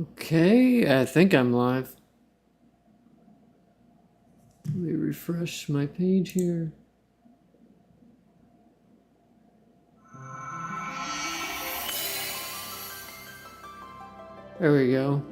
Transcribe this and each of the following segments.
Okay, I think I'm live. Let me refresh my page here. There we go.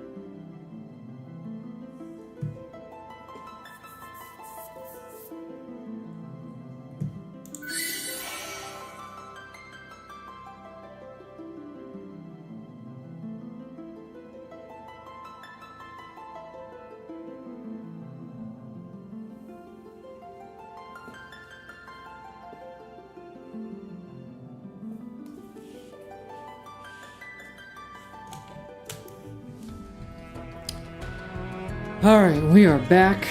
Alright, we are back,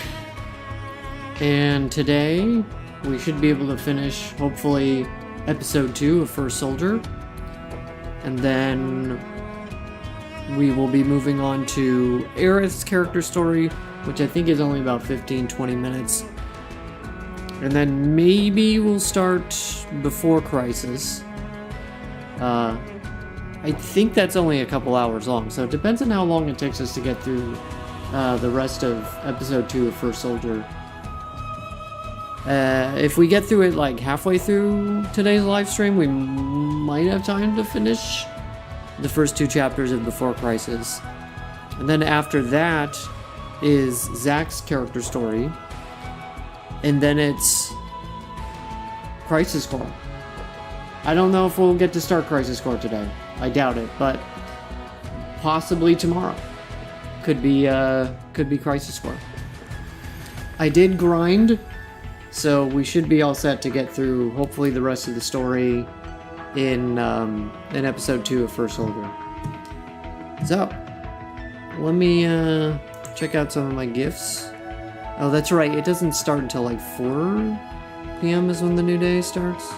and today we should be able to finish, hopefully, episode 2 of First Soldier, and then we will be moving on to Aerith's character story, which I think is only about 15-20 minutes, and then maybe we'll start before Crisis. I think that's only a couple hours long, so it depends on how long it takes us to get through the rest of episode 2 of First Soldier. If we get through it like halfway through today's live stream, we might have time to finish the first 2 chapters of Before Crisis. And then after that is Zack's character story. And then it's Crisis Core. I don't know if we'll get to start Crisis Core today. I doubt it, but possibly tomorrow. Could be Crisis Core. I did grind, so we should be all set to get through hopefully the rest of the story in episode 2 of First Soldier. So let me check out some of my gifts. Oh, that's right. It doesn't start until like 4 p.m. is when the new day starts.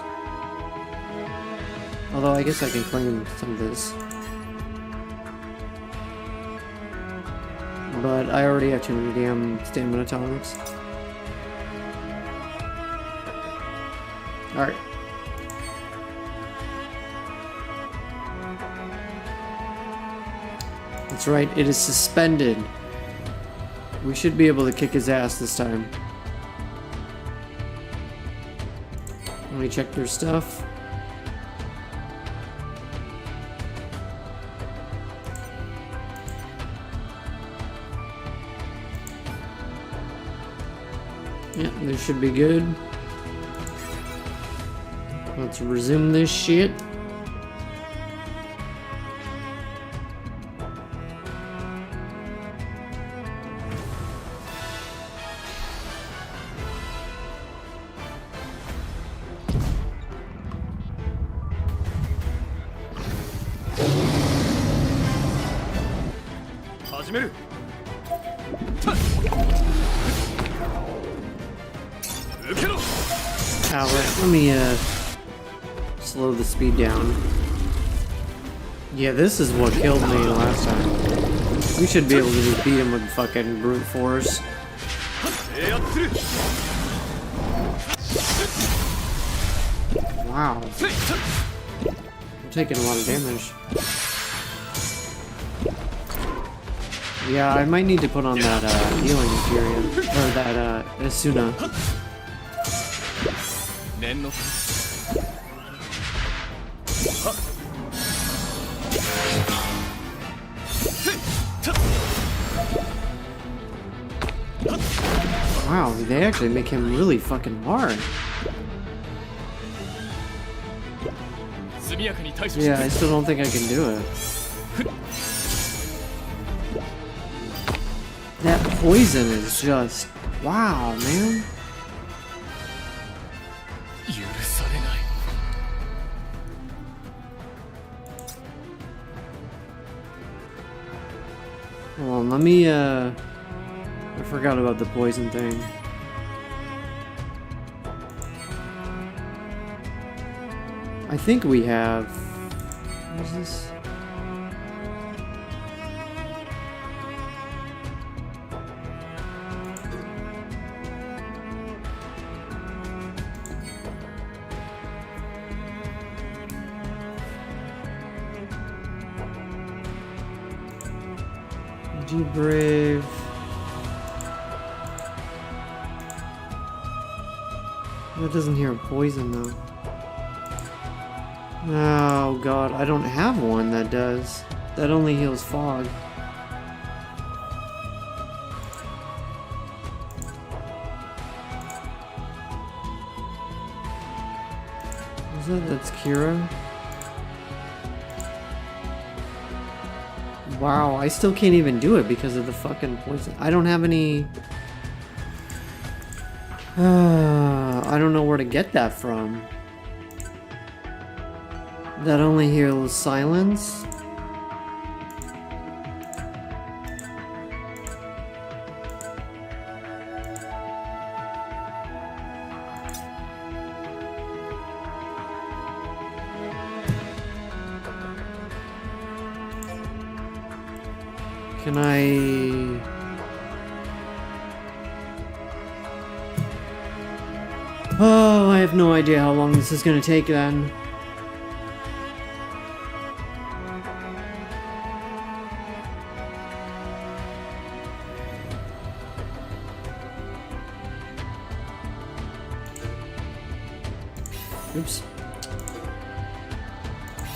Although I guess I can claim some of this. But I already have too many damn stamina tonics. Alright. That's right, it is suspended. We should be able to kick his ass this time. Let me check their stuff. Yeah, this should be good. Let's resume this shit. Alright, let me slow the speed down. Yeah, this is what killed me last time. We should be able to just beat him with fucking brute force. Wow. I'm taking a lot of damage. Yeah, I might need to put on that healing period, or that Asuna. Wow, they actually make him really fucking hard. Yeah, I still don't think I can do it. That poison is just... wow, man. Hold on, let me, I forgot about the poison thing. I think we have... what is this? Be brave. That doesn't heal poison though. Oh god, I don't have one that does. That only heals fog. Is that's Kira? Wow, I still can't even do it because of the fucking poison. I don't have any... I don't know where to get that from. That only heals silence? Can I... Oh, I have no idea how long this is gonna take then. Oops.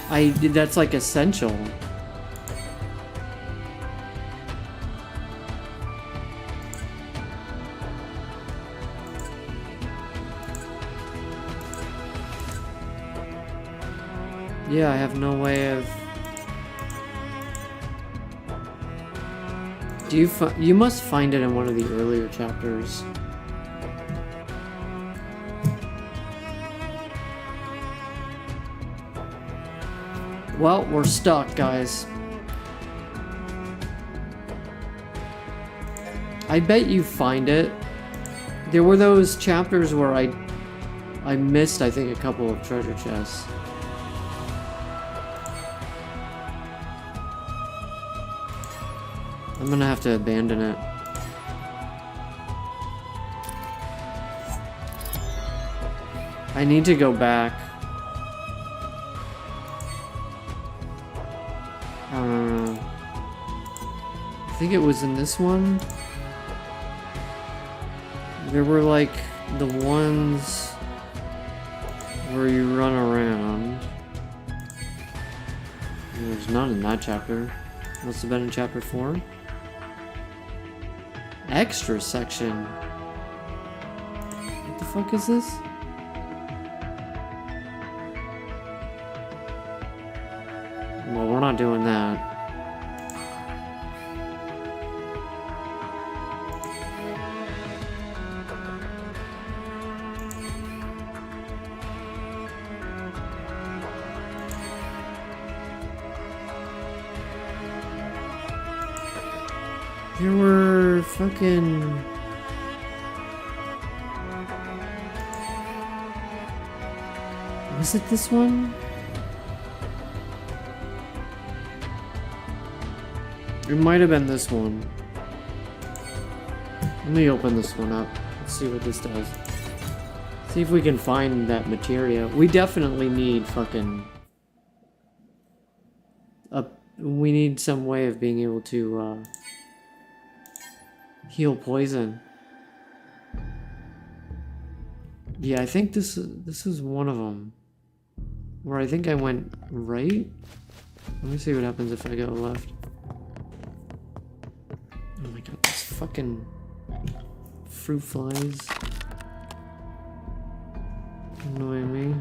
That's like essential. Yeah, I have no way of... You must find it in one of the earlier chapters. Well, we're stuck, guys. I bet you find it. There were those chapters where I missed, I think, a couple of treasure chests. I'm gonna have to abandon it. I need to go back. I think it was in this one. There were like the ones where you run around. There's none in that chapter. Must have been in chapter 4. Extra section. What the fuck is this? Well, we're not doing that. There were fucking... Was it this one? It might have been this one. Let me open this one up. Let's see what this does. See if we can find that materia. We definitely need fucking... We need some way of being able to, heal poison. Yeah, I think this is one of them. Where I think I went right. Let me see what happens if I go left. Oh my god, these fucking fruit flies annoying me.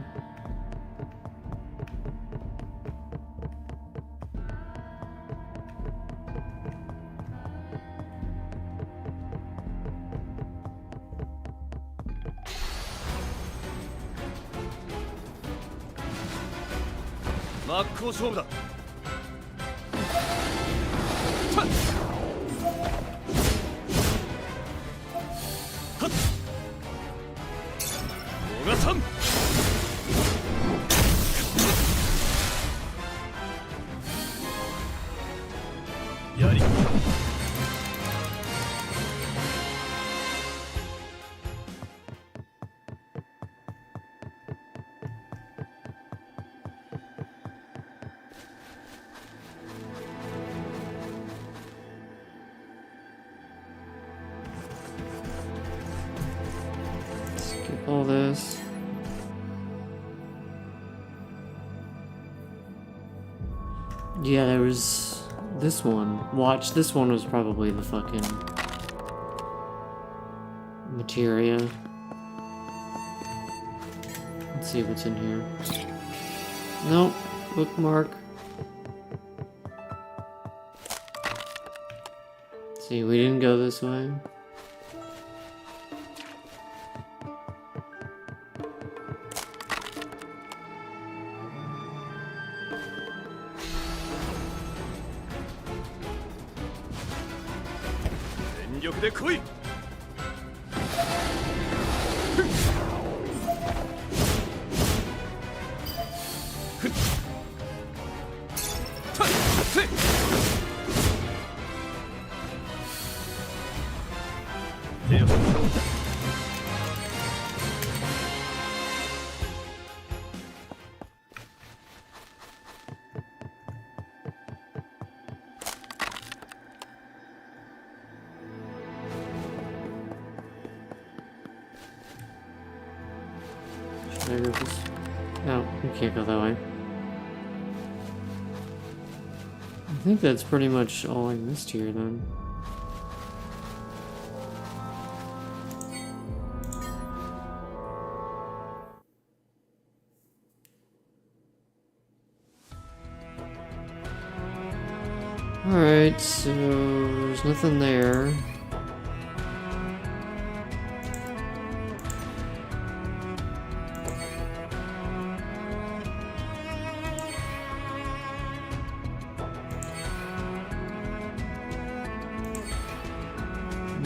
all this. Yeah, there was this one. Watch, this one was probably the fucking materia. Let's see what's in here. Nope, bookmark. Let's see, we didn't go this way. Should I go this? No, we can't go that way. I think that's pretty much all I missed here then. Alright, so there's nothing there.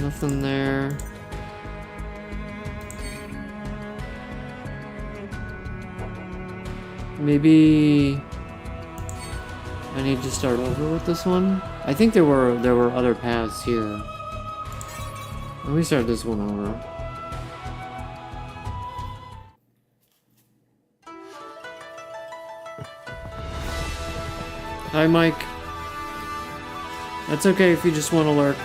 Nothing there. Maybe I need to start over with this one. I think there were other paths here. Let me start this one over. Hi, Mike. That's okay if you just want to lurk.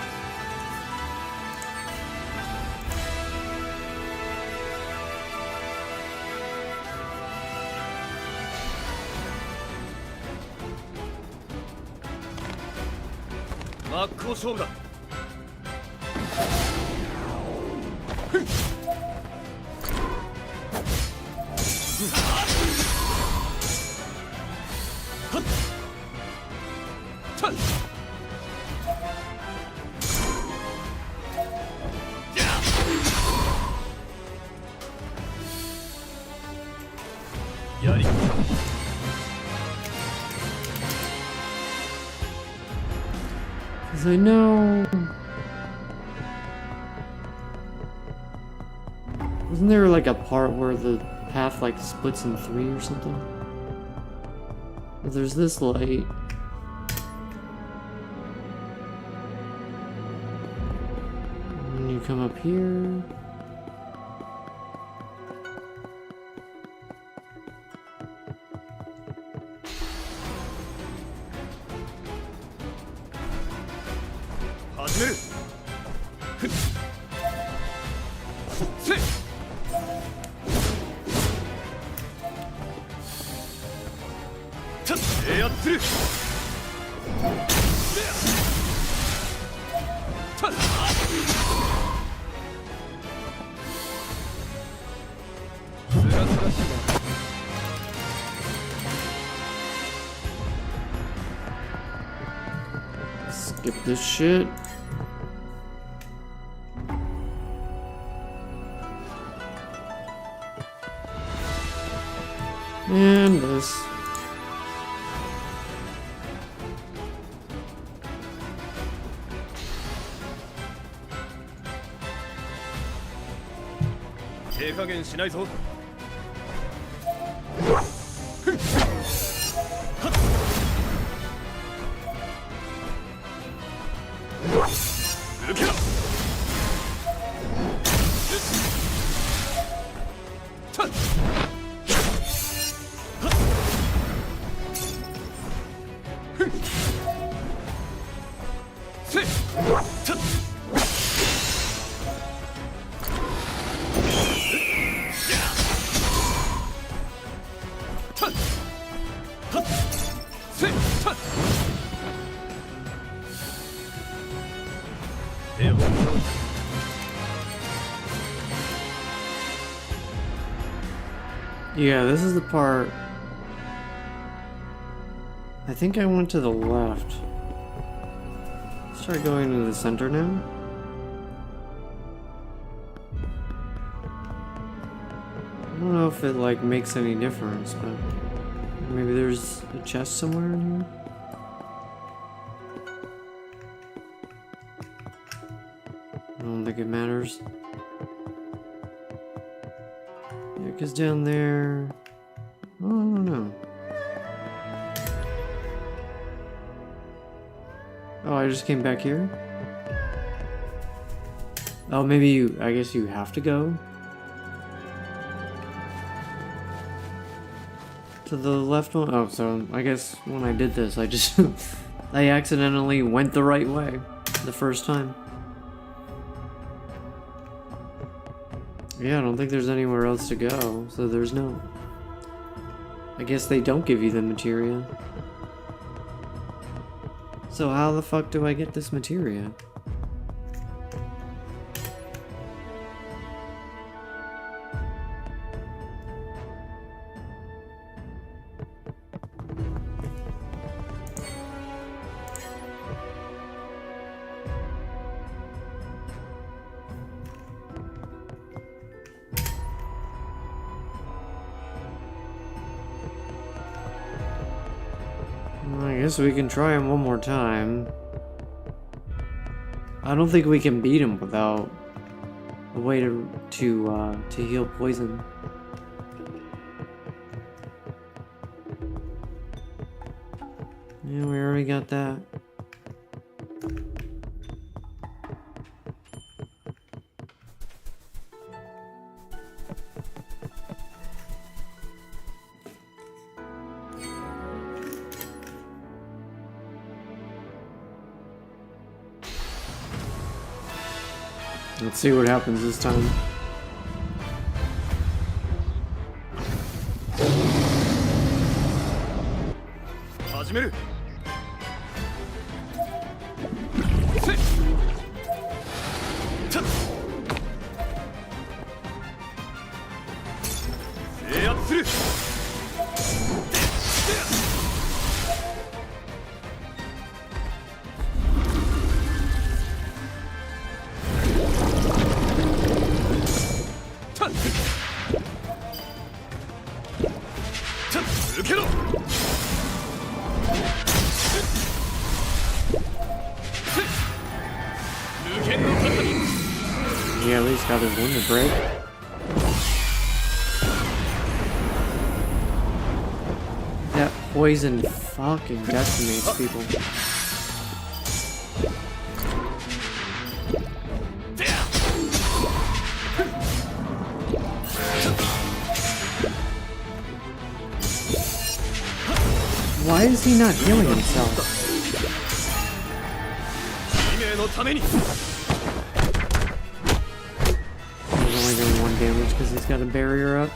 Cause I know... Wasn't there like a part where the path like splits in 3 or something? But there's this light. And you come up here. Skip this shit. And this. Yeah, this is the part. I think I went to the left. Let's try going to the center now. I don't know if it like makes any difference, but maybe there's a chest somewhere in here. I don't think it matters. Yeah, because down there... Oh, I don't know. Oh, I just came back here? Oh, maybe you... I guess you have to go to the left one? Oh, so I guess when I did this, I just... I accidentally went the right way the first time. Yeah, I don't think there's anywhere else to go, so there's no... I guess they don't give you the materia. So how the fuck do I get this materia? I guess we can try him one more time. I don't think we can beat him without a way to heal poison. Yeah, we already got that. Let's see what happens this time. Yeah, at least got his limit break. That poison fucking decimates people. Why is he not healing himself? He's only doing 1 damage because he's got a barrier up.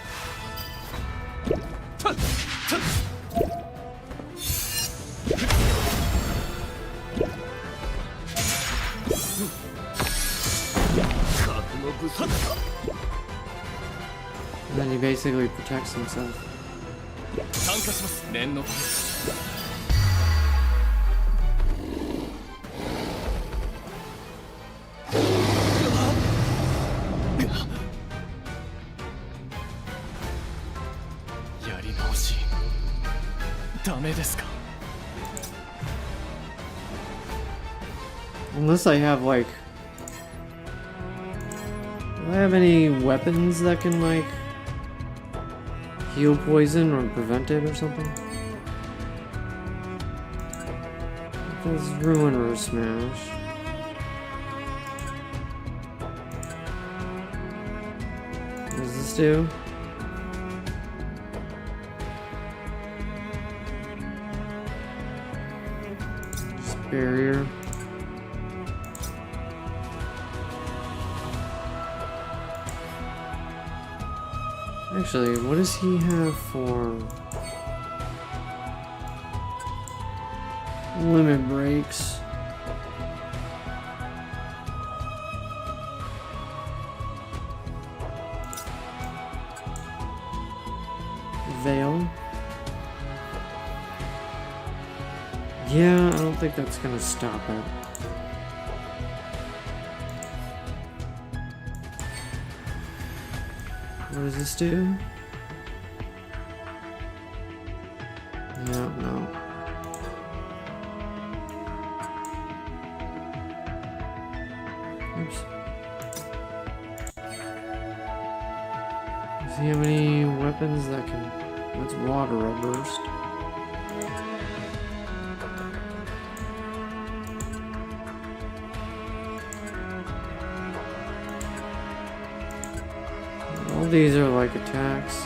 And then he basically protects himself. Unless I have like... Do I have any weapons that can like heal poison or prevent it or something? Does ruin or smash? What does this do? Barrier. Actually, what does he have for limit breaks? veil. Yeah, I don't think that's gonna stop it. What does this do? No. Oops. Does he have any weapons that can... What's water burst? All these are like attacks.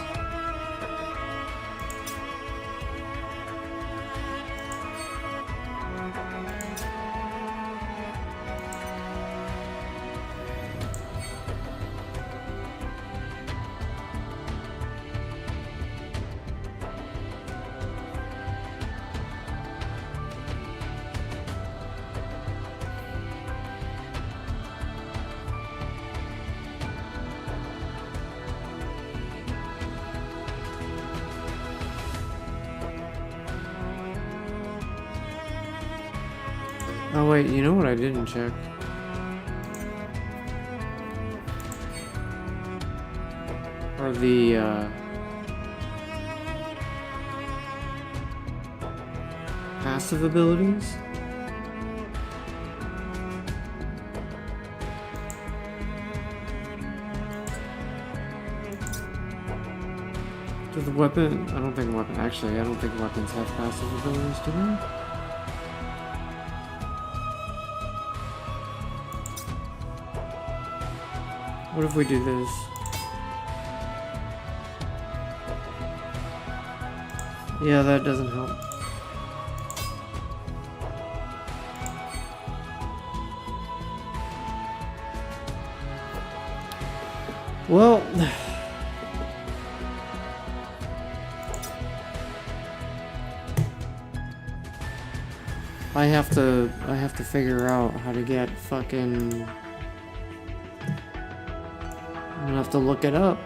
Oh wait, you know what I didn't check? Are the passive abilities? Do the weapon... I don't think weapon... Actually, I don't think weapons have passive abilities, do they? What if we do this? Yeah, that doesn't help. Well... I have to figure out how to get fucking... I'm gonna have to look it up.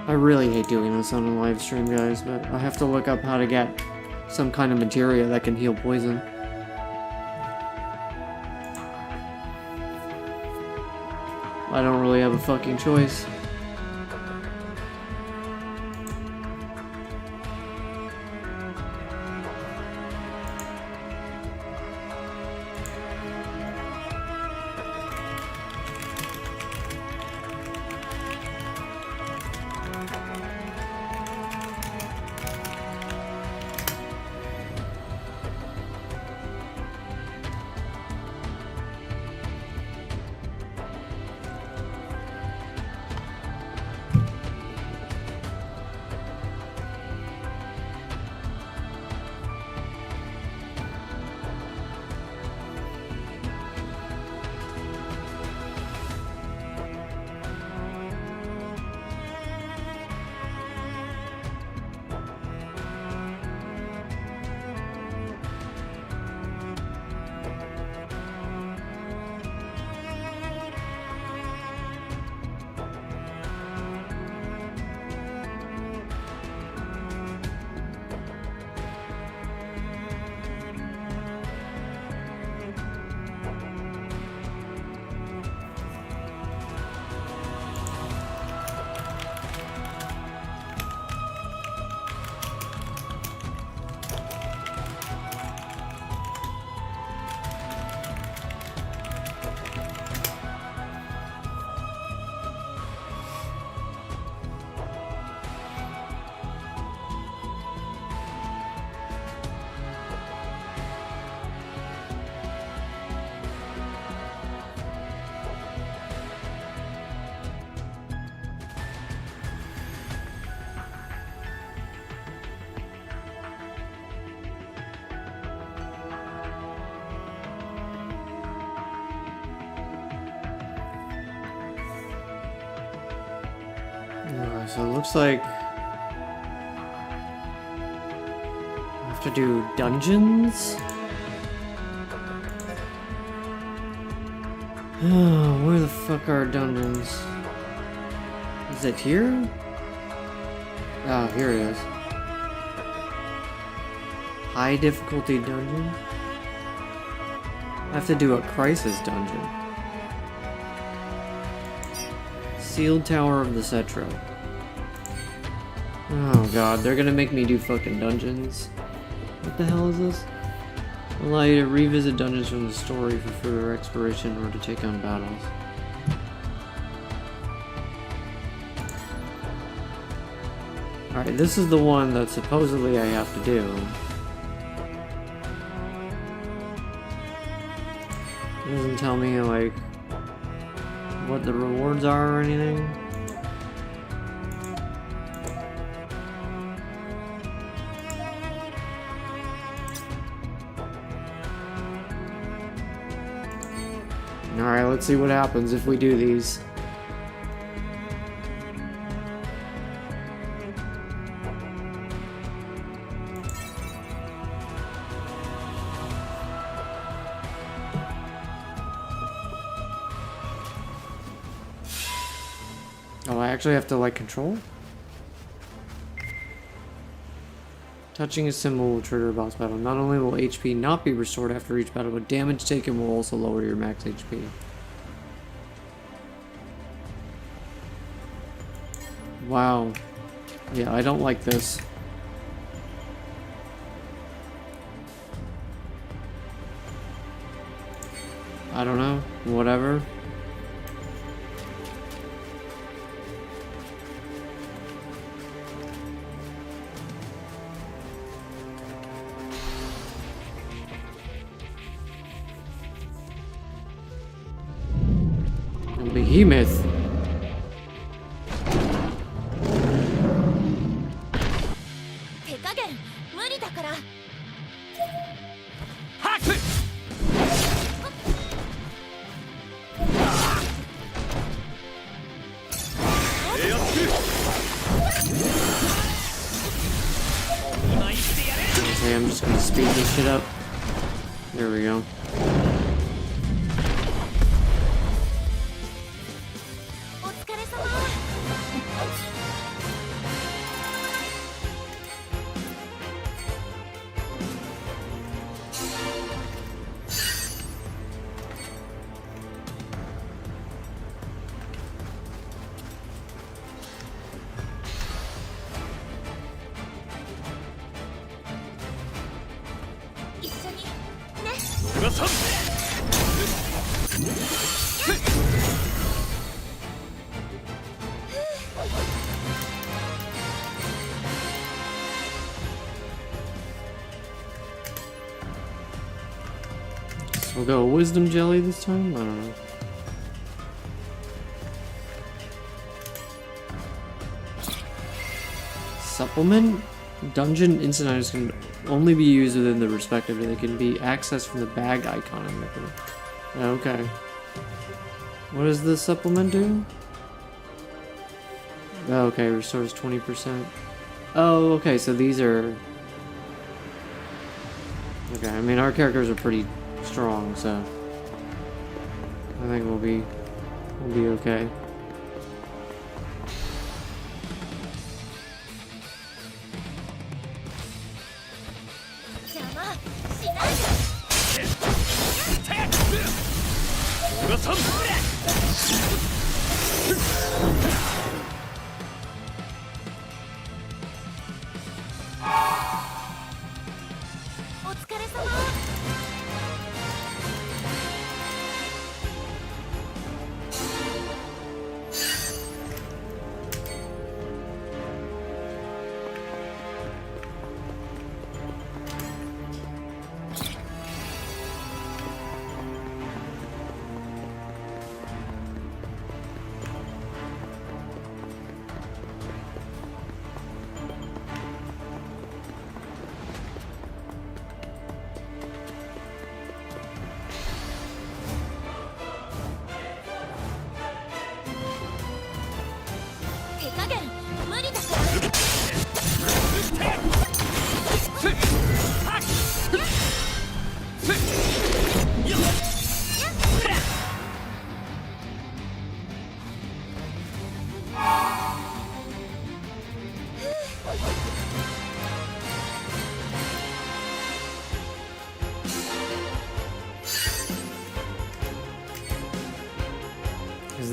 I really hate doing this on a live stream, guys, but I have to look up how to get some kind of materia that can heal poison. I don't really have a fucking choice. So it looks like I have to do dungeons? Oh, where the fuck are dungeons? Is it here? Oh, here it is. High difficulty dungeon? I have to do a crisis dungeon. Sealed Tower of the Cetro. Oh god, they're gonna make me do fucking dungeons. What the hell is this? Allow you to revisit dungeons from the story for further exploration or to take on battles. Alright, this is the one that supposedly I have to do. It doesn't tell me, like, what the rewards are or anything. Alright, let's see what happens if we do these. Oh, I actually have to, like, control? Touching a symbol will trigger a boss battle. Not only will HP not be restored after each battle, but damage taken will also lower your max HP. Wow. Yeah, I don't like this. I don't know. Whatever. Behemoth. Okay, I'm just gonna speed this shit up. There we go. We'll go wisdom jelly this time? I don't know. Supplement? Dungeon instant items can only be used within the respective. They can be accessed from the bag icon in the Okay. What does this supplement do? Oh, okay, restores 20%. Oh, okay, so these are... Okay, I mean, our characters are pretty strong, so... I think we'll be okay.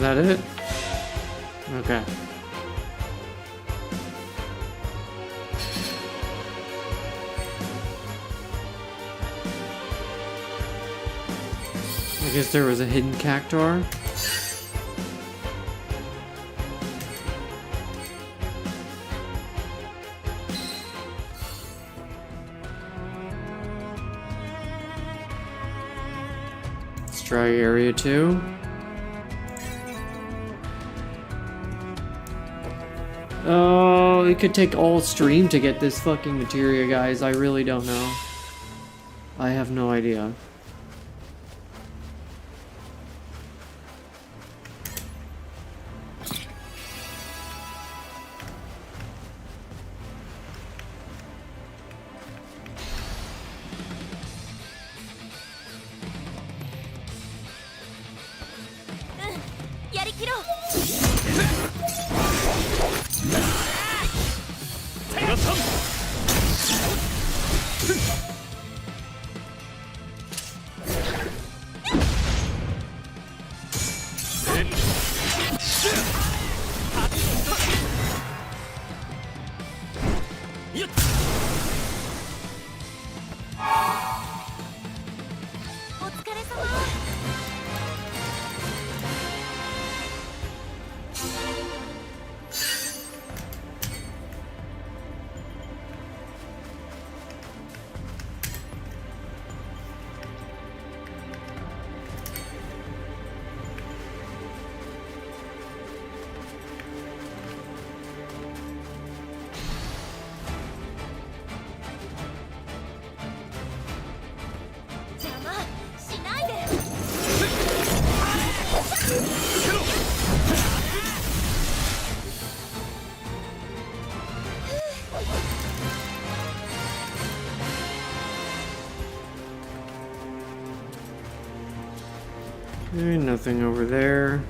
that it? Okay. I guess there was a hidden cactuar. Let's try area 2. Oh, it could take all stream to get this fucking materia, guys. I really don't know. I have no idea. Okay, nothing over there.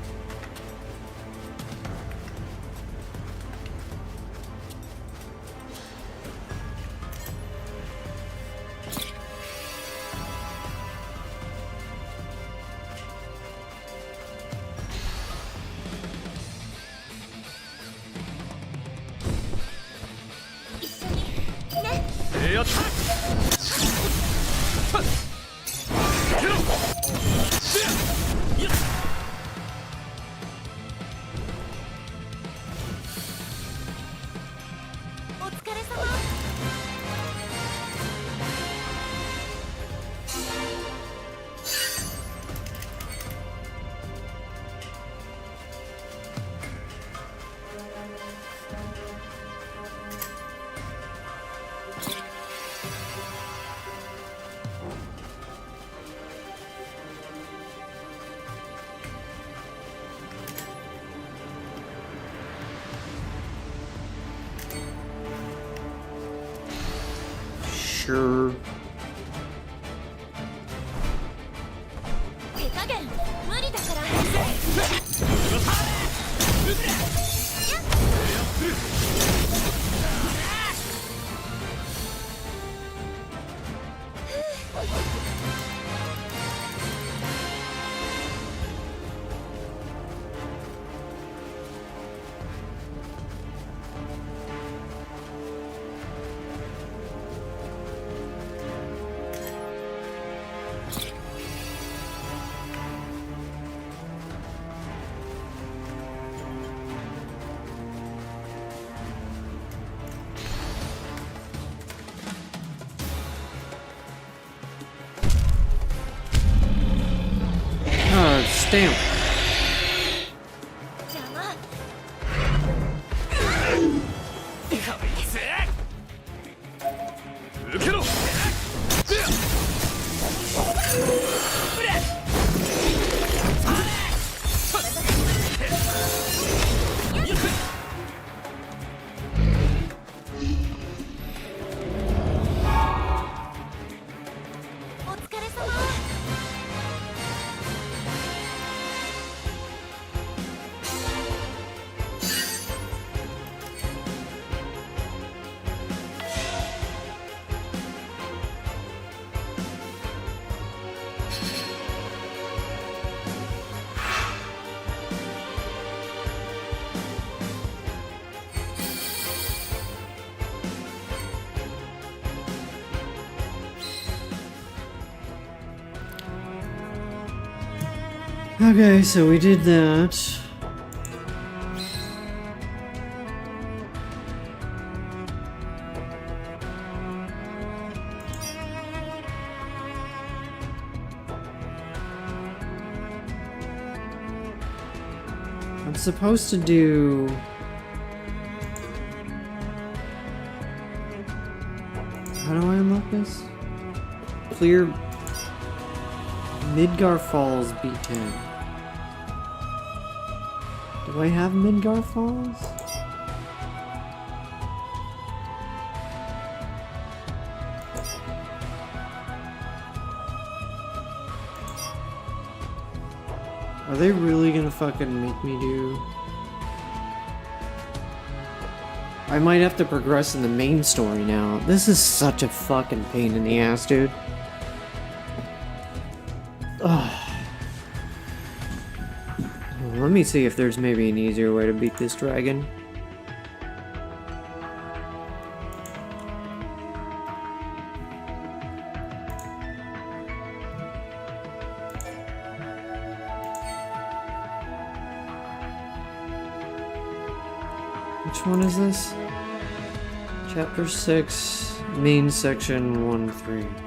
Sure. Stamp. Okay, so we did that. I'm supposed to do... How do I unlock this? Clear Midgar Falls B10. Do I have Midgar Falls? Are they really gonna fucking make me do... I might have to progress in the main story now. This is such a fucking pain in the ass, dude. Ugh. Let me see if there's maybe an easier way to beat this dragon. Which one is this? Chapter 6, main section 1-3.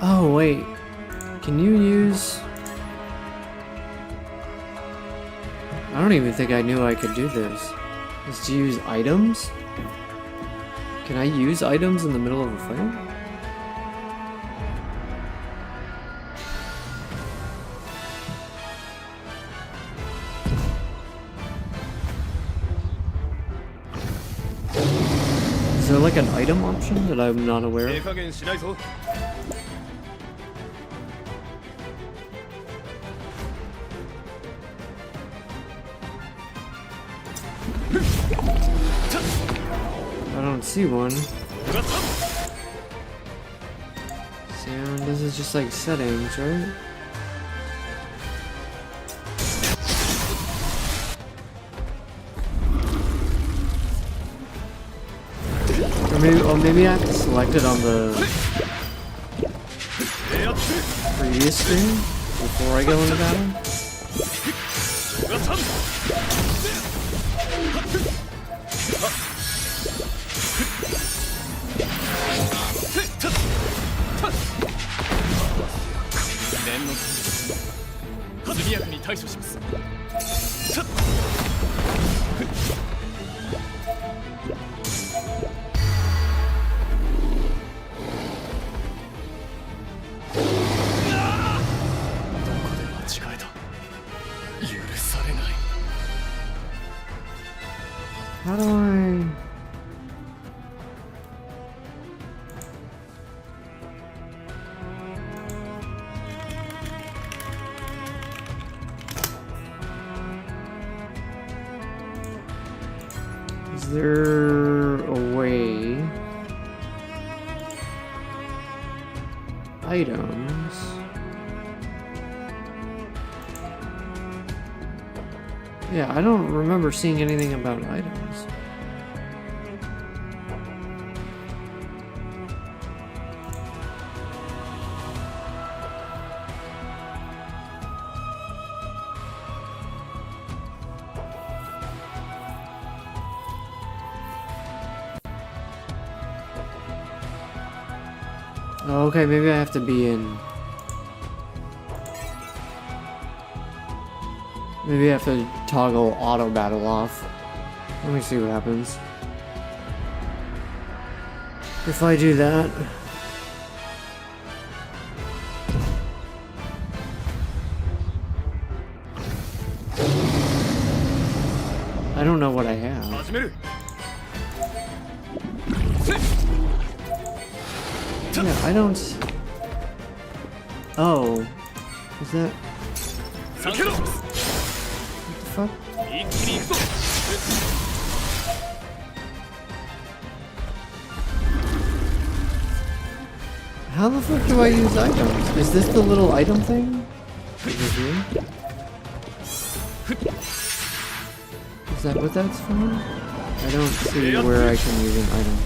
Oh, wait. Can you use... I don't even think I knew I could do this. Is to use items? Can I use items in the middle of a fight? Is there like an item option that I'm not aware of? I don't see one. Sound, this is just like settings, right? Or maybe I have to select it on the previous screen before I go into battle? Is there a way? Items. Yeah, I don't remember seeing anything about items. Oh, okay, maybe I have to be in... Maybe I have to toggle auto battle off. Let me see what happens. If I do that... I don't know what I have. Yeah, I don't... Oh. Is that... What the fuck? How the fuck do I use items? Is this the little item thing? Over here? Is that what that's for? I don't see where I can use an item.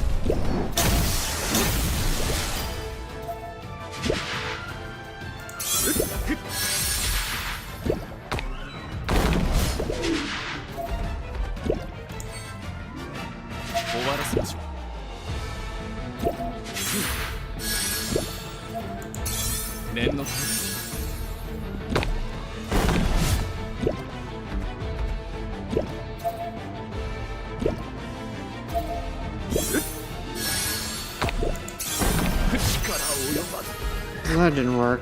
Well, that didn't work.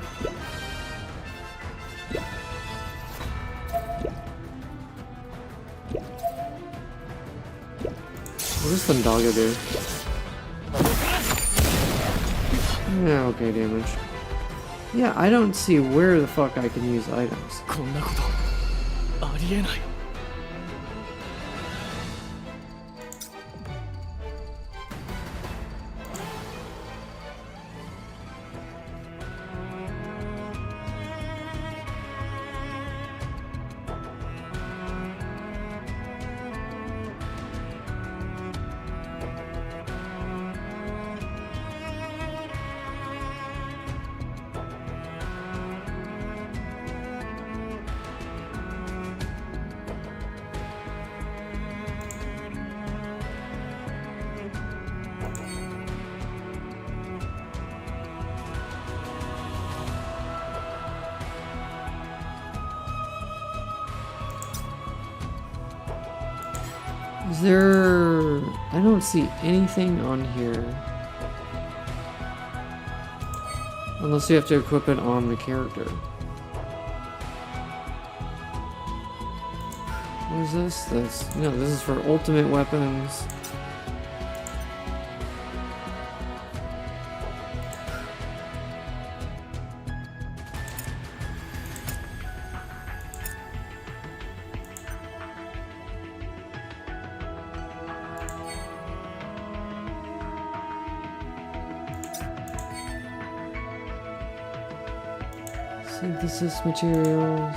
What does Thundaga do? Yeah, okay, damage. Yeah, I don't see where the fuck I can use items. Is there... I don't see anything on here. Unless you have to equip it on the character. What is this? This... No, this is for ultimate weapons. Synthesis materials.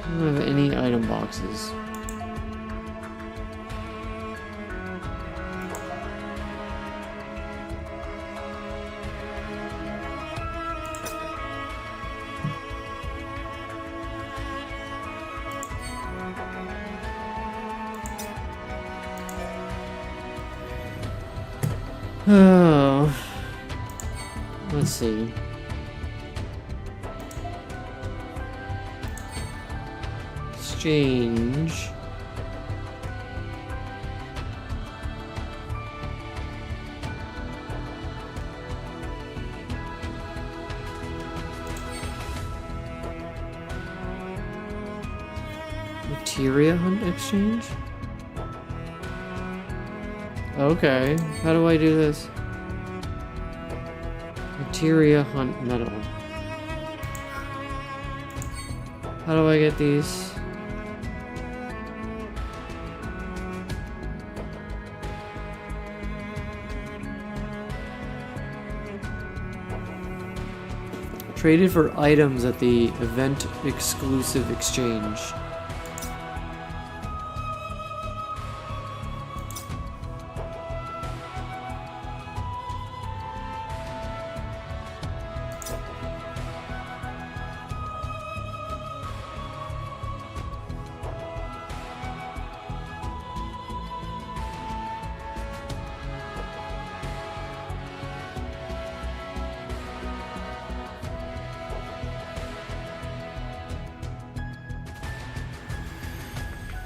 I don't have any item boxes. Oh, let's see. Exchange. Materia hunt exchange? Okay, how do I do this? Materia hunt metal. How do I get these? Traded for items at the event exclusive exchange.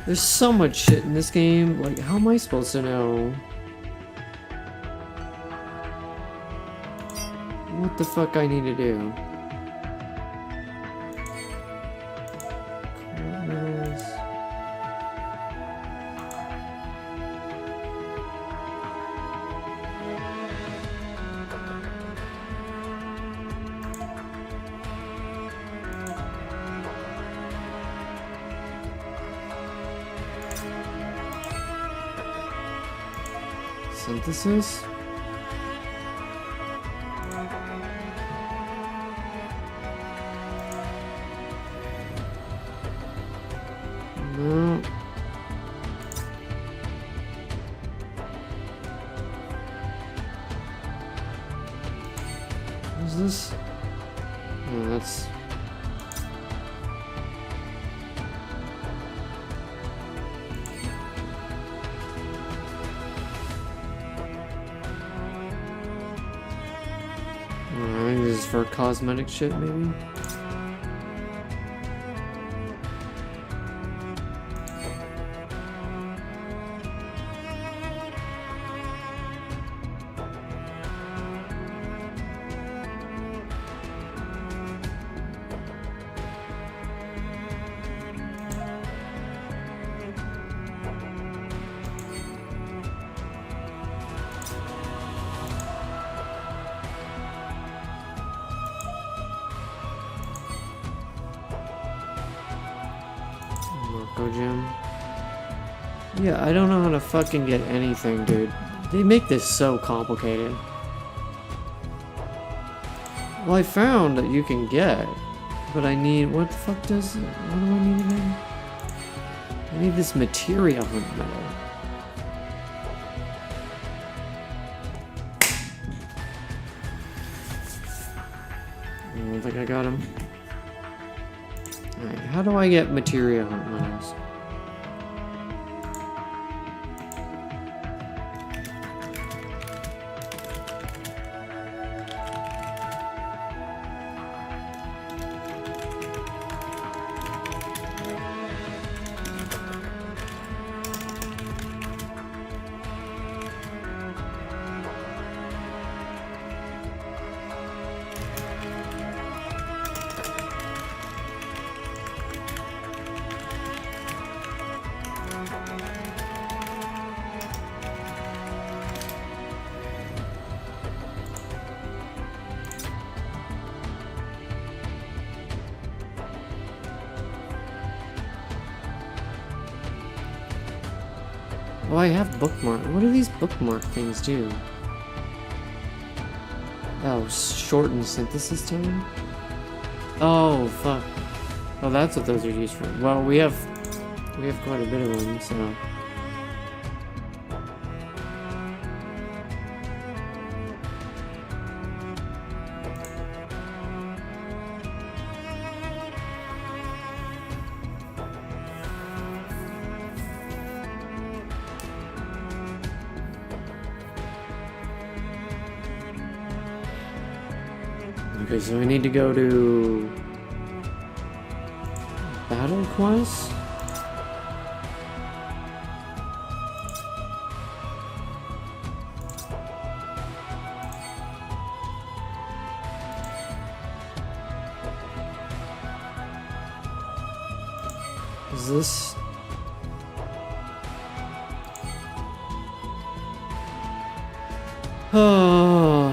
There's so much shit in this game. Like, how am I supposed to know? What the fuck I need to do? Synthesis? No. What is this? Oh, that's... I think this is for cosmetic shit, maybe? Marco Gym. Yeah, I don't know how to fucking get anything, dude. They make this so complicated. Well, I found that you can get, but I need... What the fuck does... What do I need again? I need this materia hunt medal. I don't think I got him. Alright, how do I get materia hunt medals? Oh, I have bookmark. What do these bookmark things do? Oh, shorten synthesis time? Oh, fuck. Oh, that's what those are used for. Well, we have quite a bit of them, so... Okay, so we need to go to... Battle Quest? Is this... Oh...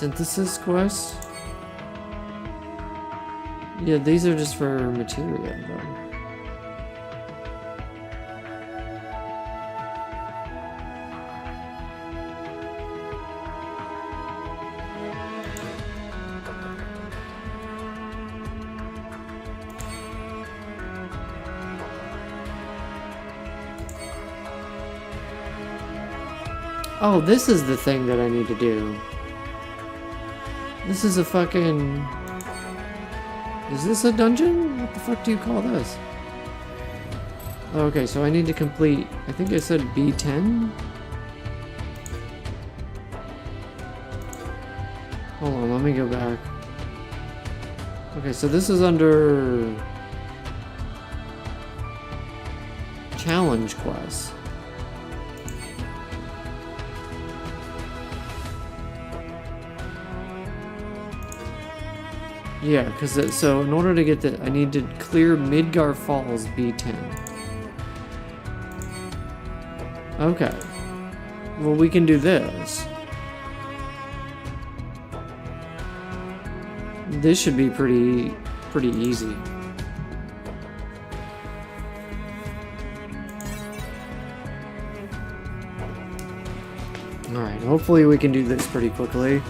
Synthesis quest? Yeah, these are just for materia, though. Oh, this is the thing that I need to do. This is a fucking... Is this a dungeon? What the fuck do you call this? Okay, so I need to complete... I think I said B10? Hold on, let me go back. Okay, so this is under... Challenge quest. Yeah, because so in order to get the, I need to clear Midgar Falls B10. Okay. Well, we can do this. This should be pretty easy. All right. Hopefully, we can do this pretty quickly.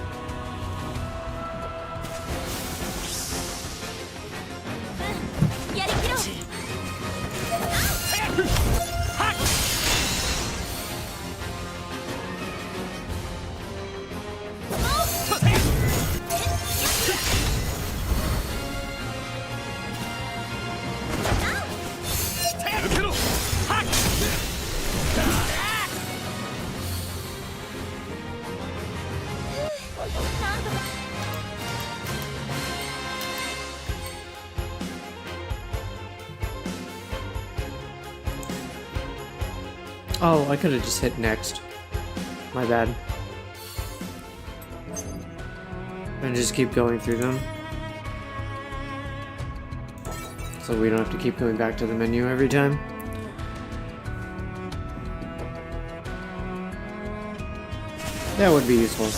Oh, I could have just hit next. My bad. And just keep going through them. So we don't have to keep going back to the menu every time. That would be useful.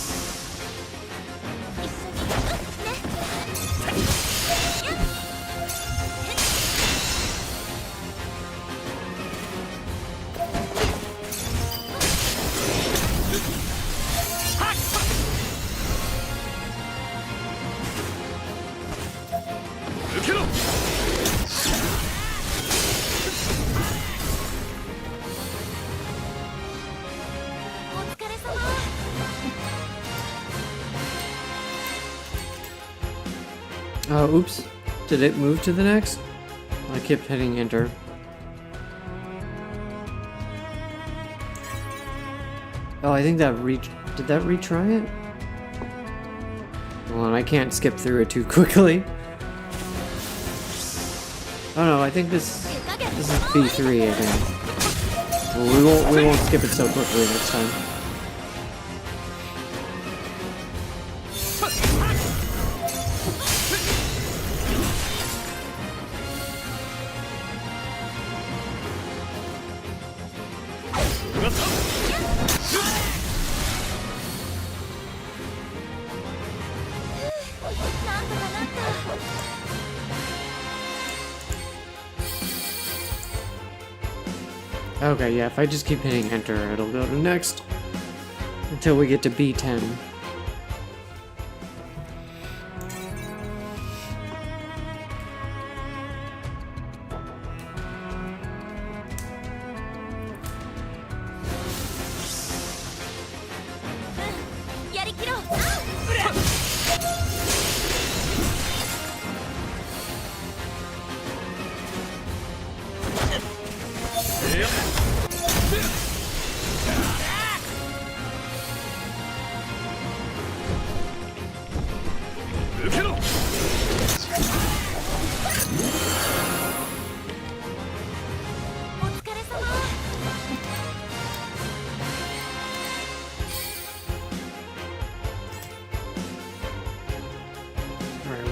Oh, oops. Did it move to the next? I kept hitting enter. Oh, I think that did that retry it? Hold on, I can't skip through it too quickly. Oh no, I think this is B3, I think. Well, we won't skip it so quickly next time. Okay, yeah, if I just keep hitting enter, it'll go to next until we get to B10.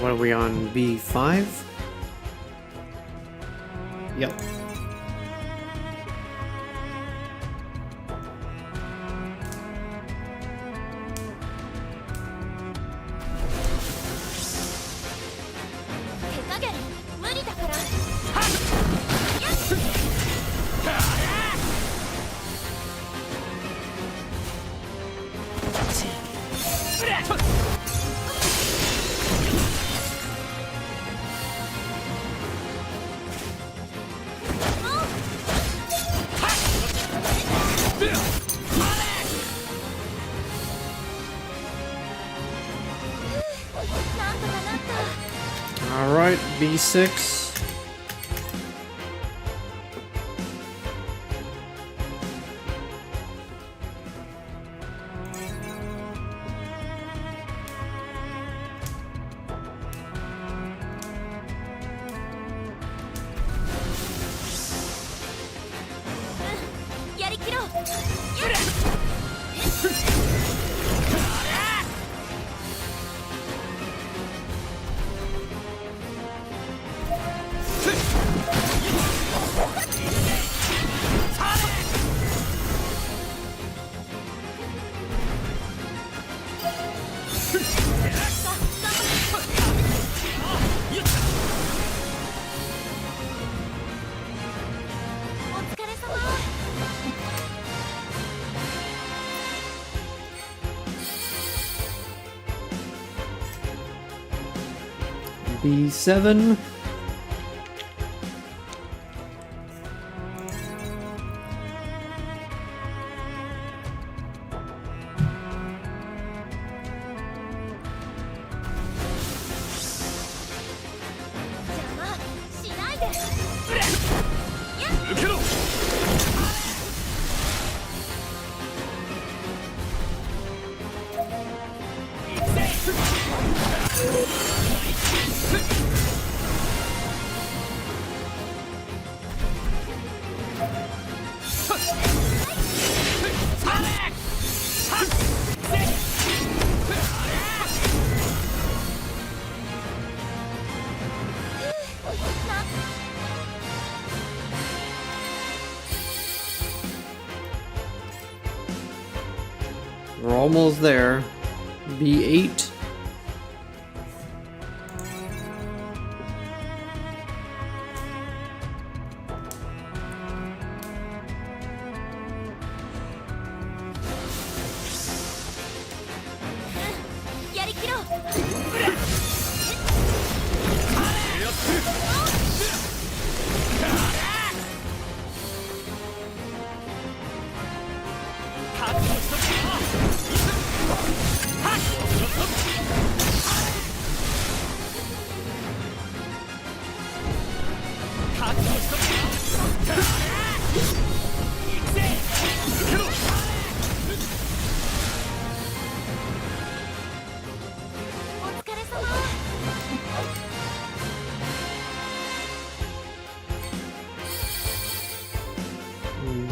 What are we on, B5? Yep. All right, B6. B7. We're almost there. B8.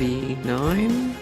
B9.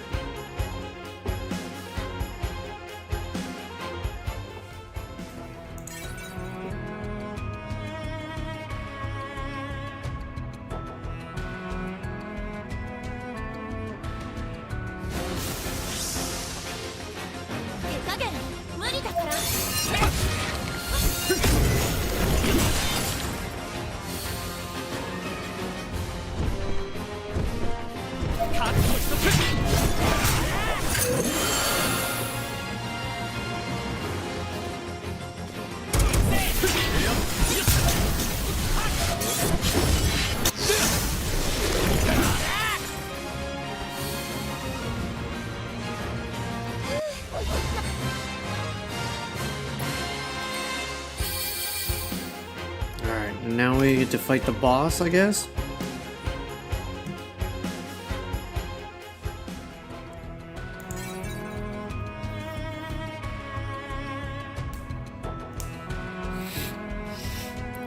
Alright, now we get to fight the boss, I guess?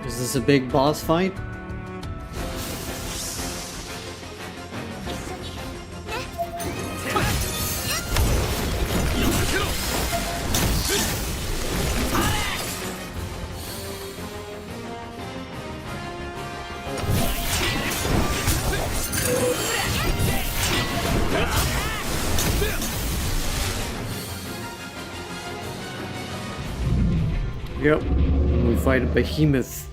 Is this a big boss fight? Yep, we fight a behemoth.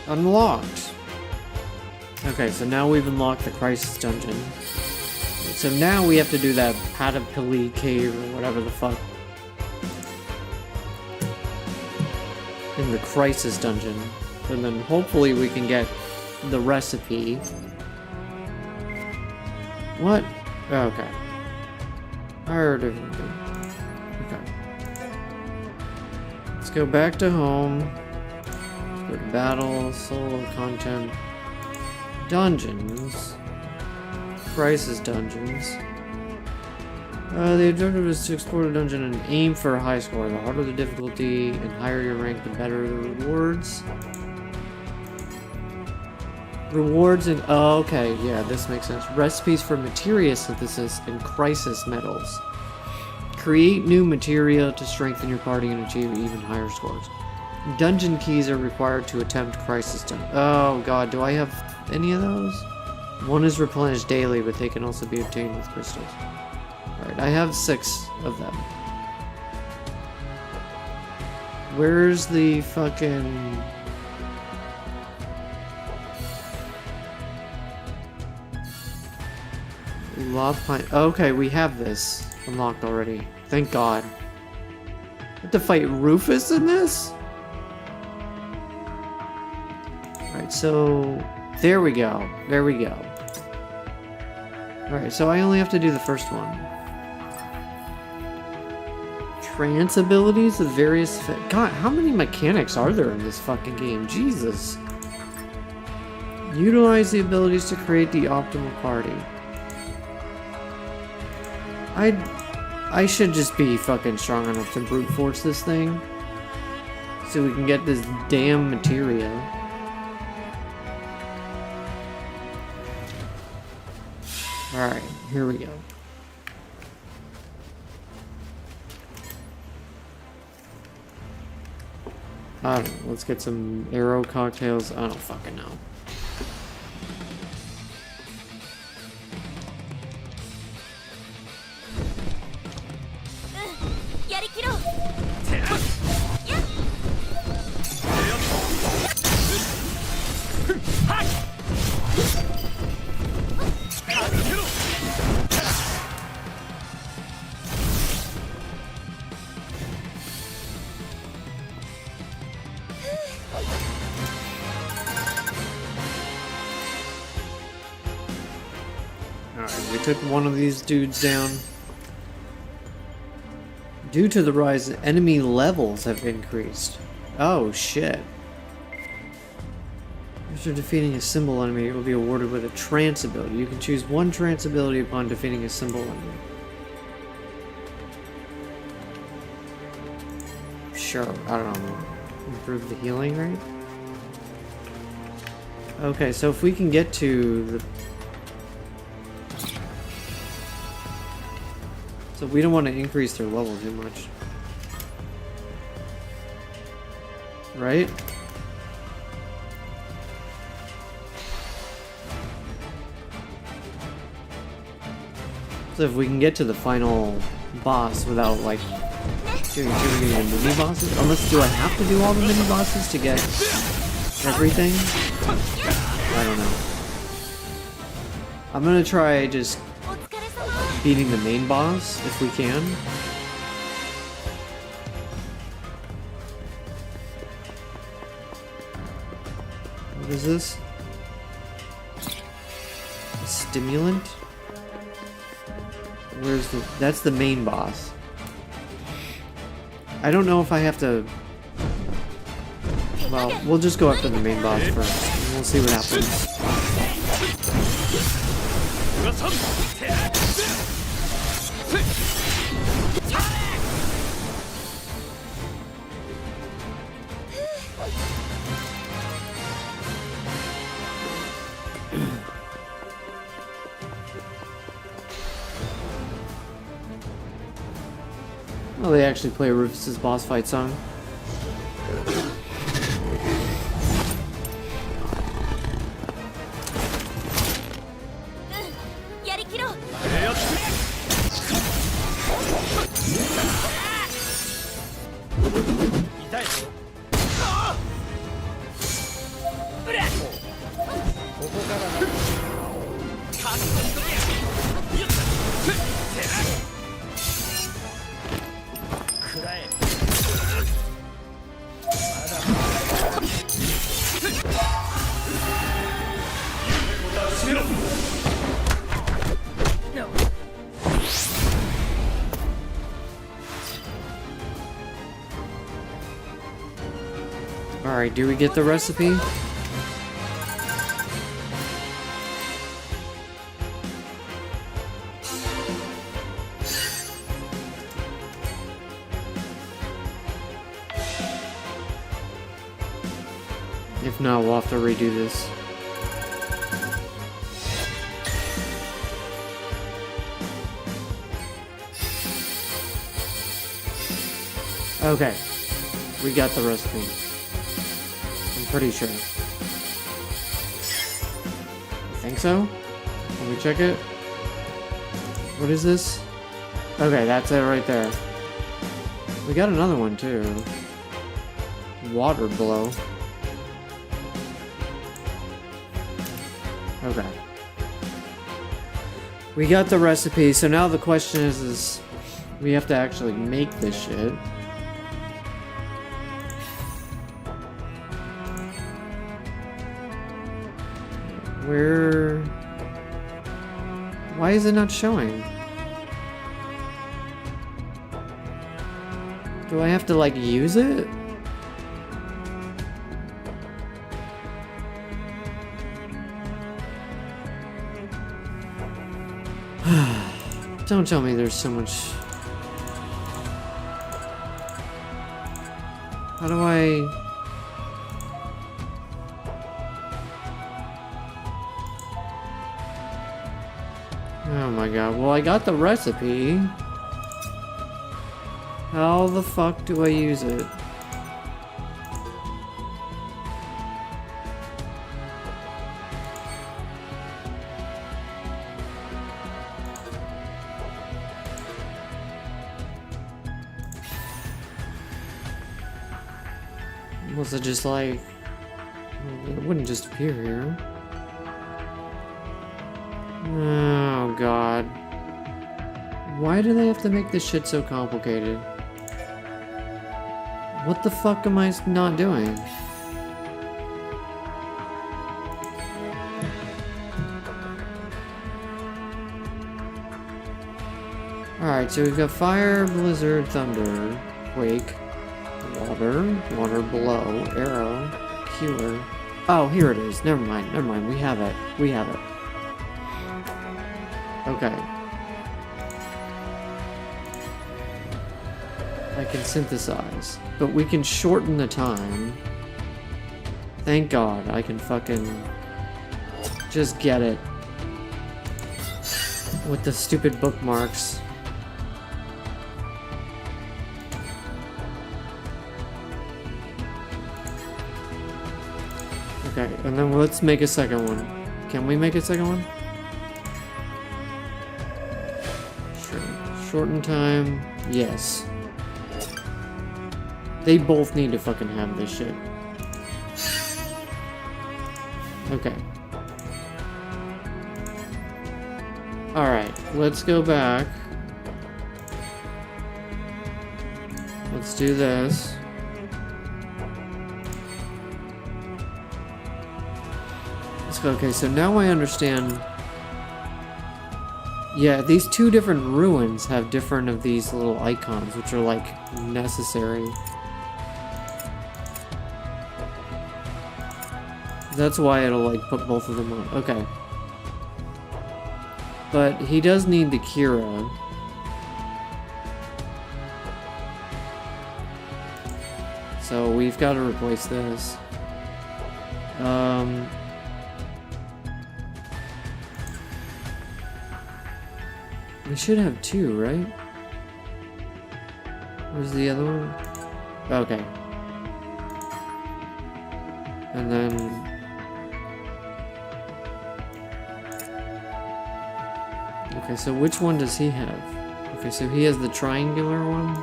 Unlocked. Okay, so now we've unlocked the Crisis Dungeon. So now we have to do that Patapili Cave or whatever the fuck. In the Crisis Dungeon. And then hopefully we can get the recipe. What? Oh, okay. I heard everything. Okay. Let's go back to home. Let's go to battle, solo content, dungeons, crisis dungeons. The objective is to explore the dungeon and aim for a high score. The harder the difficulty and higher your rank, the better the rewards. Rewards and... oh, okay, yeah, this makes sense. Recipes for materia synthesis and crisis metals. Create new materia to strengthen your party and achieve even higher scores. Dungeon keys are required to attempt crisis dungeon. Oh god, do I have any of those? One is replenished daily, but they can also be obtained with crystals. Alright, I have 6 of them. Where's the fucking... Love Pine... okay, we have this unlocked already. Thank god. I have to fight Rufus in this? Alright, so... there we go. There we go. Alright, so I only have to do the first one. Trance abilities of various... god, how many mechanics are there in this fucking game? Jesus. Utilize the abilities to create the optimal party. I should just be fucking strong enough to brute force this thing. So we can get this damn materia. Alright, here we go. I don't know, let's get some arrow cocktails. I don't fucking know. Alright, we took one of these dudes down. Due to the rise, enemy levels have increased. Oh shit. After defeating a symbol enemy, it will be awarded with a trance ability. You can choose one trance ability upon defeating a symbol enemy. Sure, I don't know. Improve the healing rate? Okay, so if we can get to the... so we don't want to increase their level too much. Right? So if we can get to the final boss without, like, doing too many mini bosses? Unless, do I have to do all the mini bosses to get everything? I don't know. I'm gonna try just beating the main boss if we can. What is this? A stimulant? Where's the... that's the main boss. I don't know if I have to... well, we'll just go after the main boss first, and we'll see what happens. Oh, they actually play Rufus's boss fight song. Alright, do we get the recipe? If not, we'll have to redo this. Okay, we got the recipe. I'm pretty sure. I think so? Can we check it? What is this? Okay, that's it right there. We got another one too. Water blow. Okay. We got the recipe, so now the question is we have to actually make this shit. Why is it not showing? Do I have to, like, use it? Don't tell me there's so much... How do I... Oh my god, well I got the recipe. How the fuck do I use it? Was it just like... It wouldn't just appear here. Oh god. Why do they have to make this shit so complicated? What the fuck am I not doing? Alright, so we've got fire, blizzard, thunder, quake, water, water blow, arrow, cure. Oh, here it is. Never mind, never mind. We have it. We have it. Okay. I can synthesize, but we can shorten the time. Thank God, I can fucking just get it with the stupid bookmarks. Okay, and then let's make a second one. Can we make a second one? Shorten time, yes. They both need to fucking have this shit. Okay. Alright, let's go back. Let's do this. Let's go, okay, so now I understand. Yeah, these two different ruins have different of these little icons, which are, like, necessary. That's why it'll, like, put both of them on. Okay. But he does need the Kira. So we've got to replace this. We should have two, right? Where's the other one? Okay. And then... Okay, so which one does he have? Okay, so he has the triangular one.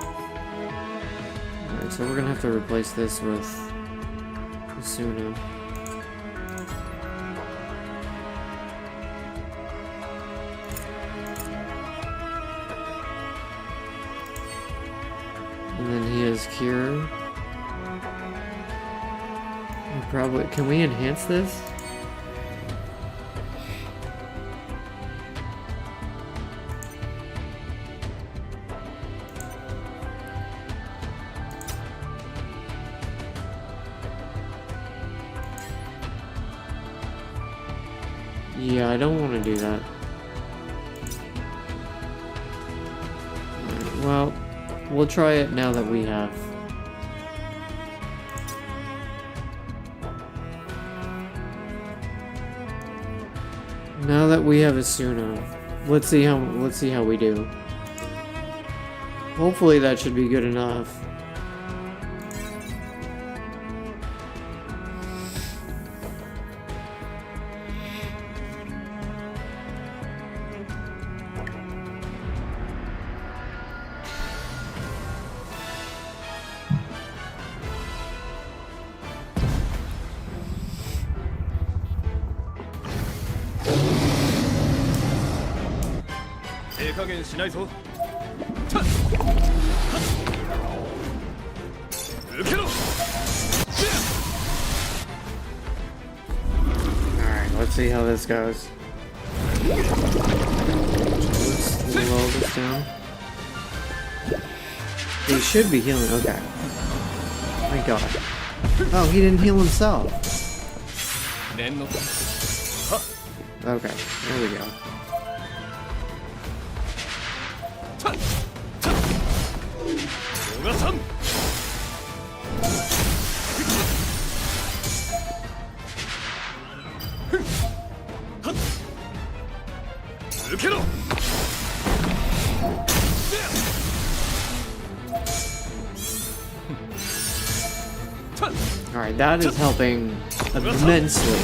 Alright, so we're gonna have to replace this with Asuna. And then he has Cure. Probably, can we enhance this? Yeah, I don't want to do that. Alright, well, we'll try it now that we have. Now that we have Asuna, let's see how we do. Hopefully that should be good enough. Alright, let's see how this goes. Let's slow this down. He should be healing. Okay. My god. Oh, he didn't heal himself. Okay, there we go. Alright, that is helping immensely.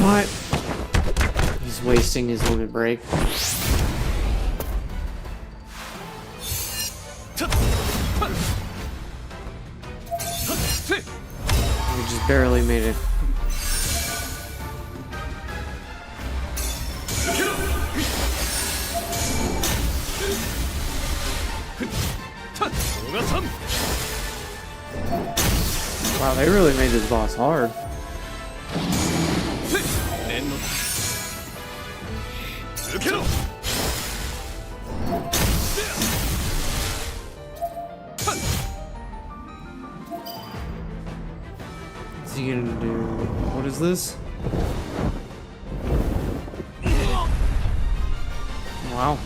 What? He's wasting his limit break. We just barely made it. Wow, they really made this boss hard. What's he gonna do? What is this? Wow.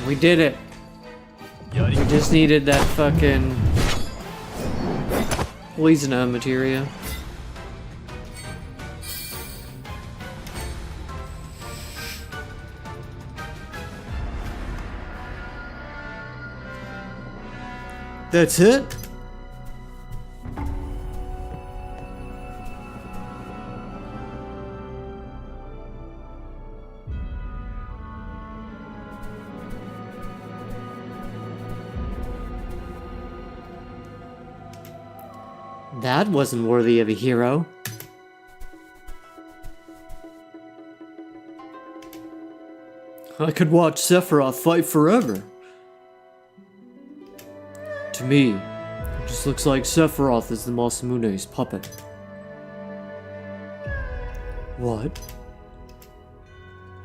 We did it. We just needed that fucking poison materia. That's it? That wasn't worthy of a hero. I could watch Sephiroth fight forever. To me, it just looks like Sephiroth is the Masamune's puppet. What?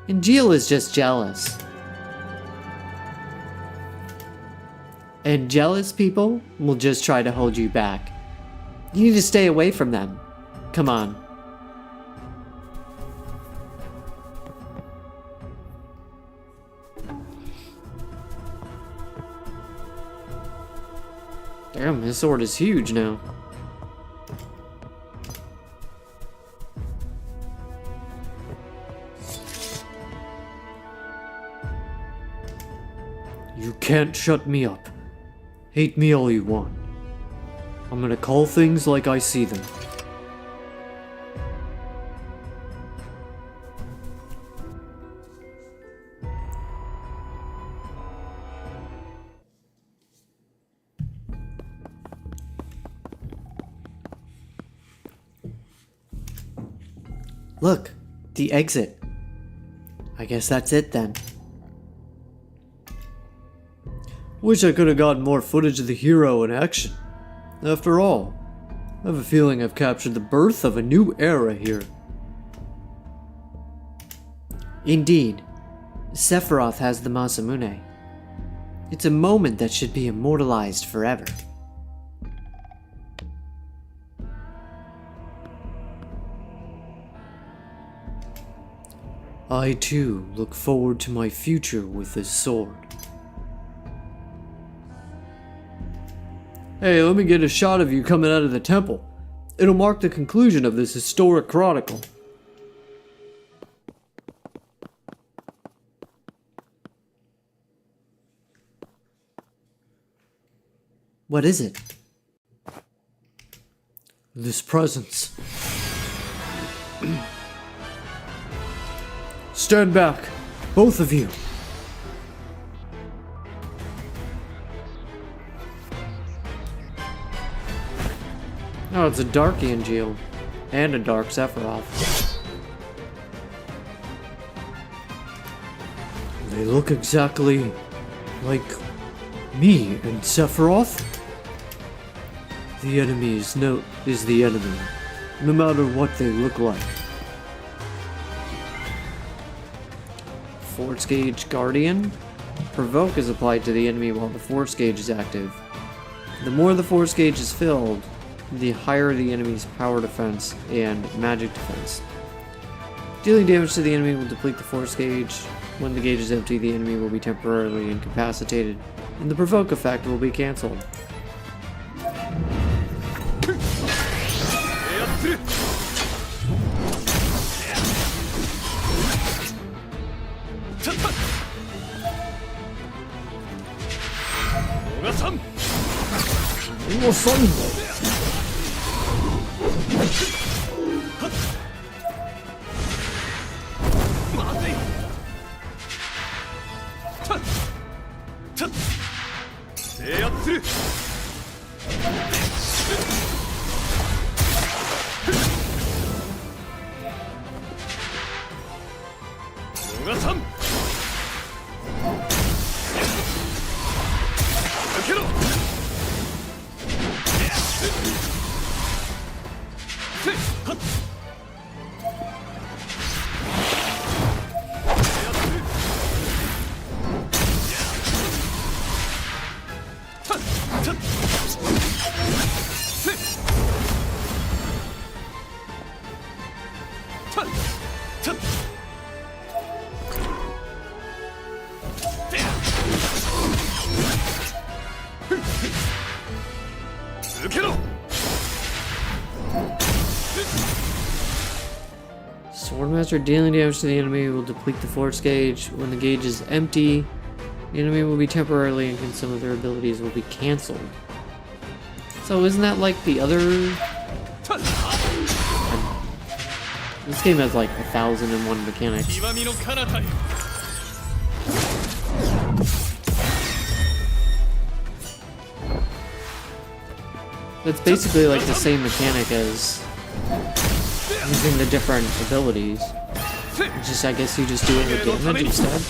And Jill is just jealous. And jealous people will just try to hold you back. You need to stay away from them. Come on. Damn, this sword is huge now. You can't shut me up. Hate me all you want. I'm gonna call things like I see them. Look, the exit. I guess that's it then. Wish I could have gotten more footage of the hero in action. After all, I have a feeling I've captured the birth of a new era here. Indeed, Sephiroth has the Masamune. It's a moment that should be immortalized forever. I too look forward to my future with this sword. Hey, let me get a shot of you coming out of the temple. It'll mark the conclusion of this historic chronicle. What is it? This presence. Stand back, both of you. Oh, it's a dark Angeal and a dark Sephiroth. They look exactly like me and Sephiroth. The enemy is the enemy, no matter what they look like. Force Gauge Guardian. Provoke is applied to the enemy while the Force Gauge is active. The more the Force Gauge is filled, the higher the enemy's power defense and magic defense. Dealing damage to the enemy will deplete the Force Gauge. When the gauge is empty, the enemy will be temporarily incapacitated, and the Provoke effect will be cancelled. Swordmaster dealing damage to the enemy will deplete the force gauge. When the gauge is empty, the enemy will be temporarily and some of their abilities will be cancelled. So isn't that like the other... This game has like 1,001 mechanics. It's basically like the same mechanic as using the different abilities. It's just, I guess you just do it with damage instead.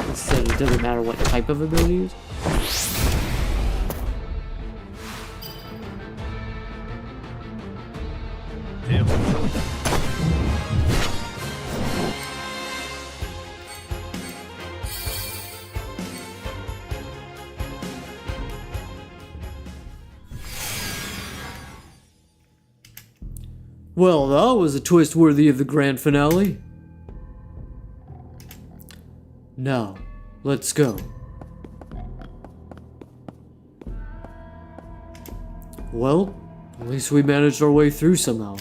Instead, it doesn't matter what type of ability you use. Well, that was a twist worthy of the grand finale. Now, let's go. Well, at least we managed our way through somehow.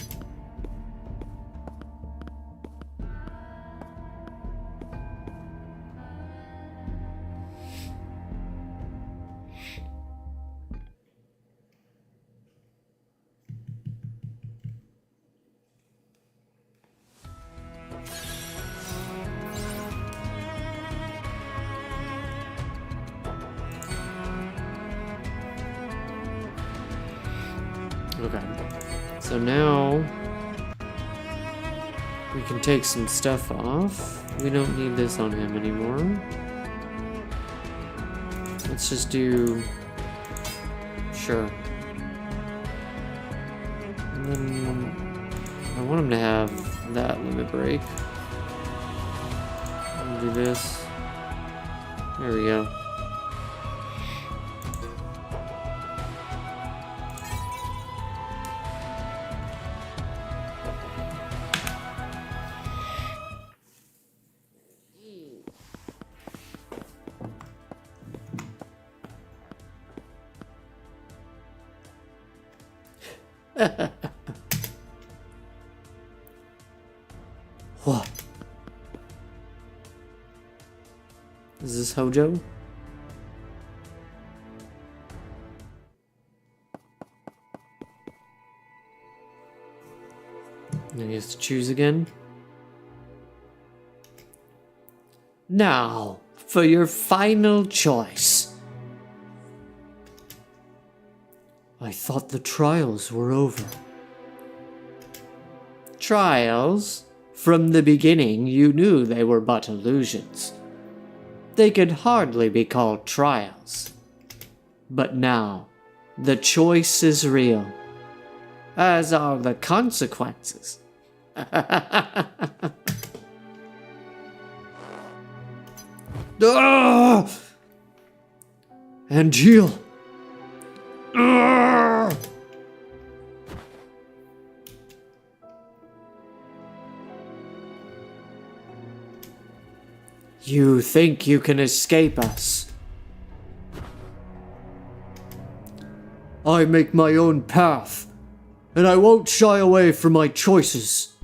Okay, so now we can take some stuff off. We don't need this on him anymore. Let's just do... Sure. And then I want him to have that limit break. I'll do this. There we go. What? Is this Hojo? And he has to choose again. Now, for your final choice. I thought the trials were over. Trials? From the beginning, you knew they were but illusions. They could hardly be called trials. But now, the choice is real, as are the consequences. And heal. You think you can escape us? I make my own path, and I won't shy away from my choices.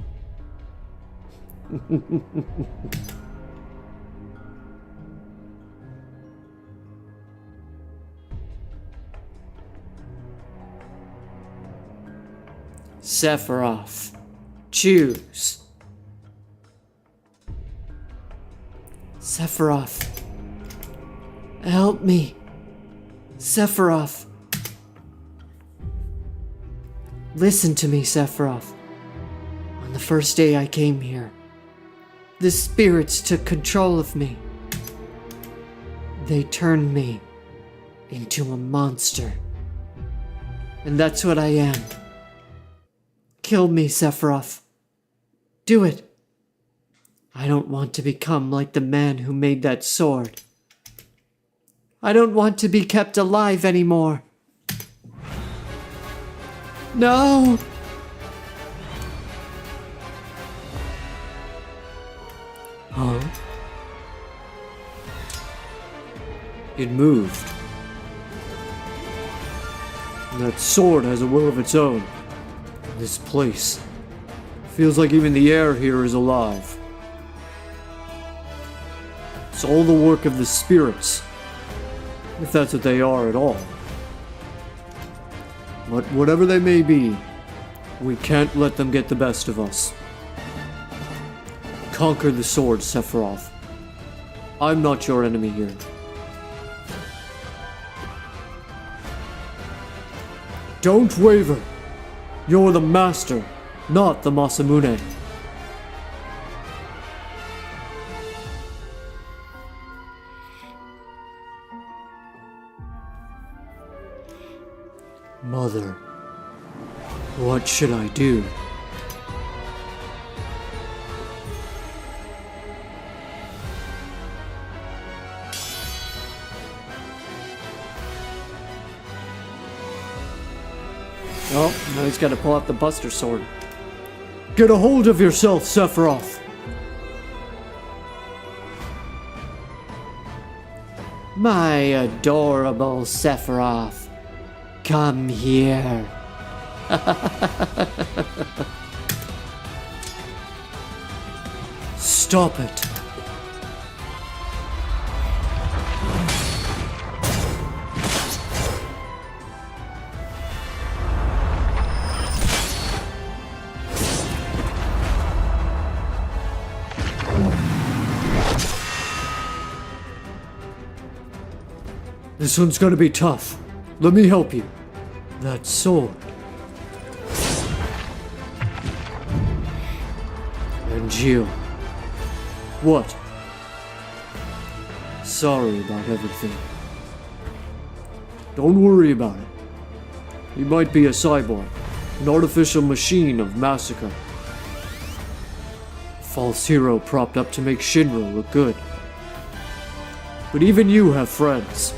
Sephiroth, choose. Sephiroth, help me. Sephiroth. Listen to me, Sephiroth. On the first day I came here, the spirits took control of me. They turned me into a monster. And that's what I am. Kill me, Sephiroth. Do it. I don't want to become like the man who made that sword. I don't want to be kept alive anymore. No! Huh? It moved. And that sword has a will of its own. This place Feels like even the air here is alive. It's all the work of the spirits, if that's what they are at all. But whatever they may be, we can't let them get the best of us. Conquer the sword, Sephiroth. I'm not your enemy here. Don't waver. You're the master, not the Masamune. Mother, what should I do? Oh, now he's got to pull out the Buster Sword. Get a hold of yourself, Sephiroth! My adorable Sephiroth, come here. Stop it. This one's gonna be tough. Let me help you. That sword. And you. What? Sorry about everything. Don't worry about it. He might be a cyborg, an artificial machine of massacre. A false hero propped up to make Shinra look good. But even you have friends.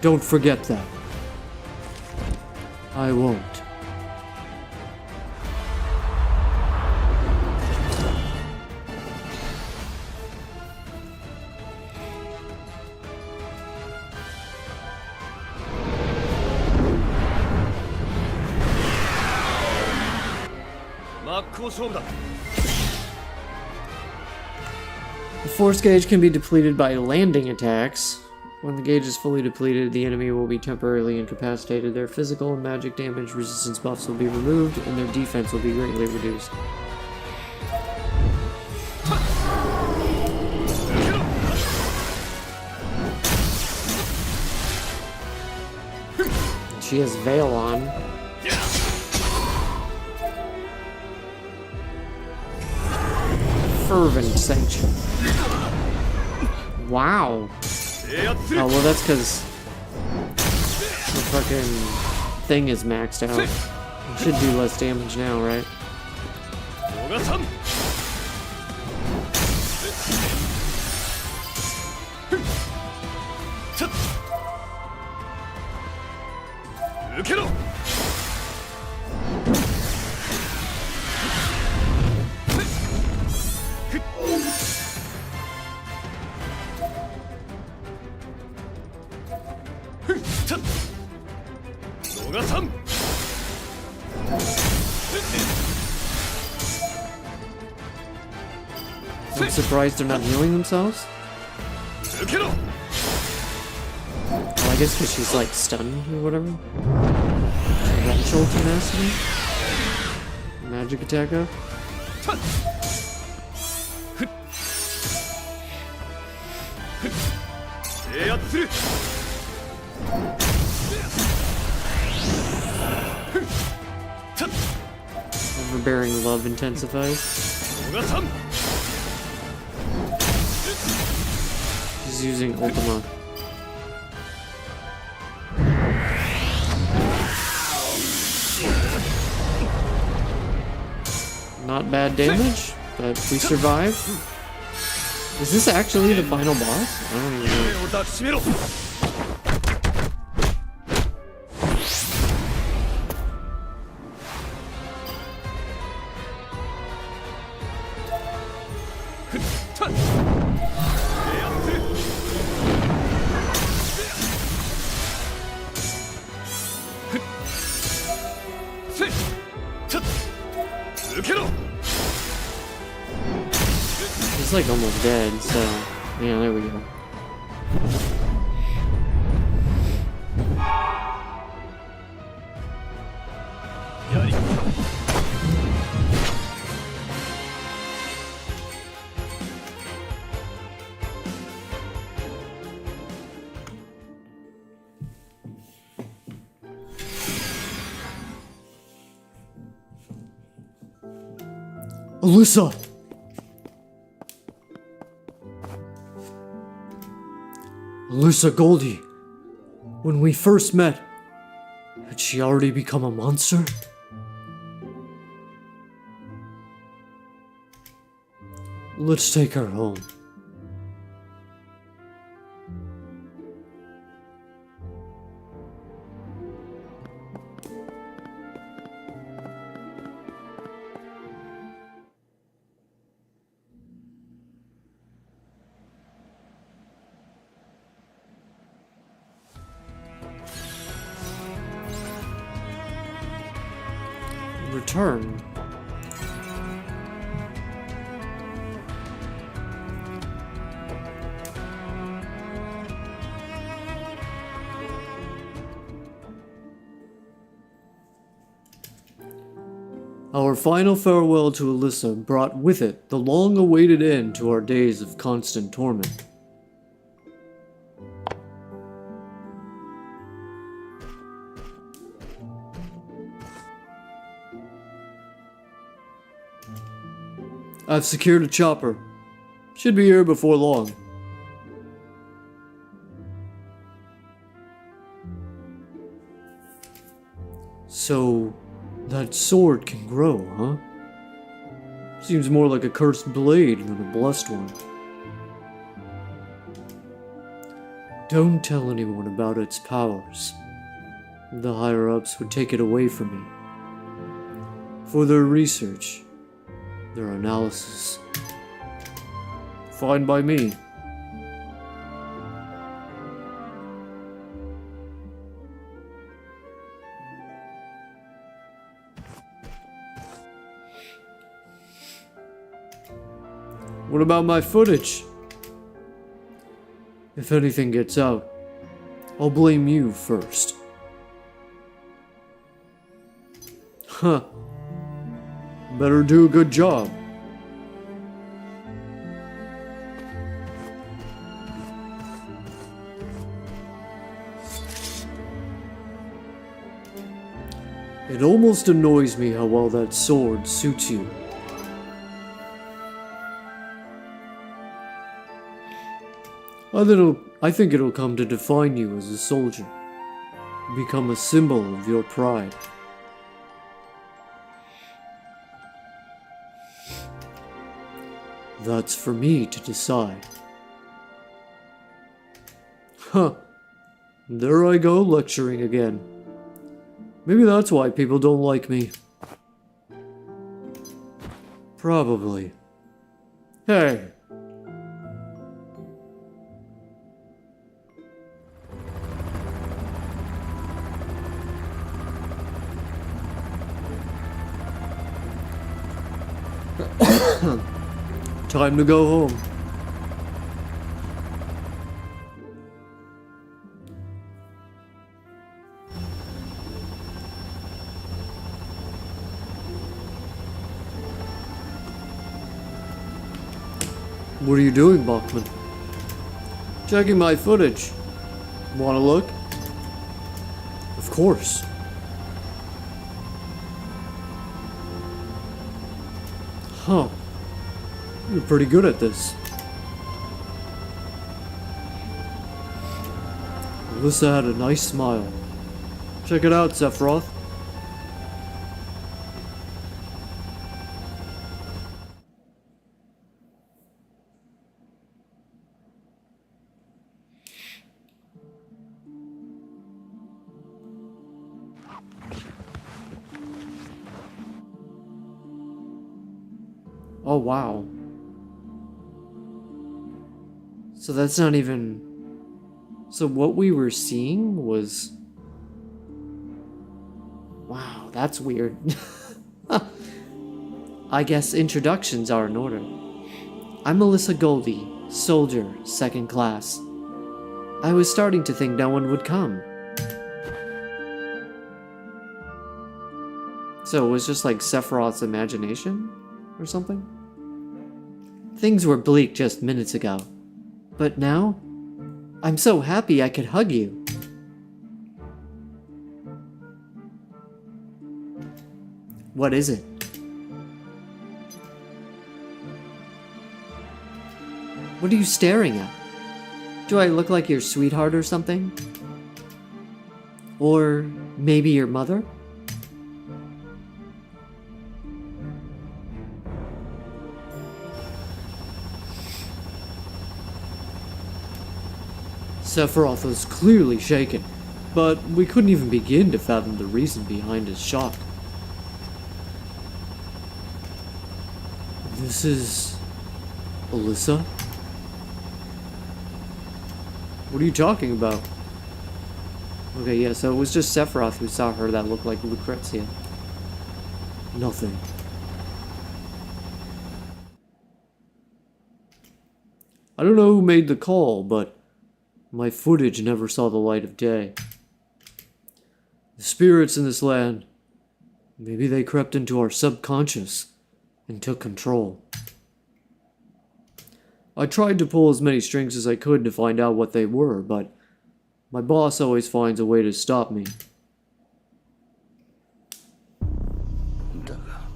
Don't forget that. I won't. The force gauge can be depleted by landing attacks. When the gauge is fully depleted, the enemy will be temporarily incapacitated. Their physical and magic damage resistance buffs will be removed, and their defense will be greatly reduced. She has Veil on. Fervent Sanction. Wow. Oh, well, that's because the fucking thing is maxed out. It should do less damage now, right? I'm surprised they're not healing themselves. Well, I guess because she's like stunned or whatever. Torrential tenacity. Magic attack up. Overbearing love intensifies. She's using Ultima. Not bad damage, but we survive. Is this actually the final boss? I don't even know. It's like almost dead, so yeah, there we go. Alyssa! Alyssa Goldie, when we first met, had she already become a monster? Let's take her home. Return. Our final farewell to Alyssa brought with it the long-awaited end to our days of constant torment. I've secured a chopper. Should be here before long. So, that sword can grow, huh? Seems more like a cursed blade than a blessed one. Don't tell anyone about its powers. The higher-ups would take it away from me. For their research, their analysis. Fine by me. What about my footage? If anything gets out, I'll blame you first. Huh. Better do a good job. It almost annoys me how well that sword suits you. I think it'll come to define you as a soldier. Become a symbol of your pride. That's for me to decide. Huh. There I go lecturing again. Maybe that's why people don't like me. Probably. Hey. Time to go home. What are you doing, Bachman? Checking my footage. Wanna look? Of course. Huh. You're pretty good at this. Alyssa had a nice smile. Check it out, Sephiroth. Oh, wow. So that's not even... So what we were seeing was... Wow, that's weird. I guess introductions are in order. I'm Melissa Goldie, soldier, 2nd class. I was starting to think no one would come. So it was just like Sephiroth's imagination or something? Things were bleak just minutes ago, but now, I'm so happy I could hug you. What is it? What are you staring at? Do I look like your sweetheart or something? Or maybe your mother? Sephiroth was clearly shaken, but we couldn't even begin to fathom the reason behind his shock. This is... Alyssa? What are you talking about? Okay, yeah, so it was just Sephiroth who saw her that looked like Lucrezia. Nothing. I don't know who made the call, but my footage never saw the light of day. The spirits in this land, maybe they crept into our subconscious and took control. I tried to pull as many strings as I could to find out what they were, but my boss always finds a way to stop me. だが、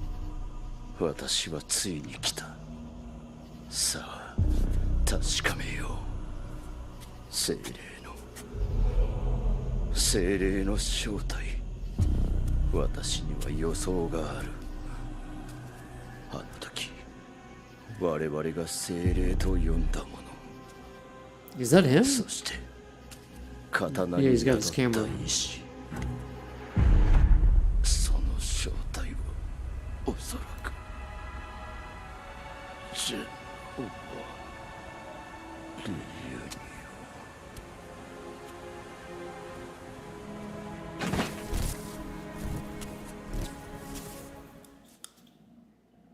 私はついに来た。さあ、確かめよう。精霊の正体。私には予想がある。あの時、我々が精霊と呼んだもの。Is that him? そして、刀 Yeah, に he's got 宿 his っ camera. た石。その正体は、おそらく。ジェノバ・リユニ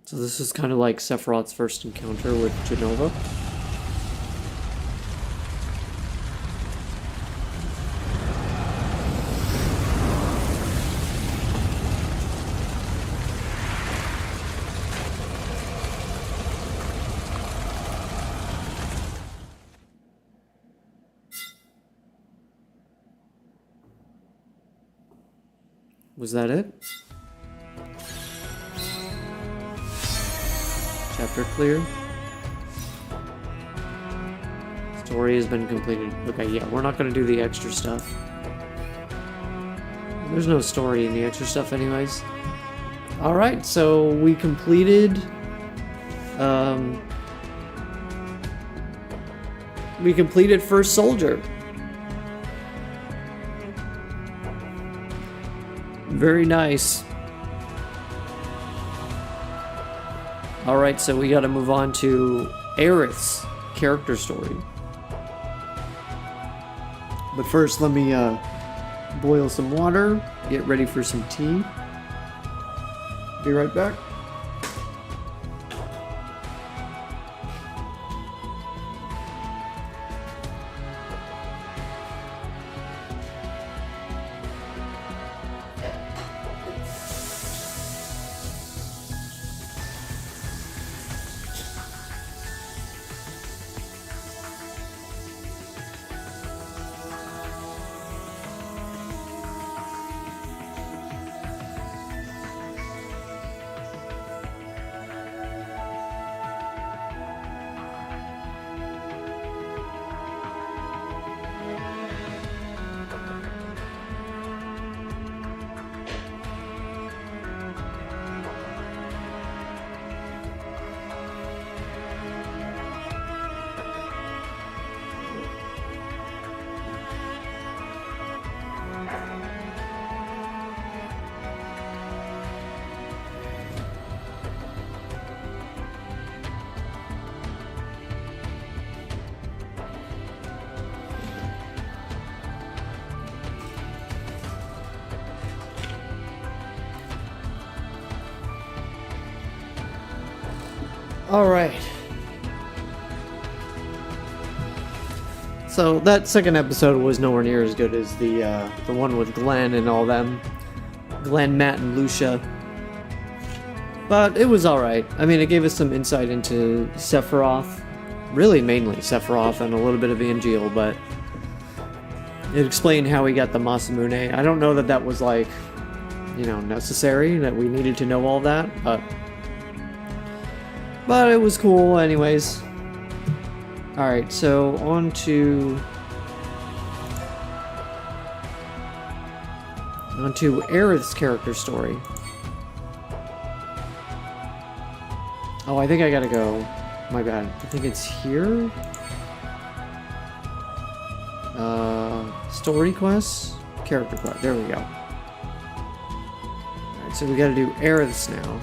So this is kind of like Sephiroth's first encounter with Genova. Was that it? Chapter clear. Story has been completed. Okay, yeah, we're not gonna do the extra stuff. There's no story in the extra stuff anyways. Alright, so we completed... we completed First Soldier. Very nice. Alright, so we gotta move on to Aerith's character story. But first, let me boil some water, get ready for some tea. Be right back. All right. So that second episode was nowhere near as good as the one with Glenn and all them. Glenn, Matt, and Lucia. But it was alright. I mean, it gave us some insight into Sephiroth. Really, mainly Sephiroth and a little bit of Angeal, but it explained how he got the Masamune. I don't know that that was, like, you know, necessary, that we needed to know all that, but it was cool anyways. Alright, so on to Aerith's character story. Oh, I think I gotta go. My bad. I think it's here? Story quests? Character quest. There we go. Alright, so we gotta do Aerith's now.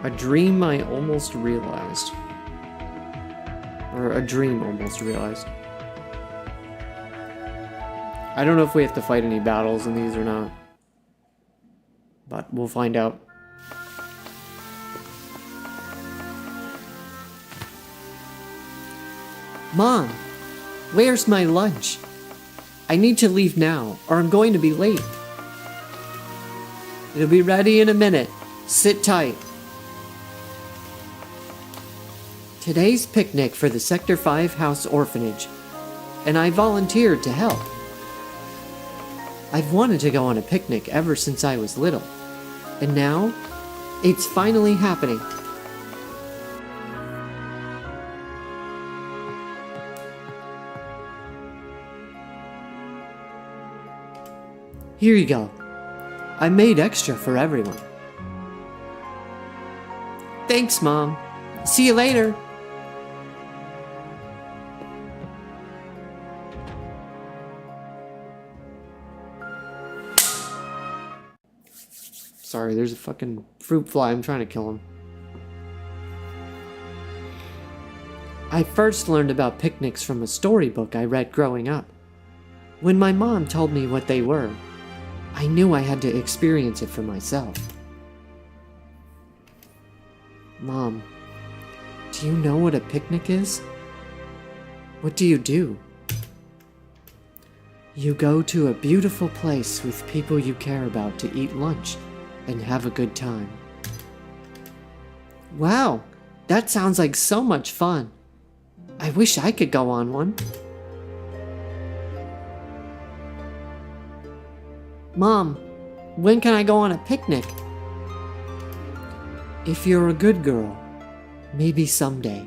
A dream I almost realized. Or a dream almost realized. I don't know if we have to fight any battles in these or not. But we'll find out. Mom, where's my lunch? I need to leave now, or I'm going to be late. It'll be ready in a minute. Sit tight. Today's picnic for the Sector 5 House Orphanage, and I volunteered to help. I've wanted to go on a picnic ever since I was little, and now, it's finally happening. Here you go. I made extra for everyone. Thanks, Mom. See you later. Sorry, there's a fucking fruit fly. I'm trying to kill him. I first learned about picnics from a storybook I read growing up. When my mom told me what they were, I knew I had to experience it for myself. Mom, do you know what a picnic is? What do you do? You go to a beautiful place with people you care about to eat lunch and have a good time. Wow, that sounds like so much fun. I wish I could go on one. Mom, when can I go on a picnic? If you're a good girl, maybe someday.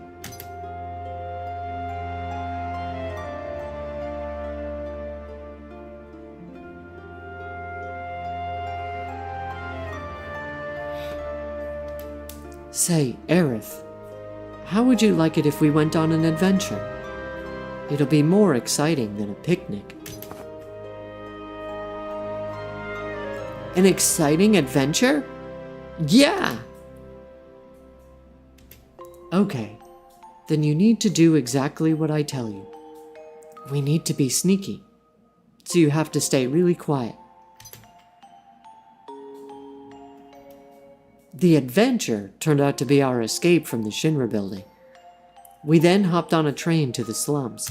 Say, Aerith, how would you like it if we went on an adventure? It'll be more exciting than a picnic. An exciting adventure? Yeah! Okay, then you need to do exactly what I tell you. We need to be sneaky, so you have to stay really quiet. The adventure turned out to be our escape from the Shinra building. We then hopped on a train to the slums.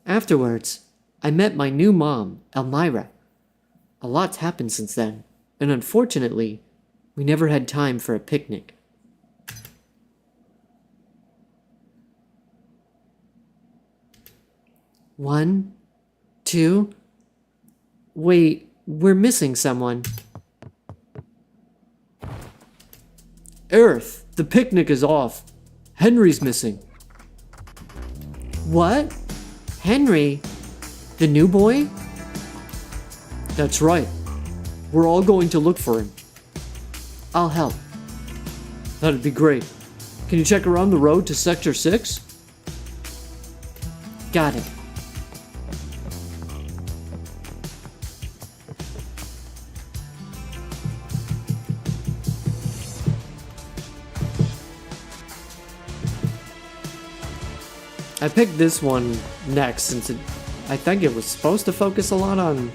Afterwards, I met my new mom, Elmira. A lot's happened since then, and unfortunately, we never had time for a picnic. One, two. Wait, we're missing someone. Aerith, the picnic is off. Henry's missing. What? Henry? The new boy? That's right. We're all going to look for him. I'll help. That'd be great. Can you check around the road to Sector 6? Got it. I picked this one next since I think it was supposed to focus a lot on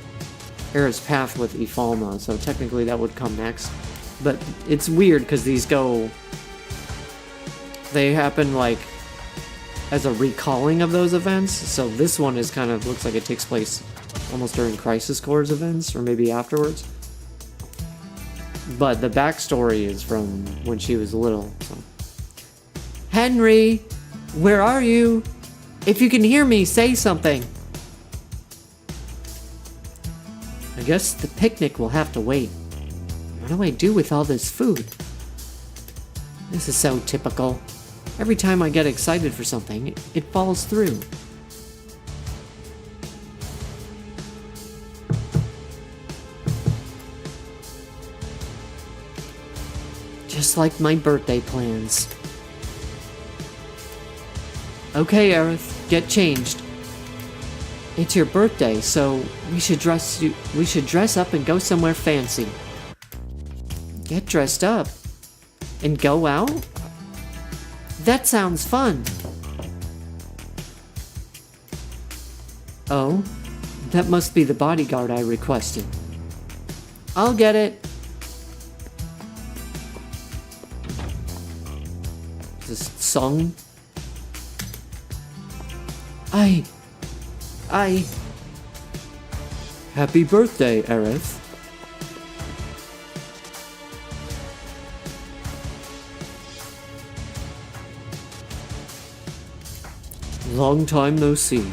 Aerith's path with Ifalma, so technically that would come next. But it's weird because they happen like as a recalling of those events, so this one is kind of looks like it takes place almost during Crisis Core's events, or maybe afterwards. But the backstory is from when she was little. So. Henry, where are you? If you can hear me, say something. I guess the picnic will have to wait. What do I do with all this food? This is so typical. Every time I get excited for something, it falls through. Just like my birthday plans. Okay, Aerith, get changed. It's your birthday, so we should dress up and go somewhere fancy. Get dressed up? And go out? That sounds fun. Oh, that must be the bodyguard I requested. I'll get it. Is this song? Happy birthday, Aerith. Long time no see.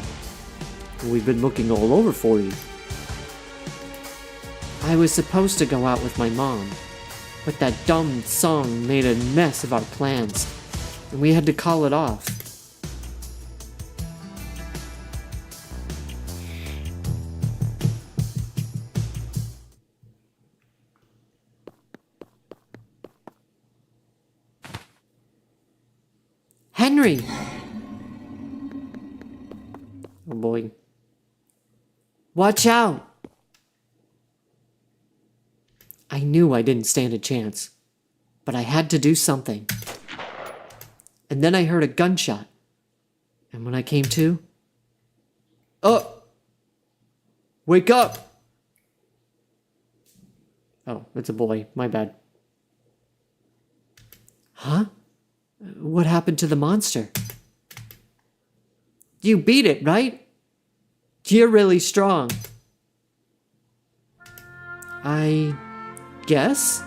We've been looking all over for you. I was supposed to go out with my mom, but that dumb song made a mess of our plans, and we had to call it off. Henry! Oh boy. Watch out! I knew I didn't stand a chance, but I had to do something. And then I heard a gunshot. And when I came to... Oh! Wake up! Oh, it's a boy. My bad. Huh? What happened to the monster? You beat it, right? You're really strong. I guess?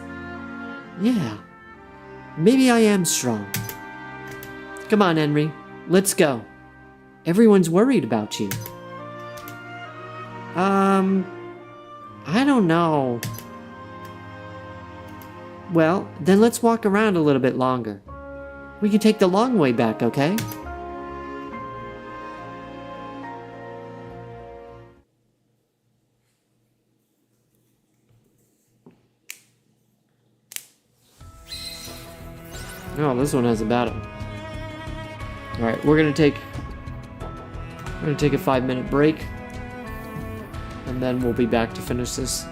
Yeah. Maybe I am strong. Come on, Henry. Let's go. Everyone's worried about you. I don't know. Well, then let's walk around a little bit longer. We can take the long way back, okay? Oh, this one has a battle. Alright, we're gonna take a 5-minute break. And then we'll be back to finish this.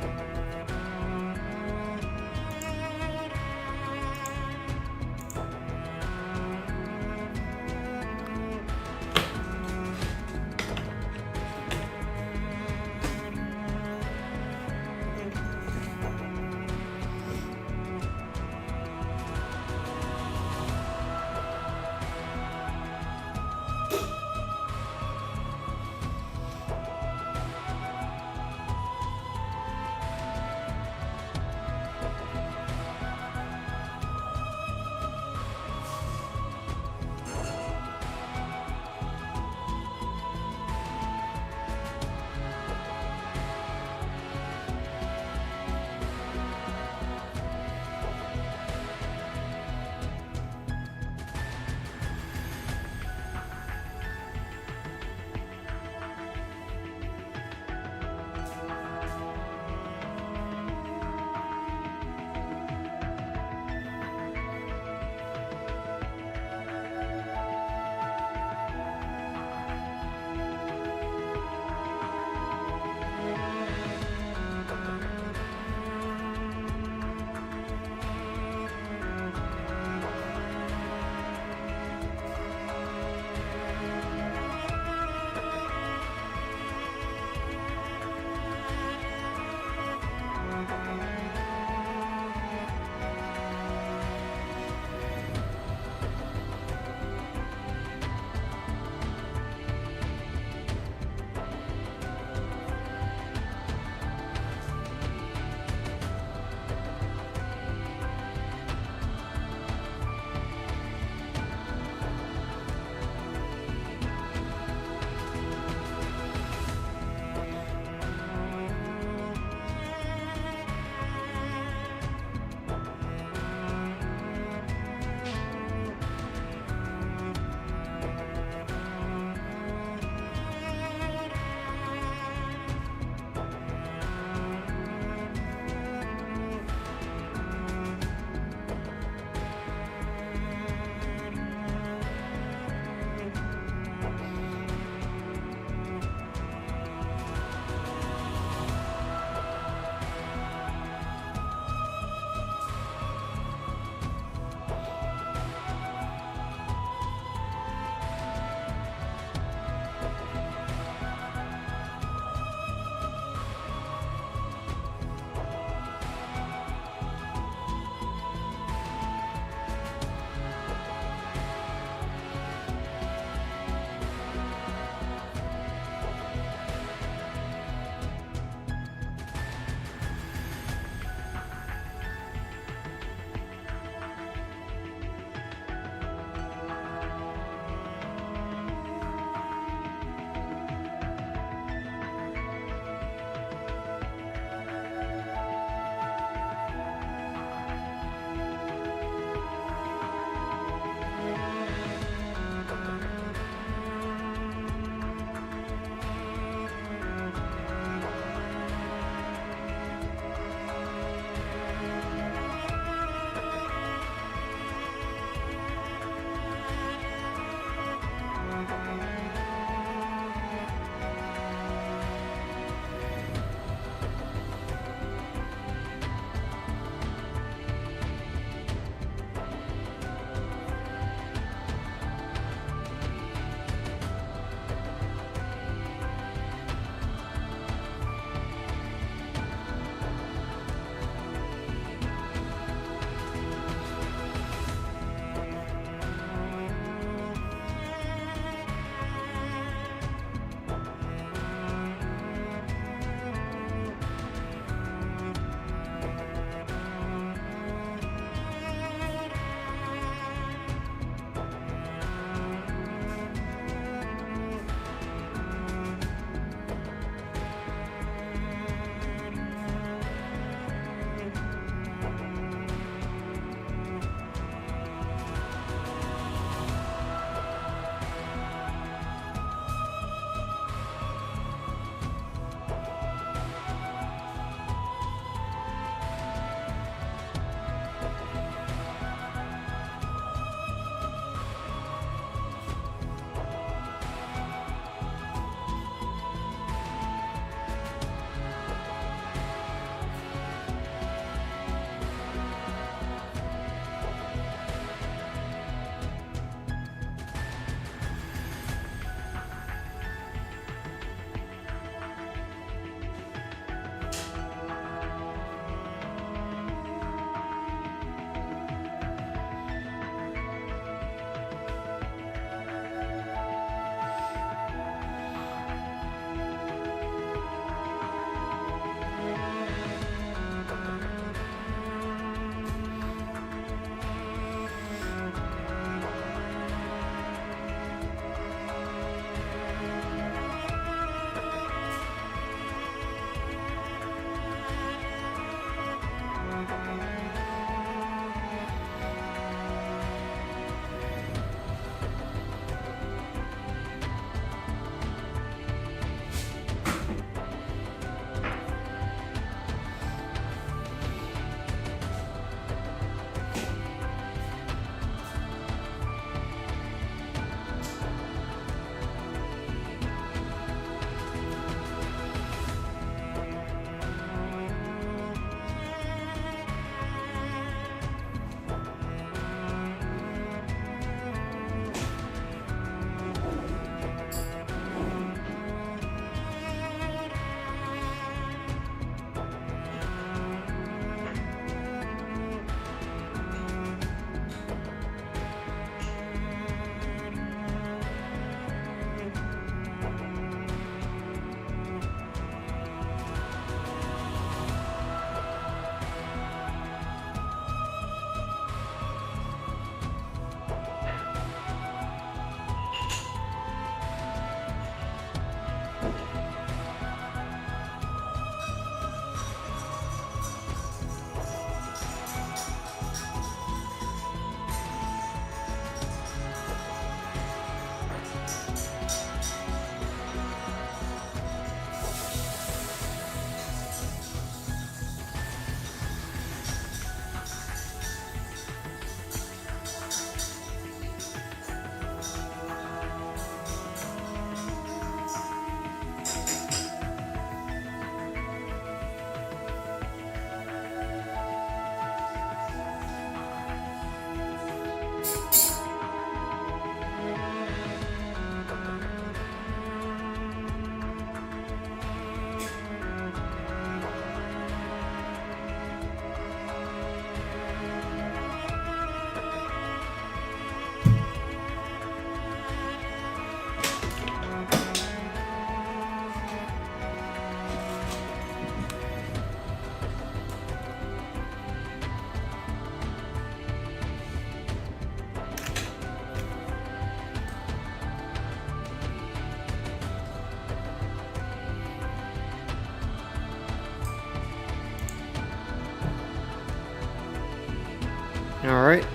Alright.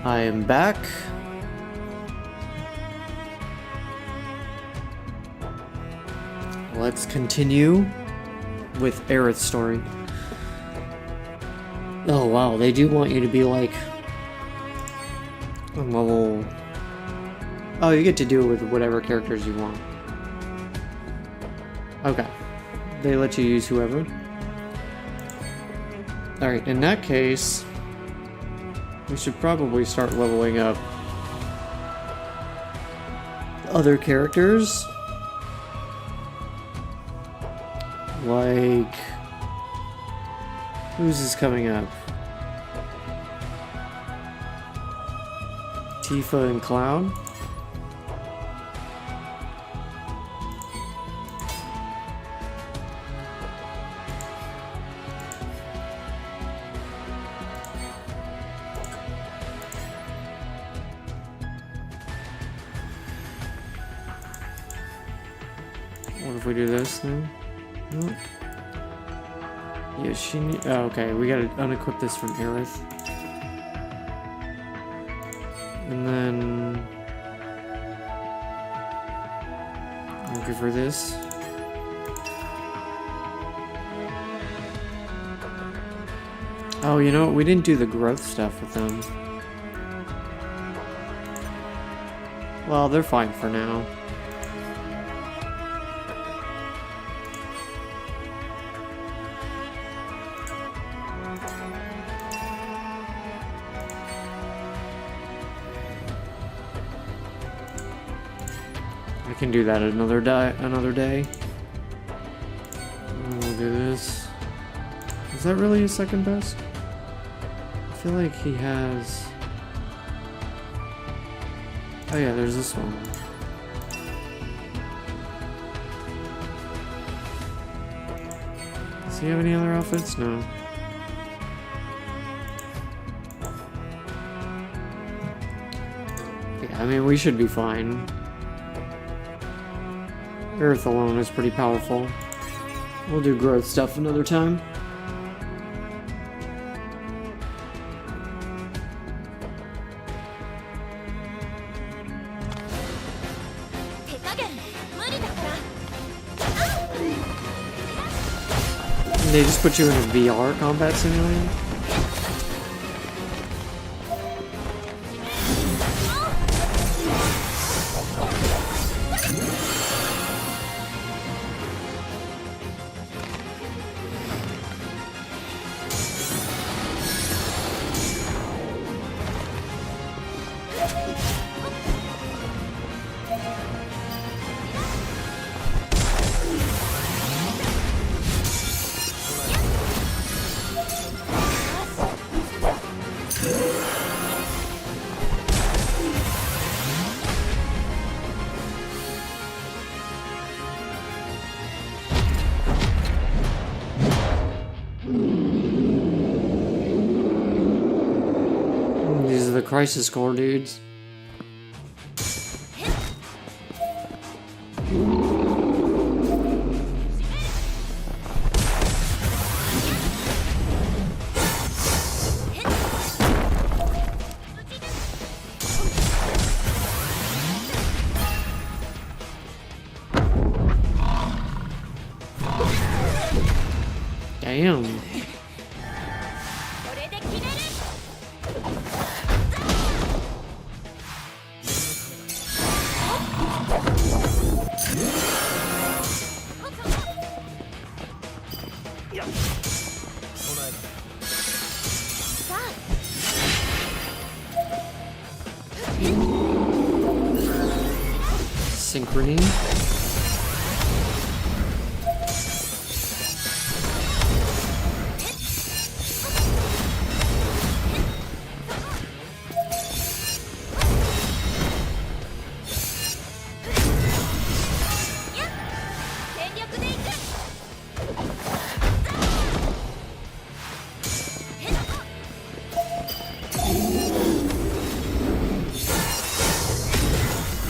I am back. Let's continue with Aerith's story. Oh wow, they do want you to be like a level... Oh, you get to do it with whatever characters you want. Okay. They let you use whoever. Alright, in that case, we should probably start leveling up other characters. Like... Who's this coming up? Tifa and Cloud? What if we do this now? No. Yeah, she need... Oh, okay, we gotta unequip this from Aerith. And then... I'll give her this. Oh, you know what? We didn't do the growth stuff with them. Well, they're fine for now. I can do that another day. We'll do this. Is that really his second best? I feel like he has... Oh yeah, there's this one. Does he have any other outfits? No. Yeah, I mean, we should be fine. Earth alone is pretty powerful. We'll do growth stuff another time. They just put you in a VR combat simulator? These are the crisis core dudes. Damn. Synchrony.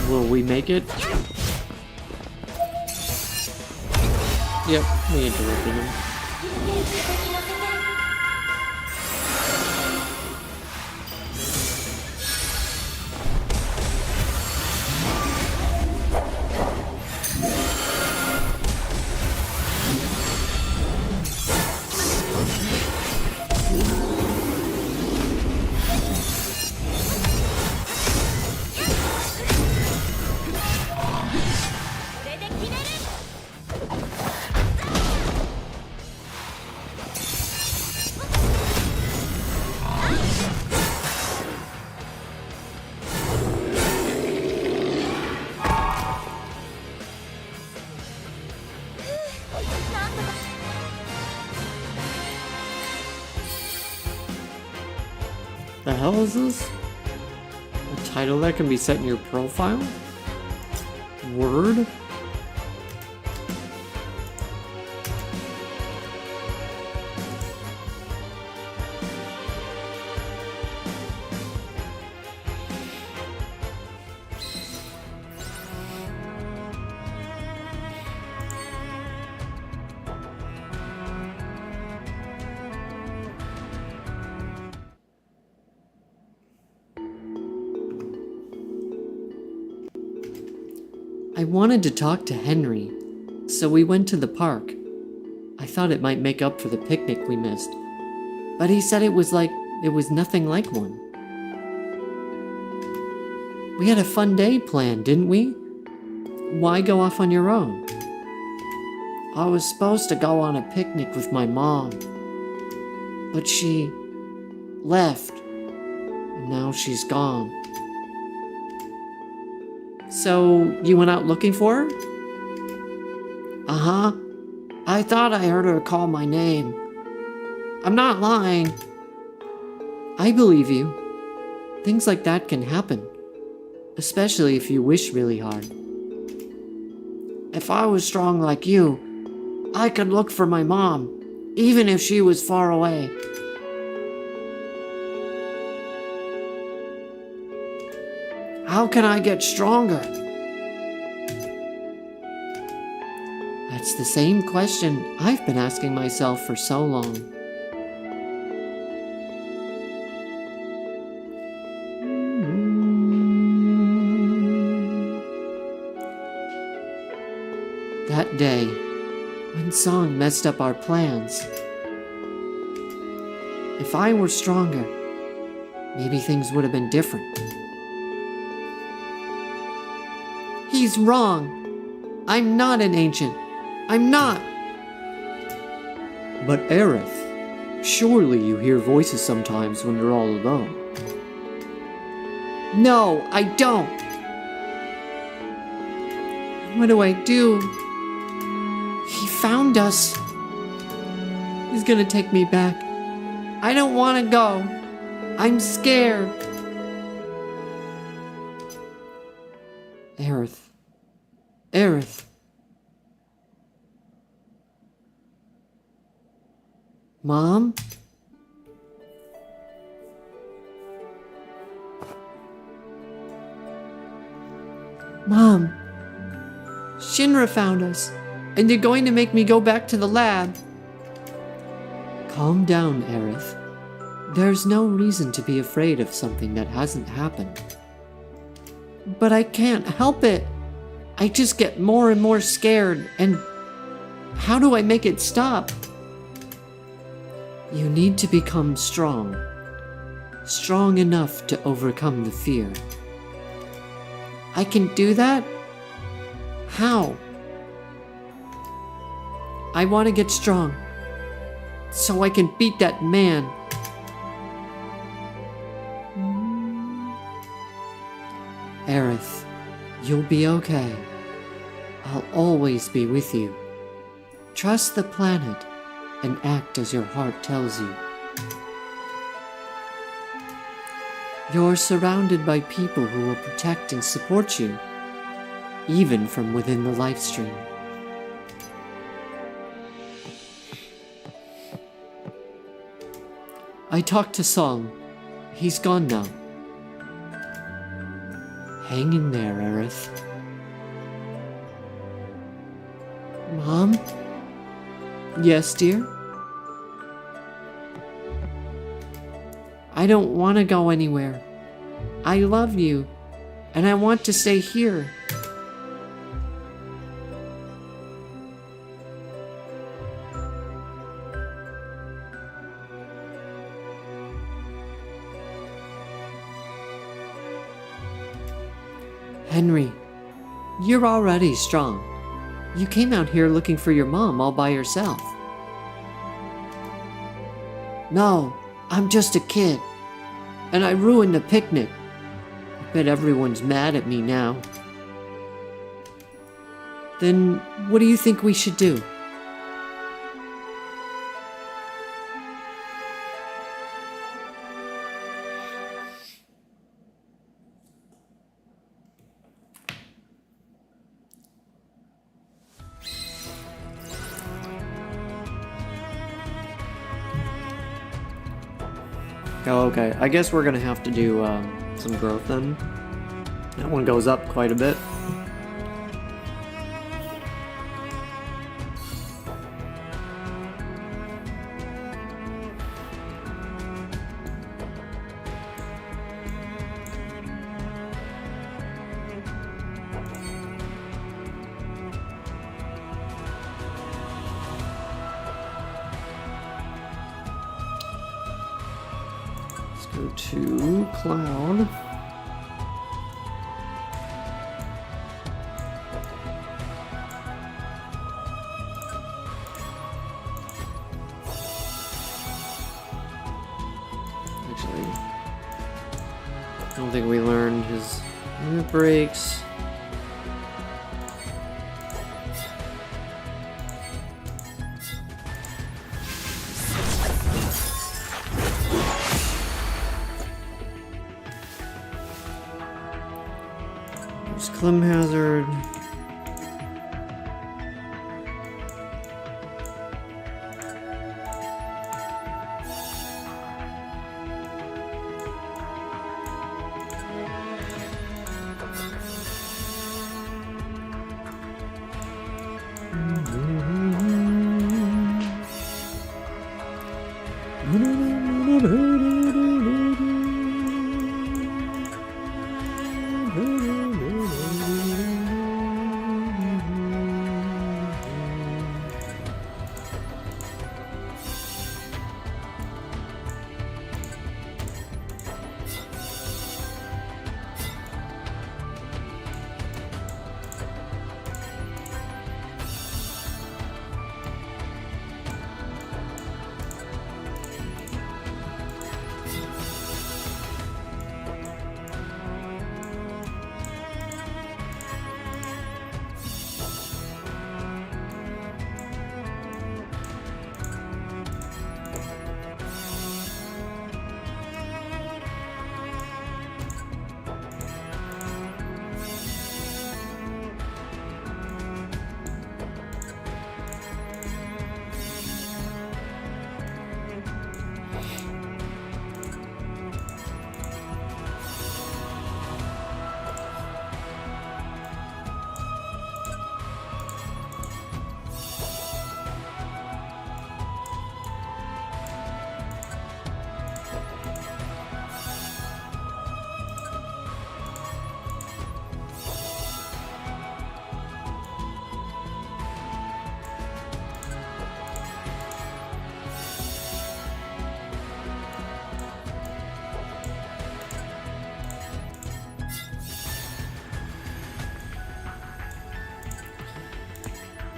Will we make it? Yep, we interrupted him. hell is this? A title that can be set in your profile? Word? I wanted to talk to Henry, so we went to the park. I thought it might make up for the picnic we missed, but he said it was nothing like one. We had a fun day planned, didn't we? Why go off on your own? I was supposed to go on a picnic with my mom, but she left, and now she's gone. So, you went out looking for her? Uh-huh. I thought I heard her call my name. I'm not lying. I believe you. Things like that can happen, especially if you wish really hard. If I was strong like you, I could look for my mom, even if she was far away. How can I get stronger? That's the same question I've been asking myself for so long. That day, when Song messed up our plans, if I were stronger, maybe things would have been different. He's wrong. I'm not an ancient. I'm not. But Aerith, surely you hear voices sometimes when you're all alone. No, I don't. What do I do? He found us. He's gonna take me back. I don't want to go. I'm scared. Aerith. Aerith. Mom? Mom. Shinra found us, and they're going to make me go back to the lab. Calm down, Aerith. There's no reason to be afraid of something that hasn't happened. But I can't help it. I just get more and more scared, and how do I make it stop? You need to become strong. Strong enough to overcome the fear. I can do that? How? I want to get strong, so I can beat that man. Aerith, you'll be okay. I'll always be with you. Trust the planet and act as your heart tells you. You're surrounded by people who will protect and support you, even from within the life stream. I talked to Song. He's gone now. Hang in there, Aerith. Mom? Yes, dear? I don't want to go anywhere. I love you, and I want to stay here. Henry, you're already strong. You came out here looking for your mom all by yourself. No, I'm just a kid, and I ruined the picnic. I bet everyone's mad at me now. Then what do you think we should do? Oh, okay. I guess we're gonna have to do some growth then. That one goes up quite a bit. Go to cloud. Actually, I don't think we learned his limit breaks. Clim hazard.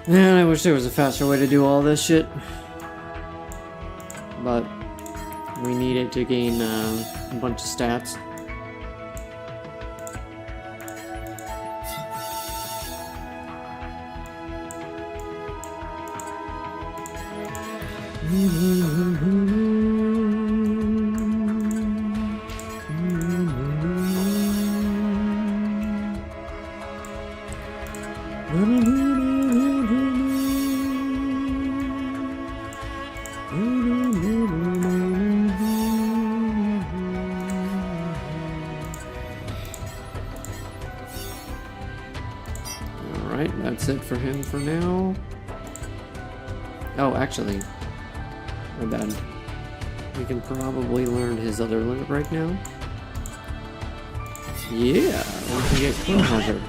Man, I wish there was a faster way to do all this shit. But we need it to gain a bunch of stats. Alright, that's it for him for now. Oh, actually, my bad. We can probably learn his other limit break now. Yeah, we can get Clone Hazard.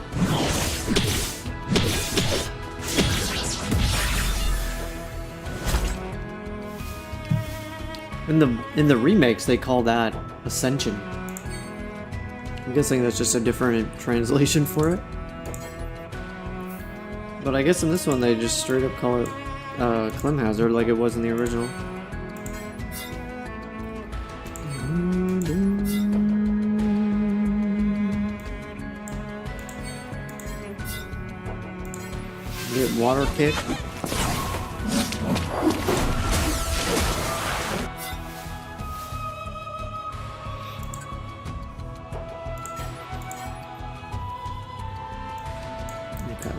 In the remakes, they call that Ascension. I'm guessing that's just a different translation for it. But I guess in this one, they just straight up call it Clim Hazard like it was in the original. Get water kick. Okay.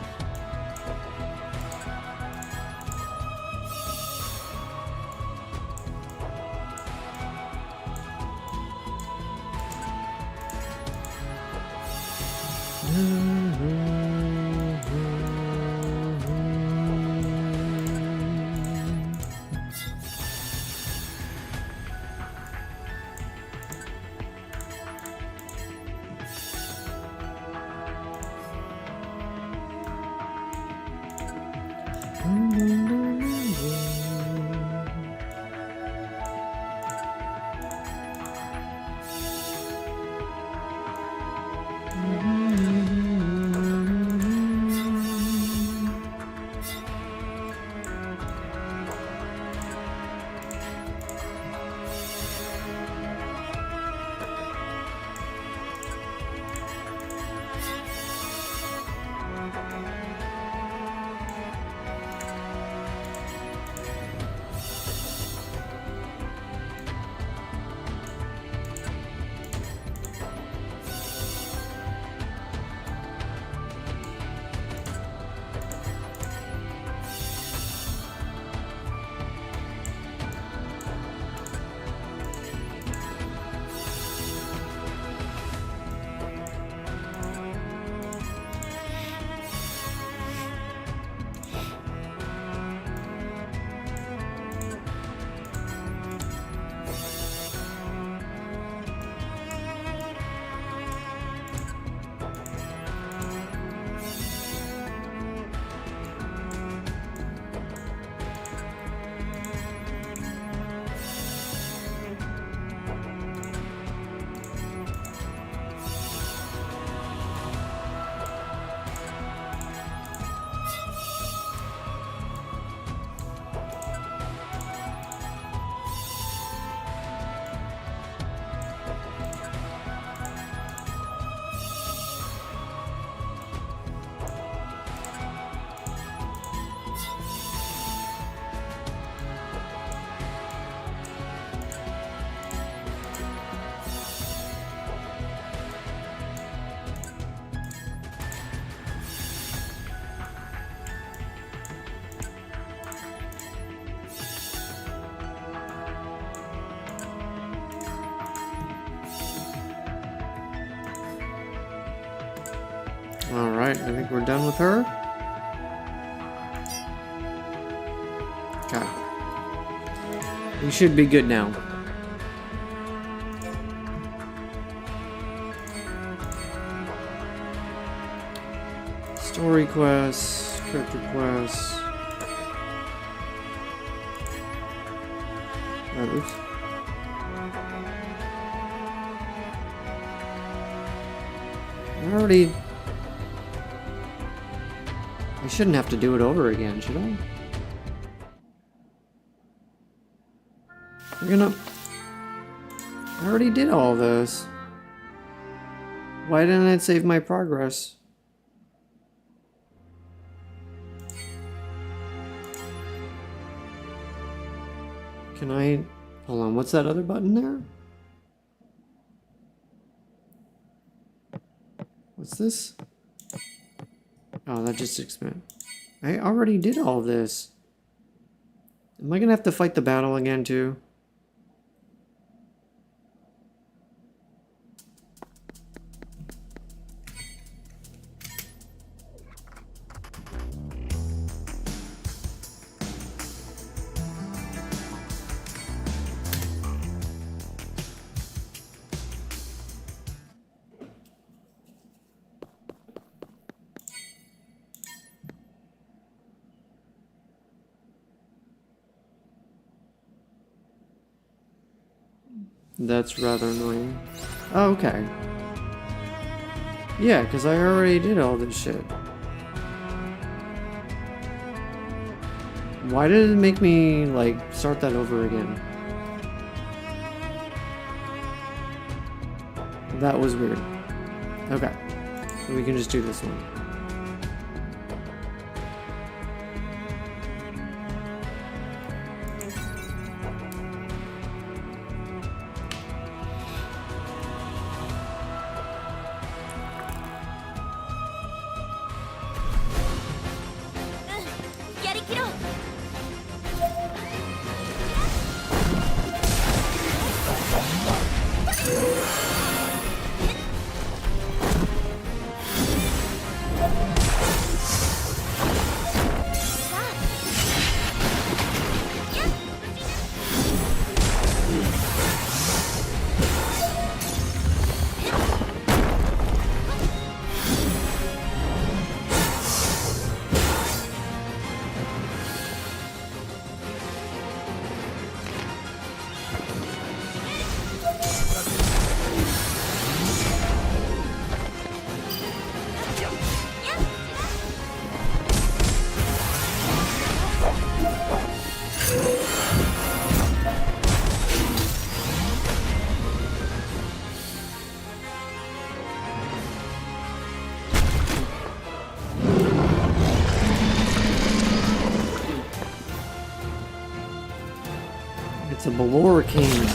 Alright, I think we're done with her. Okay. We should be good now. Story quests, character quests. Oh, oops. I shouldn't have to do it over again, should I? I already did all this. Why didn't it save my progress? Can I... Hold on, what's that other button there? What's this? Oh, that just expands. I already did all this. Am I gonna have to fight the battle again, too? That's rather annoying. Oh, okay. Yeah, because I already did all this shit. Why did it make me, like, start that over again? That was weird. Okay. So we can just do this one. the Balor King.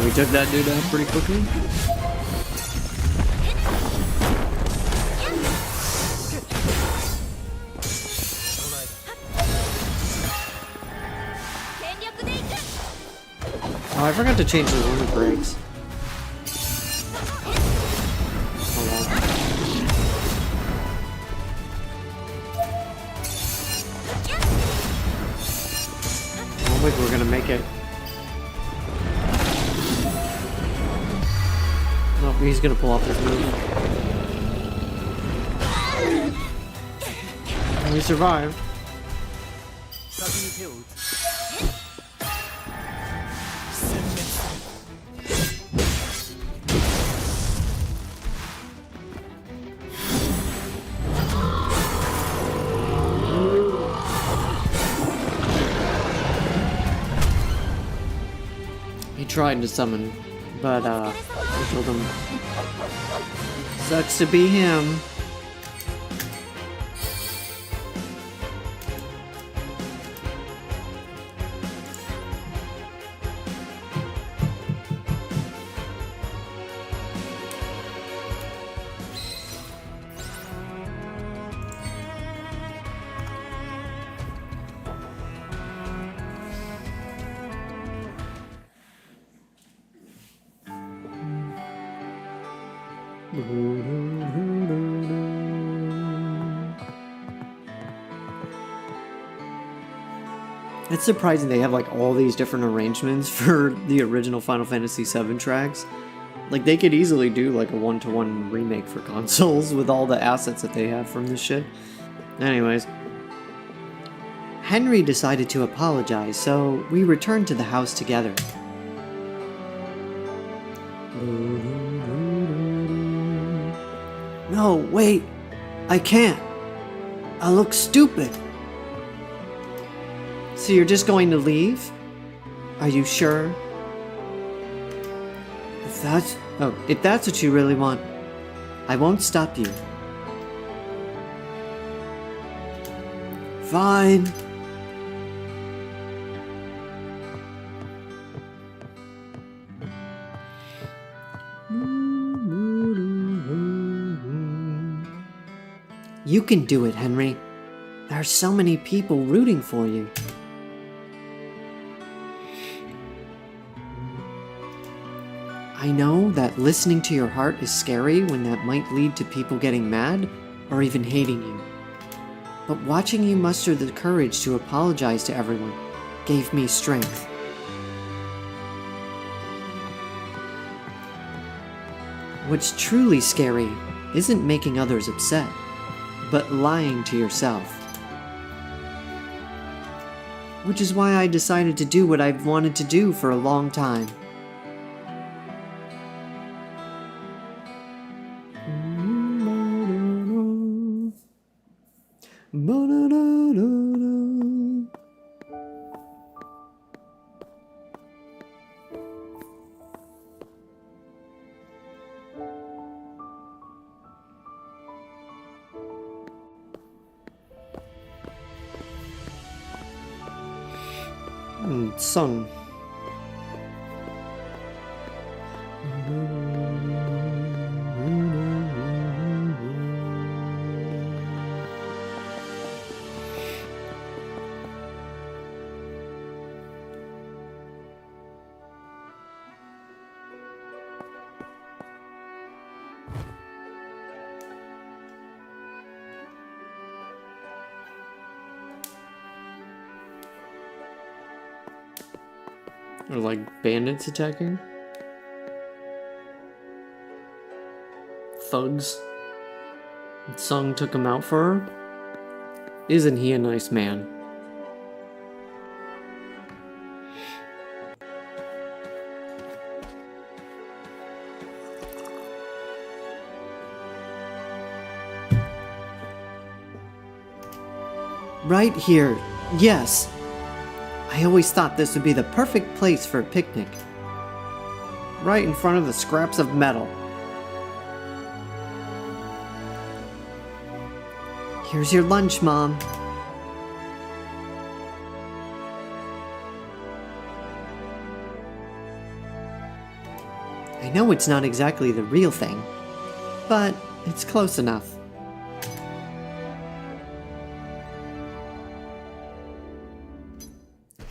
We took that dude out pretty quickly. Oh, I forgot to change the limit breaks. Oh, wow. I don't think we're gonna make it. Nope, he's gonna pull off this move. And we survived. He tried to summon, but I told him, sucks to be him. It's surprising they have like all these different arrangements for the original Final Fantasy VII tracks. Like they could easily do like a one-to-one remake for consoles with all the assets that they have from this shit. Anyways, Henry decided to apologize, so we returned to the house together. No, wait, I can't. I look stupid. So you're just going to leave? Are you sure? If that's what you really want, I won't stop you. Fine. You can do it, Henry. There are so many people rooting for you. I know that listening to your heart is scary when that might lead to people getting mad or even hating you. But watching you muster the courage to apologize to everyone gave me strength. What's truly scary isn't making others upset, but lying to yourself. Which is why I decided to do what I've wanted to do for a long time. Sung. Or like bandits attacking? Thugs. Sung took him out for her? Isn't he a nice man? Right here, yes. I always thought this would be the perfect place for a picnic. Right in front of the scraps of metal. Here's your lunch, Mom. I know it's not exactly the real thing, but it's close enough.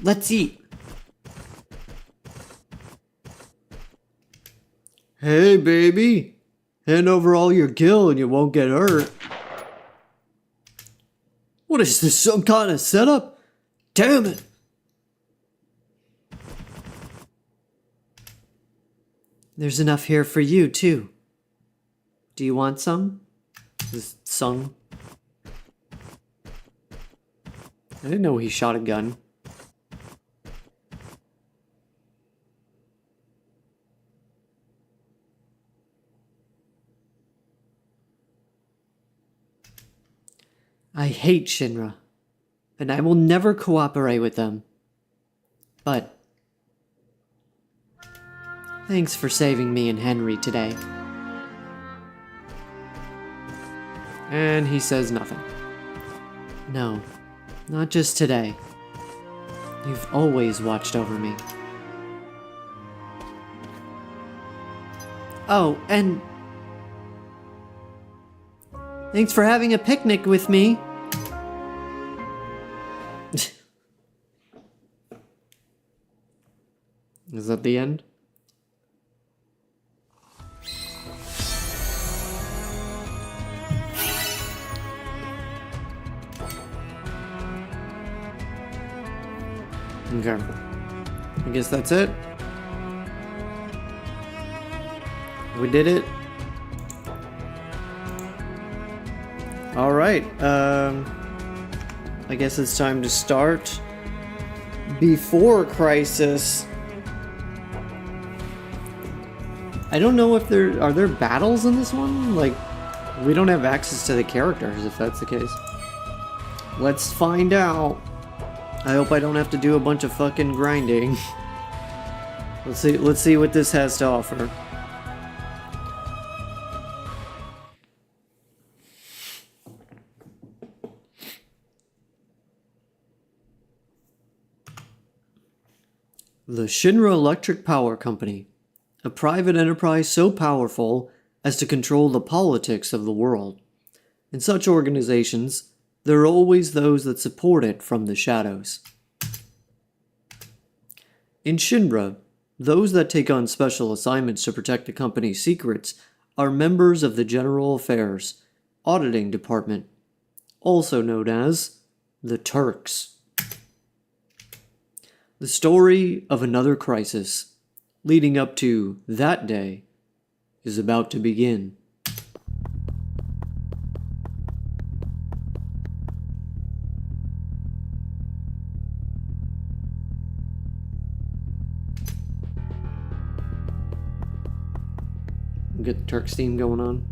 Let's eat. Hey, baby. Hand over all your gil and you won't get hurt. What is this, some kind of setup? Damn it. There's enough here for you, too. Do you want some? This Sung. I didn't know he shot a gun. I hate Shinra, and I will never cooperate with them. But thanks for saving me and Henry today. And he says nothing. No, not just today. You've always watched over me. Oh, and thanks for having a picnic with me. Is that the end? Okay. I guess that's it. We did it. Alright, I guess it's time to start. Before Crisis. I don't know if are there battles in this one? Like, we don't have access to the characters if that's the case. Let's find out. I hope I don't have to do a bunch of fucking grinding. Let's see what this has to offer. The Shinra Electric Power Company, a private enterprise so powerful as to control the politics of the world. In such organizations, there are always those that support it from the shadows. In Shinra, those that take on special assignments to protect the company's secrets are members of the General Affairs Auditing Department, also known as the Turks. The story of another crisis, leading up to that day, is about to begin. Get the Turks theme going on.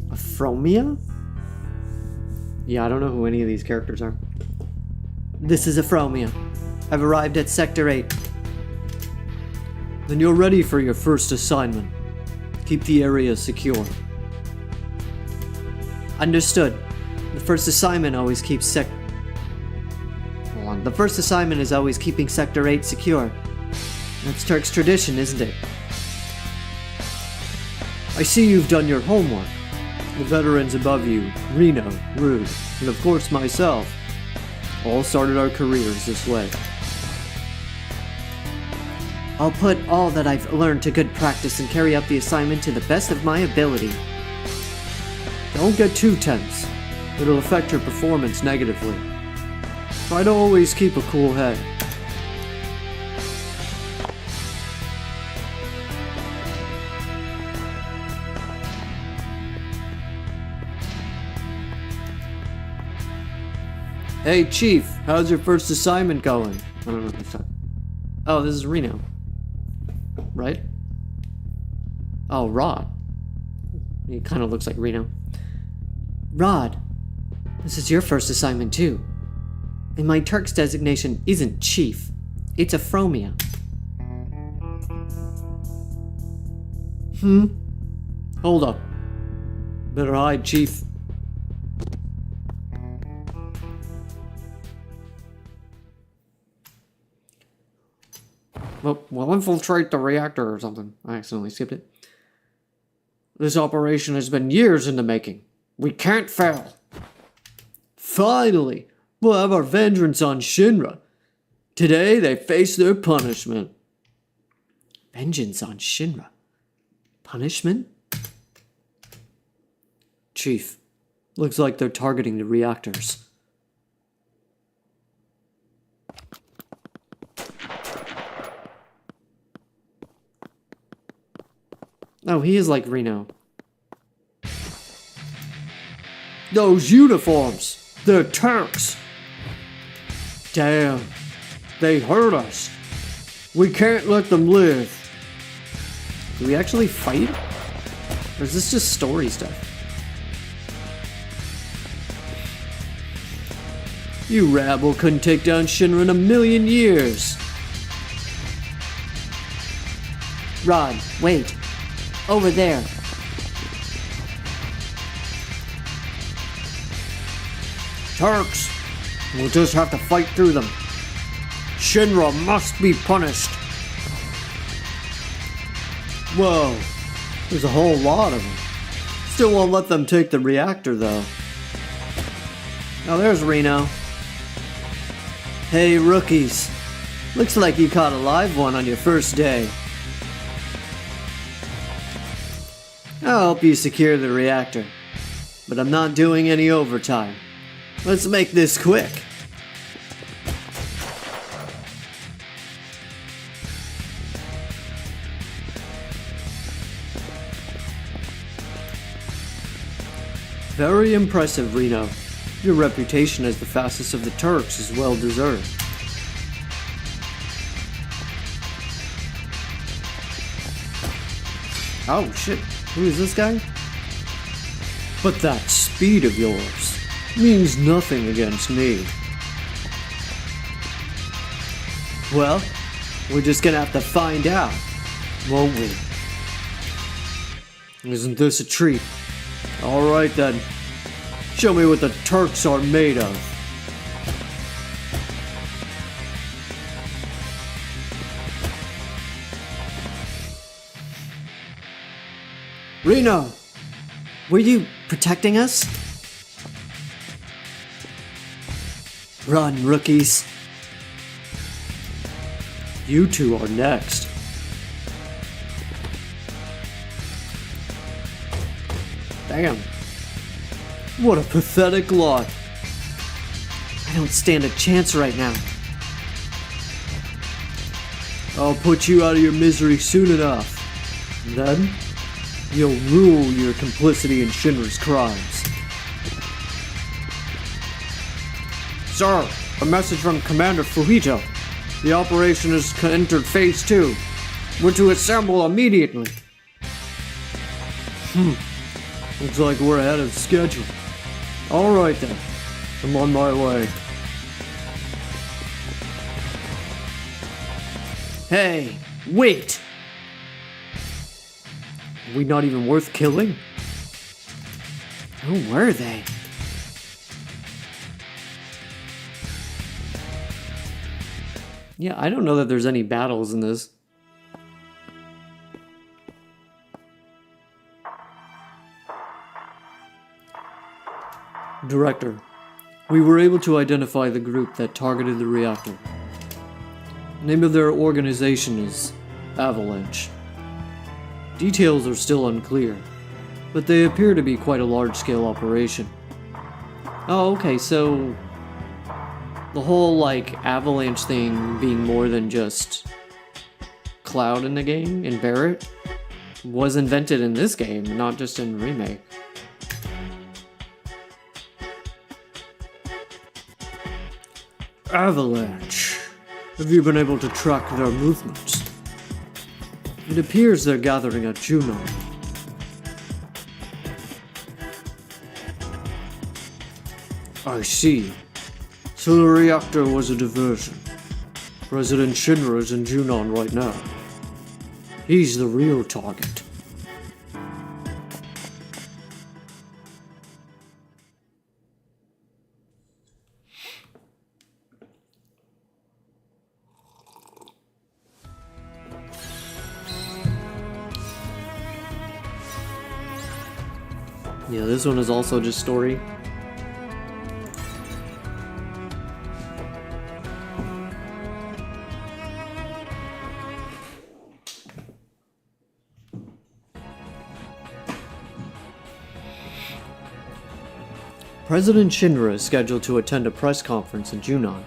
Afromia? Yeah, I don't know who any of these characters are. This is Afromia. I've arrived at Sector 8. Then you're ready for your first assignment. Keep the area secure. Understood. The first assignment always keeps The first assignment is always keeping Sector 8 secure. That's Turk's tradition, isn't it? I see you've done your homework. The veterans above you, Reno, Rude, and of course myself, all started our careers this way. I'll put all that I've learned to good practice and carry out the assignment to the best of my ability. Don't get too tense. It'll affect your performance negatively. Try to always keep a cool head. Hey, Chief, how's your first assignment going? I don't know what this time. Oh, this is Reno. Right? Oh, Rod. He kind of looks like Reno. Rod, this is your first assignment too. And my Turk's designation isn't Chief. It's Aphromia. Hold up. Better hide, Chief. Well, we'll infiltrate the reactor or something. I accidentally skipped it. This operation has been years in the making. We can't fail. Finally, we'll have our vengeance on Shinra. Today, they face their punishment. Vengeance on Shinra. Punishment? Chief, looks like they're targeting the reactors. Oh, he is like Reno. Those uniforms! They're Turks! Damn, they hurt us. We can't let them live. Do we actually fight? Or is this just story stuff? You rabble couldn't take down Shinra in a million years. Rod, wait. Over there. Turks! We'll just have to fight through them. Shinra must be punished. Whoa, there's a whole lot of them. Still won't let them take the reactor, though. Oh, there's Reno. Hey, rookies. Looks like you caught a live one on your first day. I'll help you secure the reactor, but I'm not doing any overtime. Let's make this quick. Very impressive, Reno. Your reputation as the fastest of the Turks is well deserved. Oh shit, who is this guy? But that speed of yours means nothing against me. Well, we're just gonna have to find out, won't we? Isn't this a treat? Alright then, show me what the Turks are made of. Reno! Were you protecting us? Run, rookies. You two are next. Damn. What a pathetic lot. I don't stand a chance right now. I'll put you out of your misery soon enough. And then, you'll rule your complicity in Shinra's crimes. Sir, a message from Commander Fujita. The operation has entered Phase 2. We're to assemble immediately. Looks like we're ahead of schedule. Alright then, I'm on my way. Hey, wait! Are we not even worth killing? Who were they? Yeah, I don't know that there's any battles in this. Director, we were able to identify the group that targeted the reactor. The name of their organization is Avalanche. Details are still unclear, but they appear to be quite a large-scale operation. Oh, okay, so... The whole, like, avalanche thing being more than just Cloud in the game, in Barrett, was invented in this game, not just in Remake. Avalanche. Have you been able to track their movements? It appears they're gathering at Juno. I see. So the reactor was a diversion. President Shinra's in Junon right now. He's the real target. Yeah, this one is also just story. President Shinra is scheduled to attend a press conference in Junon.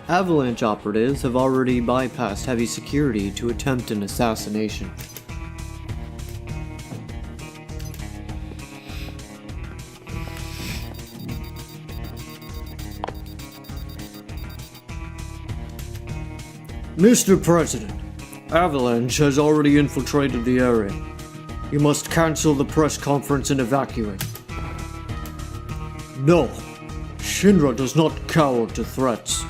Avalanche operatives have already bypassed heavy security to attempt an assassination. Mr. President, Avalanche has already infiltrated the area. You must cancel the press conference and evacuate. No, Shinra does not cower to threats.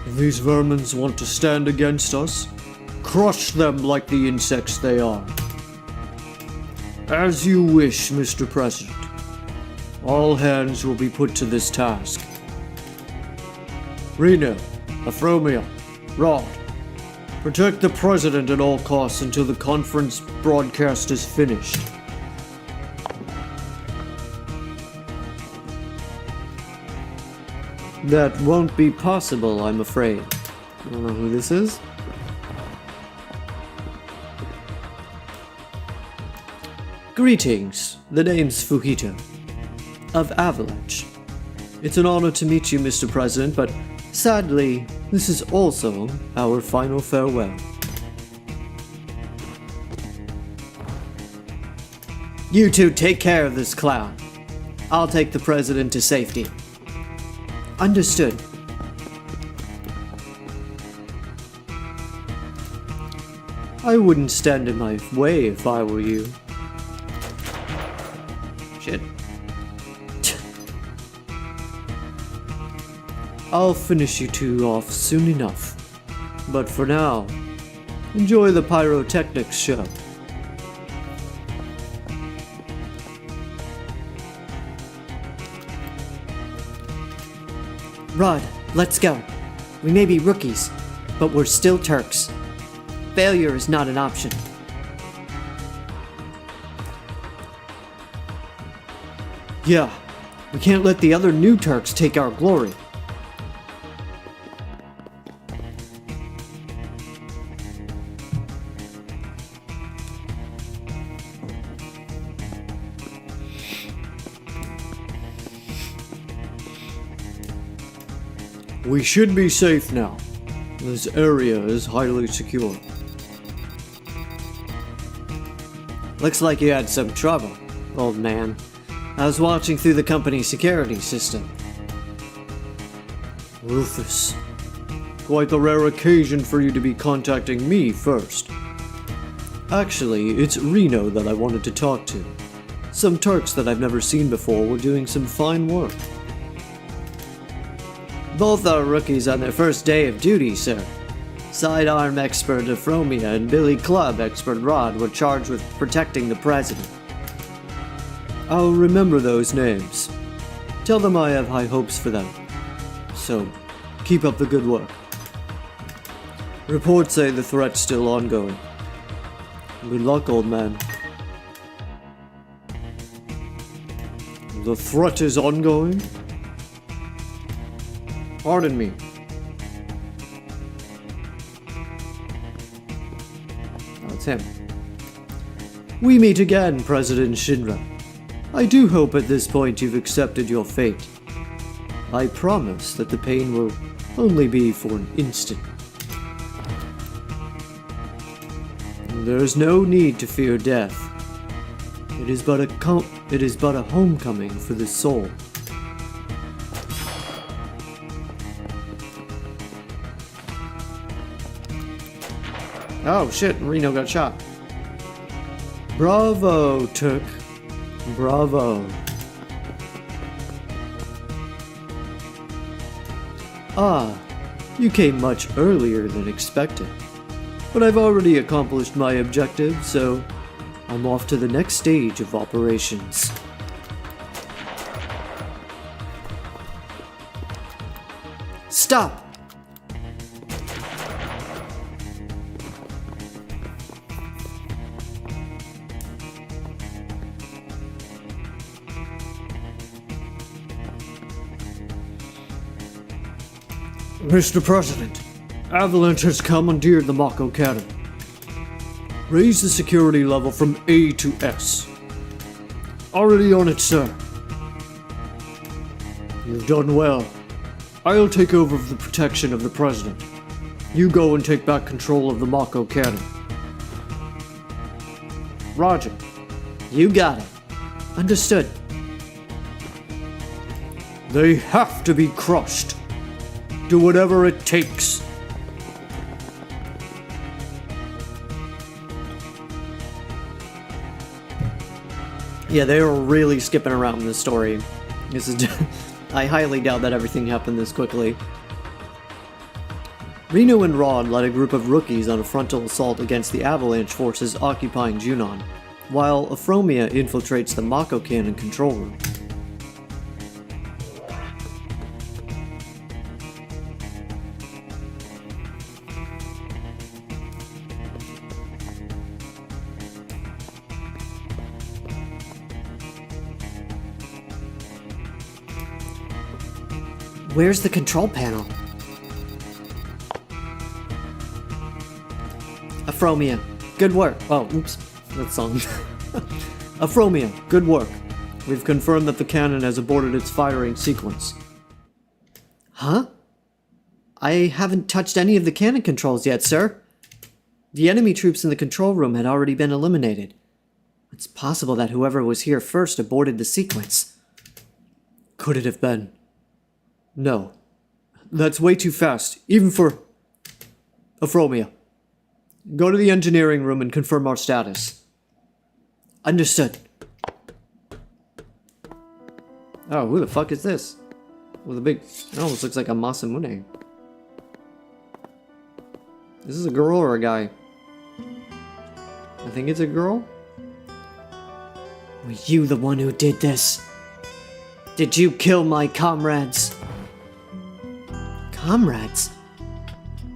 If these vermins want to stand against us, crush them like the insects they are. As you wish, Mr. President. All hands will be put to this task. Reno, Afromia, Rod, protect the President at all costs until the conference broadcast is finished. That won't be possible, I'm afraid. I don't know who this is. Greetings. The name's Fujita, of Avalanche. It's an honor to meet you, Mr. President, but sadly, this is also our final farewell. You two take care of this clown. I'll take the President to safety. Understood. I wouldn't stand in my way if I were you. Shit. I'll finish you two off soon enough. But for now, enjoy the pyrotechnics show. Rod, let's go. We may be rookies, but we're still Turks. Failure is not an option. Yeah, we can't let the other new Turks take our glory. We should be safe now. This area is highly secure. Looks like you had some trouble, old man. I was watching through the company's security system. Rufus, quite the rare occasion for you to be contacting me first. Actually, it's Reno that I wanted to talk to. Some Turks that I've never seen before were doing some fine work. Both are rookies on their first day of duty, sir. Sidearm expert Afromia and Billy Club expert Rod were charged with protecting the President. I'll remember those names. Tell them I have high hopes for them. So, keep up the good work. Reports say the threat's still ongoing. Good luck, old man. The threat is ongoing? Pardon me. That's him. We meet again, President Shinra. I do hope at this point you've accepted your fate. I promise that the pain will only be for an instant. There is no need to fear death. It is but a homecoming for the soul. Oh shit, Reno got shot. Bravo, Took. Bravo. Ah, you came much earlier than expected. But I've already accomplished my objective, so I'm off to the next stage of operations. Stop! Mr. President, Avalanche has commandeered the Mako Cannon. Raise the security level from A to S. Already on it, sir. You've done well. I'll take over the protection of the President. You go and take back control of the Mako Cannon. Roger. You got it. Understood. They have to be crushed. Do whatever it takes. Yeah, they were really skipping around in this story. This is I highly doubt that everything happened this quickly. Reno and Rod led a group of rookies on a frontal assault against the Avalanche forces occupying Junon, while Euphromia infiltrates the Mako Cannon control room. Where's the control panel? Euphromia, good work. Oh, oops, that song. Euphromia, good work. We've confirmed that the cannon has aborted its firing sequence. Huh? I haven't touched any of the cannon controls yet, sir. The enemy troops in the control room had already been eliminated. It's possible that whoever was here first aborted the sequence. Could it have been? No. That's way too fast, even for... Euphromia. Go to the engineering room and confirm our status. Understood. Oh, who the fuck is this? With a big... It almost looks like a Masamune. Is this a girl or a guy? I think it's a girl? Were you the one who did this? Did you kill my comrades? Comrades?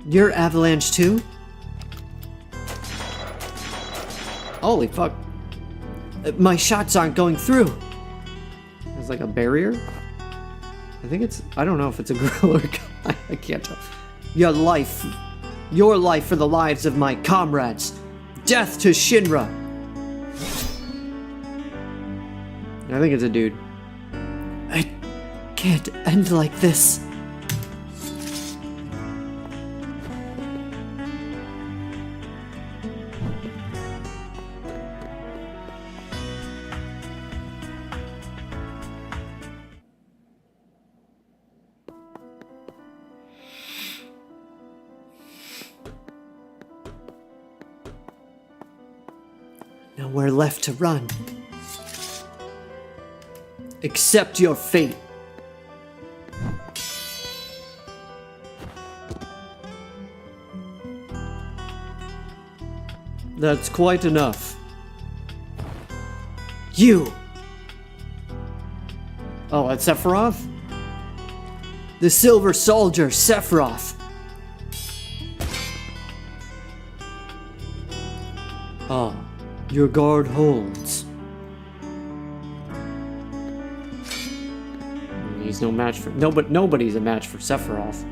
You're Avalanche too? Holy fuck. My shots aren't going through. It's like a barrier? I think it's... I don't know if it's a girl or a guy. I can't tell. Your life for the lives of my comrades. Death to Shinra. I think it's a dude. I can't end like this. Nowhere left to run. Accept your fate. That's quite enough. You! Oh, that's Sephiroth? The Silver Soldier, Sephiroth! Ah, your guard holds. He's no match for... No, but nobody's a match for Sephiroth.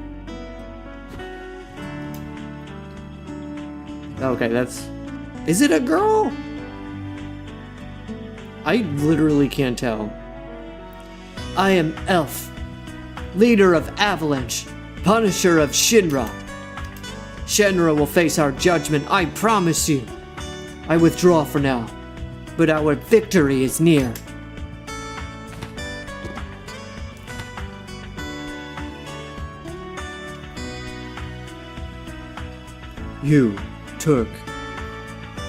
Okay, that's... Is it a girl? I literally can't tell. I am Elf, leader of Avalanche, Punisher of Shinra. Shinra will face our judgment, I promise you. I withdraw for now, but our victory is near. You, Turk,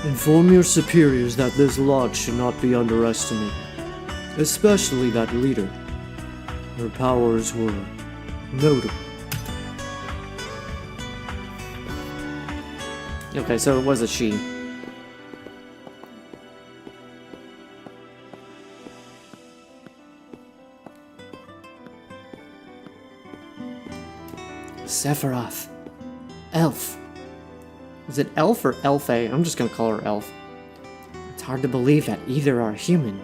inform your superiors that this lodge should not be underestimated, especially that leader. Her powers were notable. Okay, so it was a she. Sephiroth. Elf. Is it Elf or Elfe? I'm just gonna call her Elf. It's hard to believe that either are human.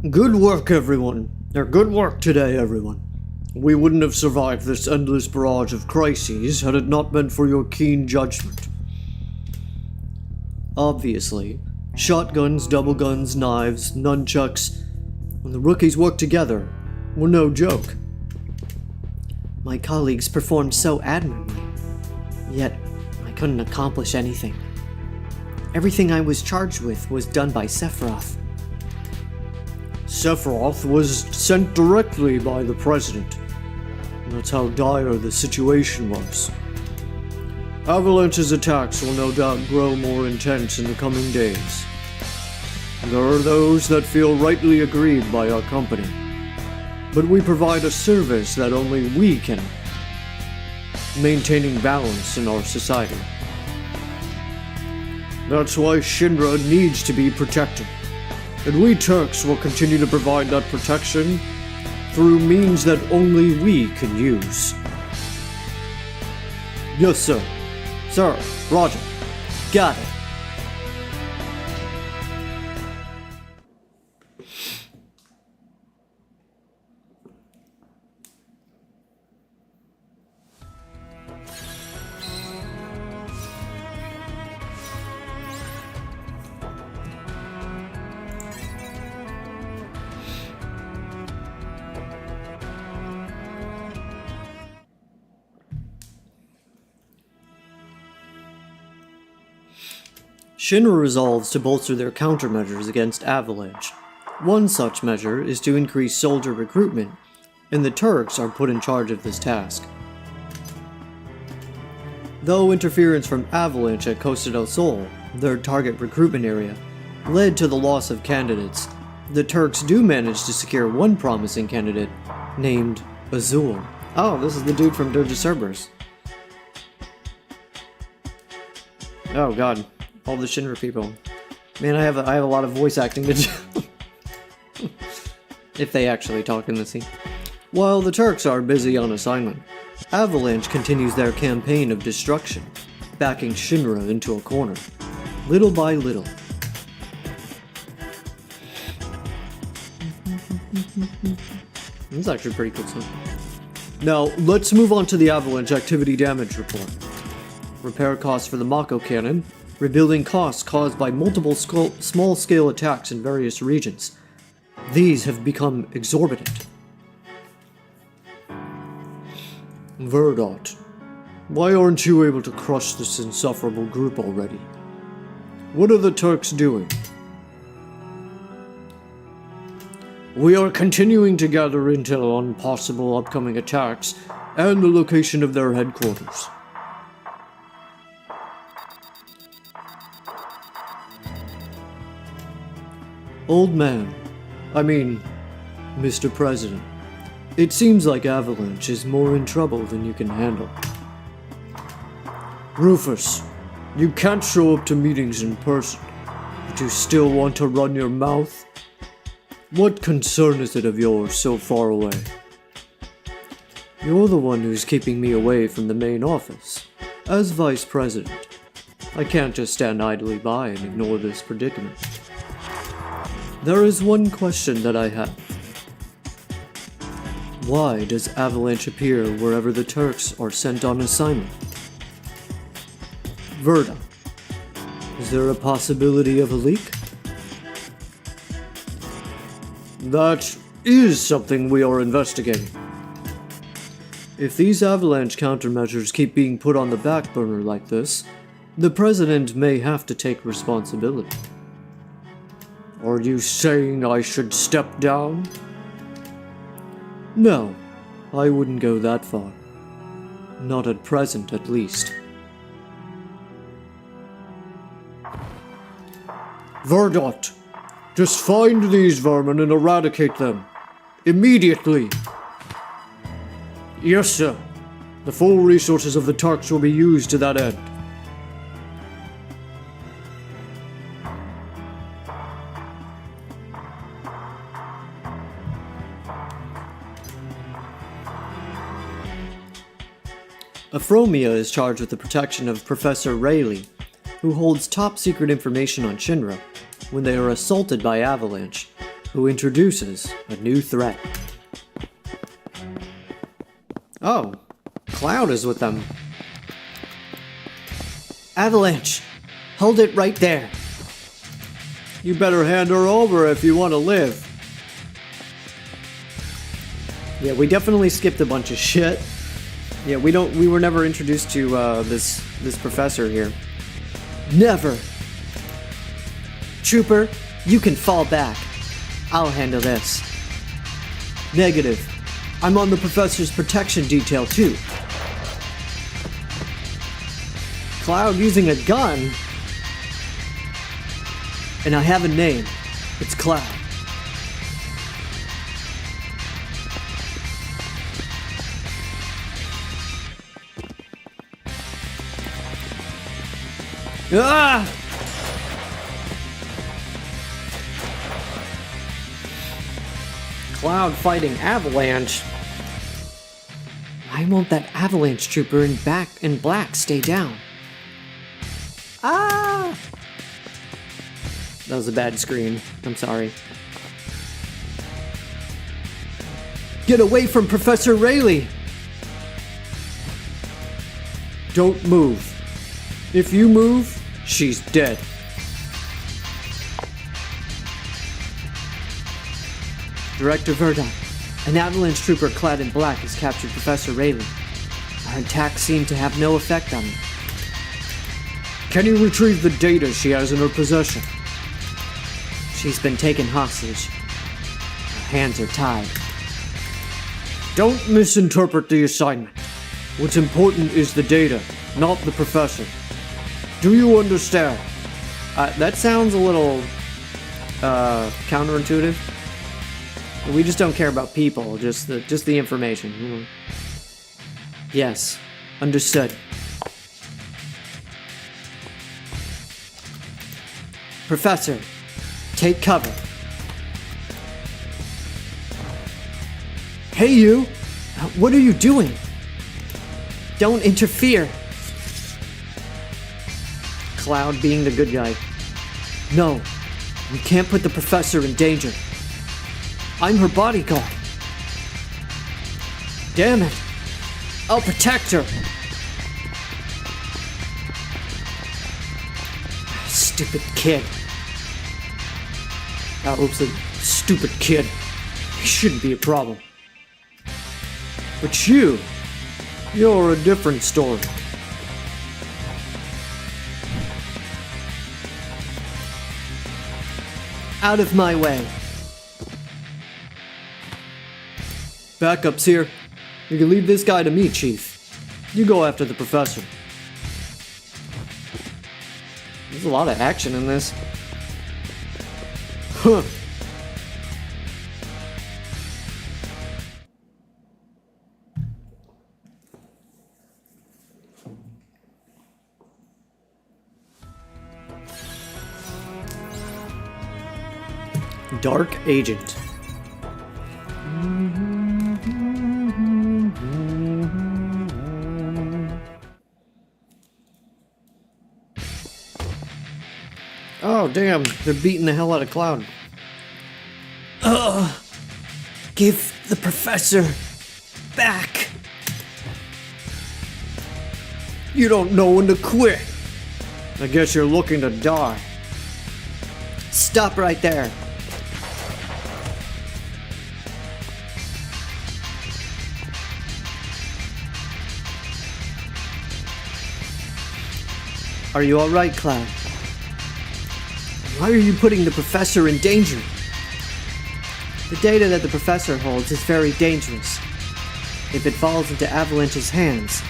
Good work, everyone. Good work today, everyone. We wouldn't have survived this endless barrage of crises had it not been for your keen judgment. Obviously, shotguns, double guns, knives, nunchucks, when the rookies worked together, were no joke. My colleagues performed so admirably, yet I couldn't accomplish anything. Everything I was charged with was done by Sephiroth. Sephiroth was sent directly by the president. That's how dire the situation was. Avalanche's attacks will no doubt grow more intense in the coming days. There are those that feel rightly aggrieved by our company, but we provide a service that only we can, maintaining balance in our society. That's why Shinra needs to be protected, and we Turks will continue to provide that protection through means that only we can use. Yes, sir. Sir, Roger. Got it. Shinra resolves to bolster their countermeasures against Avalanche. One such measure is to increase soldier recruitment, and the Turks are put in charge of this task. Though interference from Avalanche at Costa del Sol, their target recruitment area, led to the loss of candidates, the Turks do manage to secure one promising candidate, named Azul. Oh, this is the dude from Dirge of Cerberus. Oh god. All the Shinra people. Man, I have a lot of voice acting to do. If they actually talk in the scene. While the Turks are busy on assignment, Avalanche continues their campaign of destruction, backing Shinra into a corner, little by little. This is actually pretty cool stuff. Now, let's move on to the Avalanche activity damage report. Repair costs for the Mako cannon, rebuilding costs caused by multiple small-scale attacks in various regions. These have become exorbitant. Verdot, why aren't you able to crush this insufferable group already? What are the Turks doing? We are continuing to gather intel on possible upcoming attacks and the location of their headquarters. Old man, Mr. President, it seems like Avalanche is more in trouble than you can handle. Rufus, you can't show up to meetings in person, but you still want to run your mouth? What concern is it of yours so far away? You're the one who's keeping me away from the main office. As Vice President, I can't just stand idly by and ignore this predicament. There is one question that I have. Why does Avalanche appear wherever the Turks are sent on assignment? Verda, is there a possibility of a leak? That is something we are investigating. If these avalanche countermeasures keep being put on the back burner like this, the president may have to take responsibility. Are you saying I should step down? No, I wouldn't go that far. Not at present, at least. Verdot, just find these vermin and eradicate them. Immediately. Yes, sir. The full resources of the Tarks will be used to that end. Afromia is charged with the protection of Professor Rayleigh, who holds top secret information on Shinra when they are assaulted by Avalanche, who introduces a new threat. Oh, Cloud is with them. Avalanche, hold it right there. You better hand her over if you want to live. Yeah, we definitely skipped a bunch of shit. Yeah, we were never introduced to this professor here. Never. Trooper, you can fall back. I'll handle this. Negative. I'm on the professor's protection detail too. Cloud using a gun? And I have a name. It's Cloud. Ah! Cloud fighting Avalanche. Why won't that Avalanche trooper in black stay down? Ah! That was a bad screen. I'm sorry. Get away from Professor Rayleigh! Don't move. If you move, she's dead. Director Verdon, an Avalanche trooper clad in black has captured Professor Rayleigh. Our attacks seem to have no effect on him. Can you retrieve the data she has in her possession? She's been taken hostage. Her hands are tied. Don't misinterpret the assignment. What's important is the data, not the professor. Do you understand? That sounds a little counterintuitive. We just don't care about people, just the information. Yes, understood. Professor, take cover. Hey you! What are you doing? Don't interfere. Cloud being the good guy. No, we can't put the professor in danger. I'm her bodyguard. Damn it. I'll protect her. Stupid kid. Oops, a stupid kid. He shouldn't be a problem. But you're a different story. Out of my way. Backup's here. You can leave this guy to me, Chief. You go after the professor. There's a lot of action in this. Huh. Dark Agent. Oh, damn. They're beating the hell out of Cloud. Give the professor back. You don't know when to quit. I guess you're looking to die. Stop right there. Are you alright, Cloud? Why are you putting the professor in danger? The data that the professor holds is very dangerous. If it falls into Avalanche's hands,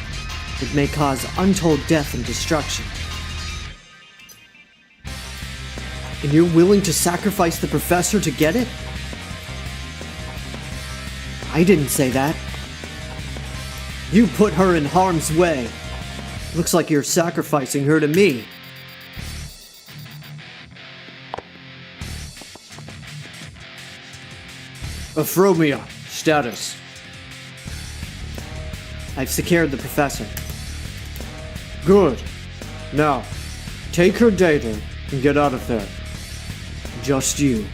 it may cause untold death and destruction. And you're willing to sacrifice the professor to get it? I didn't say that. You put her in harm's way. Looks like you're sacrificing her to me. Afromia, status. I've secured the professor. Good. Now, take her data and get out of there. Just you.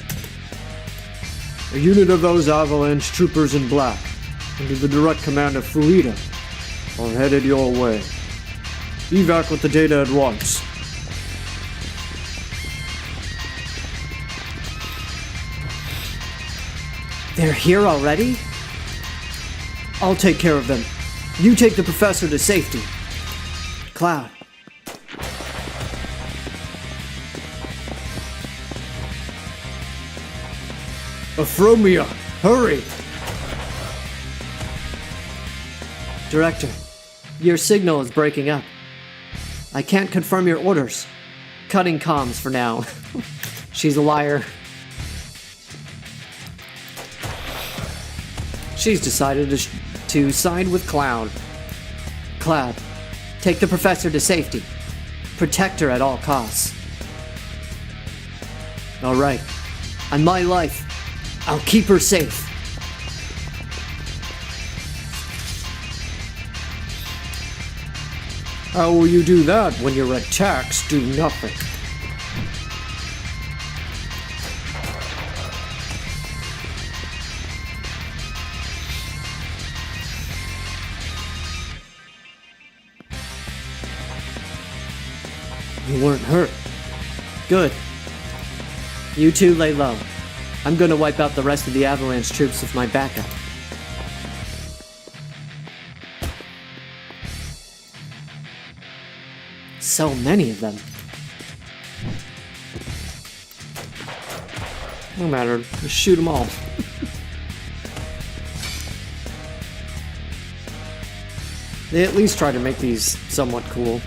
A unit of those Avalanche troopers in black, under the direct command of Fujita, are headed your way. Evac with the data at once. They're here already? I'll take care of them. You take the professor to safety. Cloud. Afromia, hurry! Director, your signal is breaking up. I can't confirm your orders. Cutting comms for now. She's a liar. She's decided to side with Cloud. Cloud, take the professor to safety. Protect her at all costs. All right. On my life, I'll keep her safe. How will you do that when your attacks do nothing? You weren't hurt. Good. You two lay low. I'm gonna wipe out the rest of the Avalanche troops with my backup. So many of them. No matter, just shoot them all. They at least try to make these somewhat cool.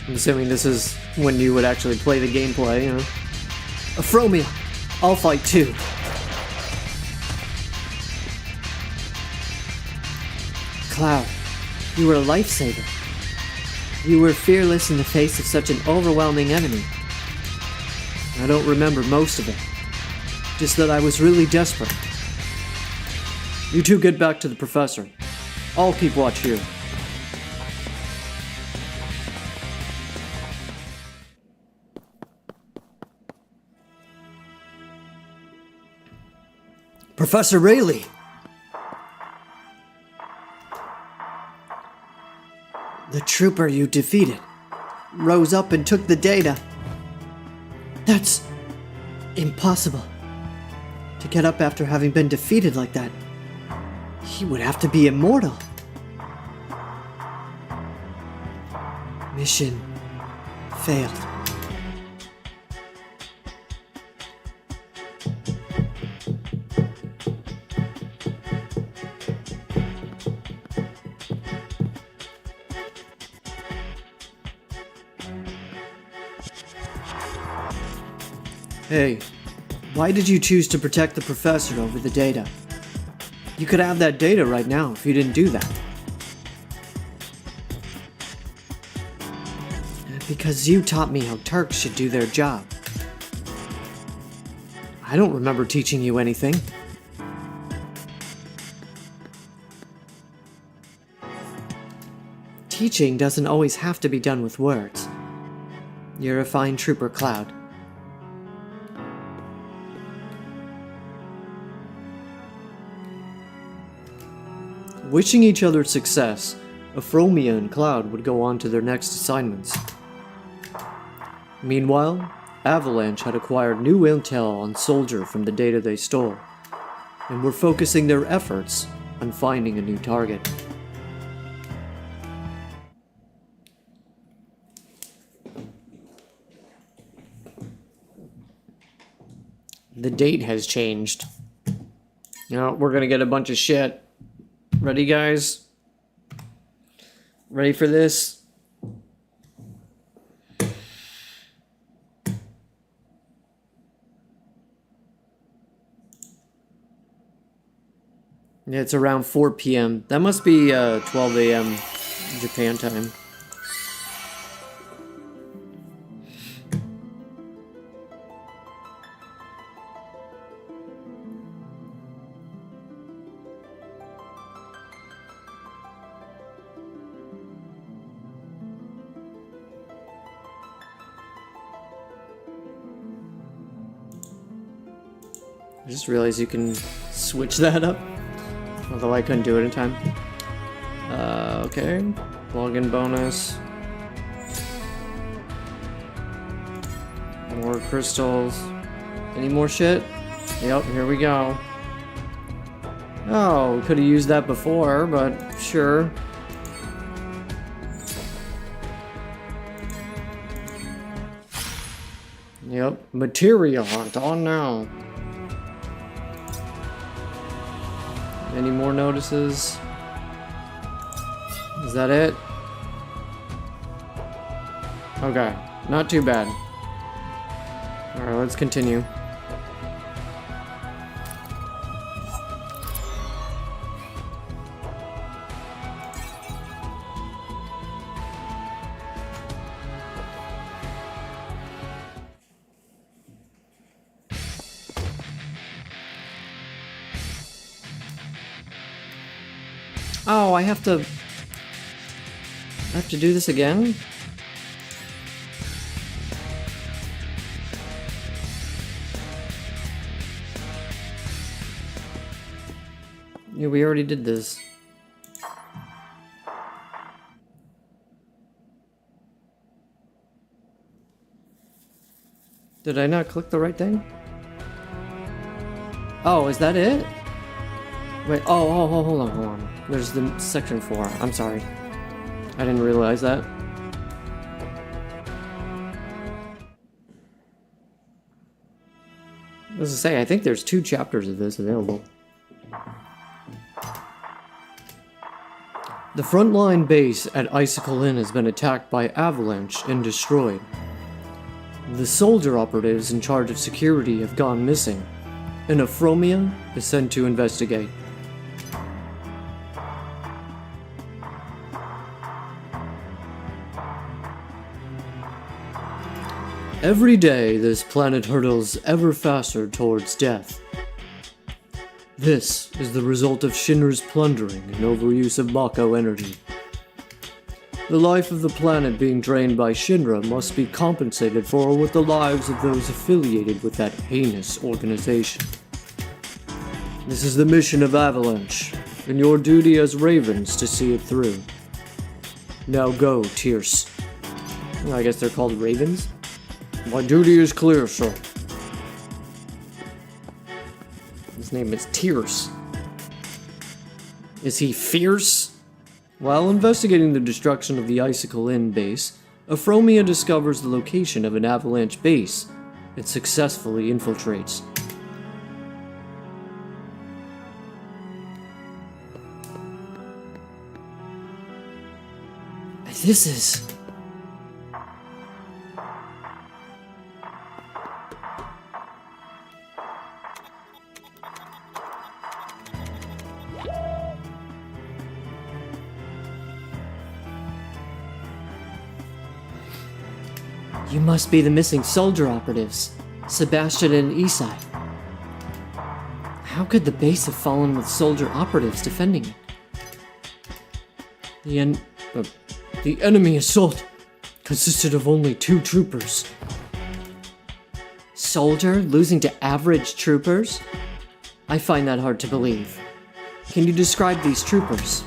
I'm assuming this is when you would actually play the gameplay, you know? Afromia, I'll fight too. Cloud, you were a lifesaver. You were fearless in the face of such an overwhelming enemy. I don't remember most of it. Just that I was really desperate. You two get back to the professor. I'll keep watch here. Professor Rayleigh! The trooper you defeated rose up and took the data. That's impossible. To get up after having been defeated like that, he would have to be immortal. Mission failed. Hey, why did you choose to protect the professor over the data? You could have that data right now if you didn't do that. Because you taught me how Turks should do their job. I don't remember teaching you anything. Teaching doesn't always have to be done with words. You're a fine trooper, Cloud. Wishing each other success, Afromia and Cloud would go on to their next assignments. Meanwhile, Avalanche had acquired new intel on Soldier from the data they stole, and were focusing their efforts on finding a new target. The date has changed. Now we're gonna get a bunch of shit. Ready, guys? Ready for this? Yeah, it's around 4 p.m. That must be 12 a.m. Japan time. I just realized you can switch that up. Although I couldn't do it in time. Okay. Login bonus. More crystals. Any more shit? Yep, here we go. Oh, we could have used that before, but sure. Yep, materia hunt on now. Any more notices? Is that it? Okay, not too bad. Alright, let's continue. Oh, I have to do this again? Yeah, we already did this. Did I not click the right thing? Oh, is that it? Wait, oh, hold on. There's the section 4. I'm sorry. I didn't realize that. As I say, I think there's 2 chapters of this available. The frontline base at Icicle Inn has been attacked by Avalanche and destroyed. The soldier operatives in charge of security have gone missing, and Afromia is sent to investigate. Every day, this planet hurtles ever faster towards death. This is the result of Shinra's plundering and overuse of Mako energy. The life of the planet being drained by Shinra must be compensated for with the lives of those affiliated with that heinous organization. This is the mission of Avalanche, and your duty as Ravens to see it through. Now go, Tierce. I guess they're called Ravens? My duty is clear, sir. His name is Tierce. Is he fierce? While investigating the destruction of the Icicle Inn base, Afromia discovers the location of an Avalanche base and successfully infiltrates. This is... You must be the missing soldier operatives, Sebastian and Isai. How could the base have fallen with soldier operatives defending it? The enemy assault consisted of only 2 troopers. Soldier losing to average troopers? I find that hard to believe. Can you describe these troopers?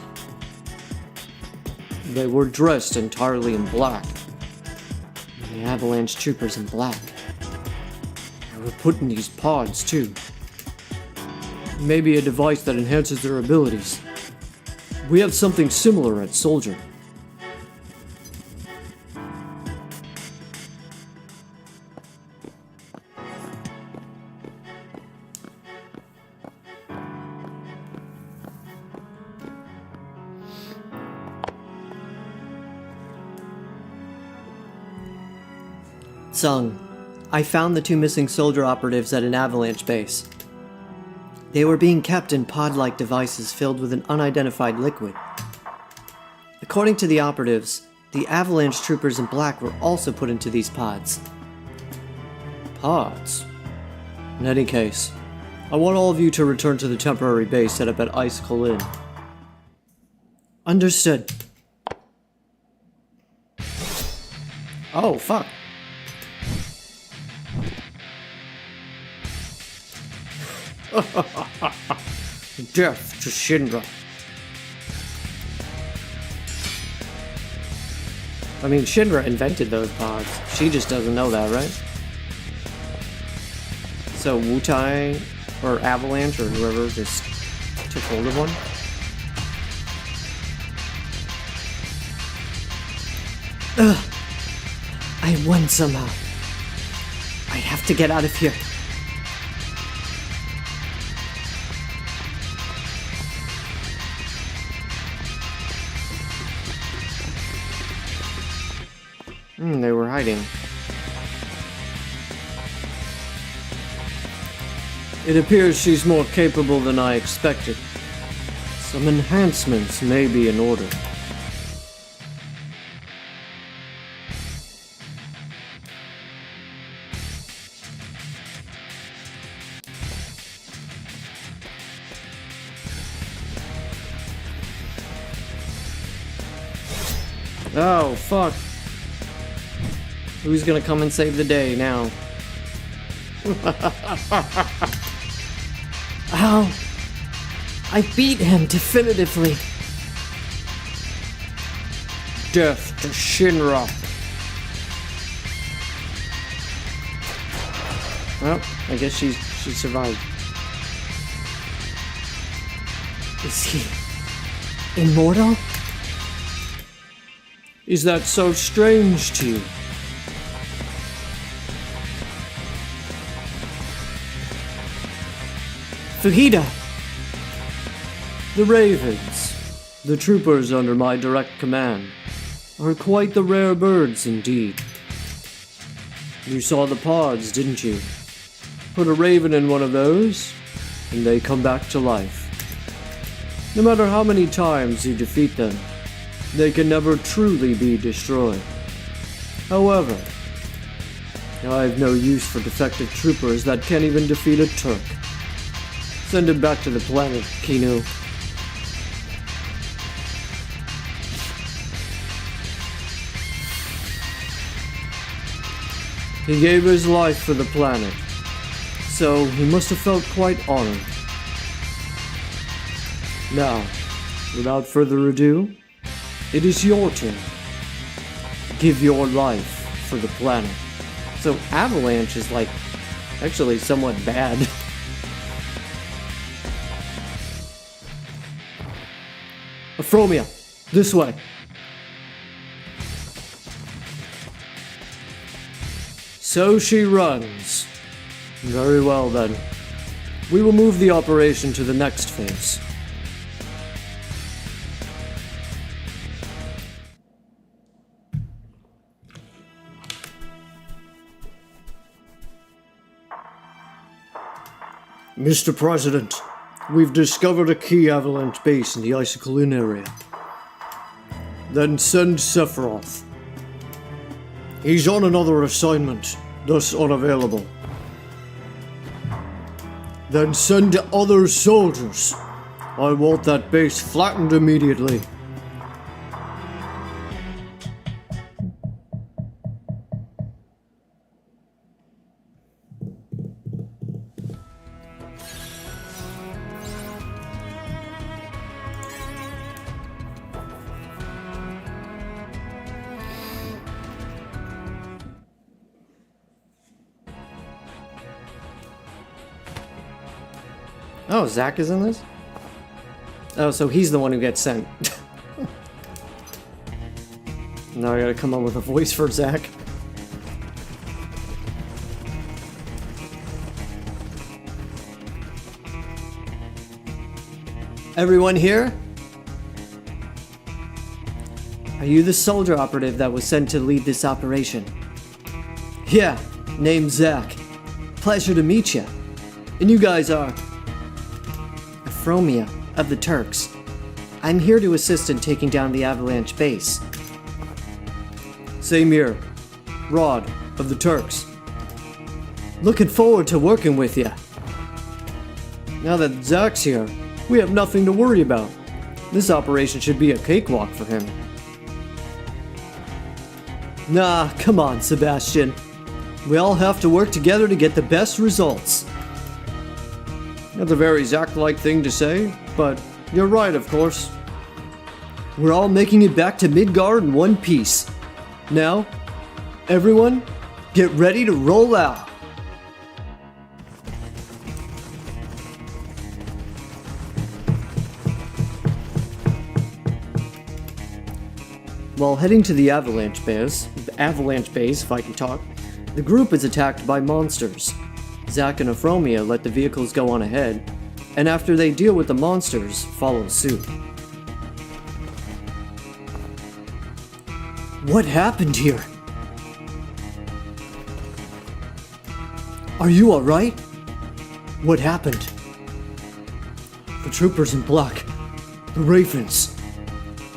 They were dressed entirely in black. The avalanche troopers in black. They were put in these pods, too. Maybe a device that enhances their abilities. We have something similar at Soldier. Sung, I found the 2 missing soldier operatives at an avalanche base. They were being kept in pod-like devices filled with an unidentified liquid. According to the operatives, the avalanche troopers in black were also put into these pods. Pods? In any case, I want all of you to return to the temporary base set up at Icicle Inn. Understood. Oh, fuck. Death to Shinra. I mean, Shinra invented those pods. She just doesn't know that, right? So Wutai or Avalanche or whoever just took hold of one. Ugh. I won somehow. I have to get out of here. They were hiding. It appears she's more capable than I expected. Some enhancements may be in order. Oh, fuck. Who's gonna come and save the day now? Ow! I beat him definitively. Death to Shinra. Well, I guess she survived. Is he immortal? Is that so strange to you? Fujita! The Ravens, the troopers under my direct command, are quite the rare birds indeed. You saw the pods, didn't you? Put a raven in one of those, and they come back to life. No matter how many times you defeat them, they can never truly be destroyed. However, I've no use for defective troopers that can't even defeat a Turk. Send him back to the planet, Kinu. He gave his life for the planet, so he must have felt quite honored. Now, without further ado, it is your turn. Give your life for the planet. So Avalanche is like, actually somewhat bad. Afromia, this way. So she runs. Very well then. We will move the operation to the next phase. Mr. President, we've discovered a key avalanche base in the Icicle Inn area. Then send Sephiroth. He's on another assignment, thus unavailable. Then send other soldiers. I want that base flattened immediately. Oh, Zach is in this? Oh, so he's the one who gets sent. Now I gotta come up with a voice for Zach. Everyone here? Are you the soldier operative that was sent to lead this operation? Yeah, name's Zach. Pleasure to meet you. And you guys are... Afromia of the Turks. I'm here to assist in taking down the Avalanche base. Same here. Rod of the Turks. Looking forward to working with you. Now that Zach's here, we have nothing to worry about. This operation should be a cakewalk for him. Nah, come on, Sebastian. We all have to work together to get the best results. That's a very Zach-like thing to say, but you're right, of course. We're all making it back to Midgard in one piece. Now, everyone, get ready to roll out. While heading to the Avalanche base, if I can talk, the group is attacked by monsters. Zack and Afromia let the vehicles go on ahead, and after they deal with the monsters, follow suit. What happened here? Are you alright? What happened? The troopers in black, the Ravens,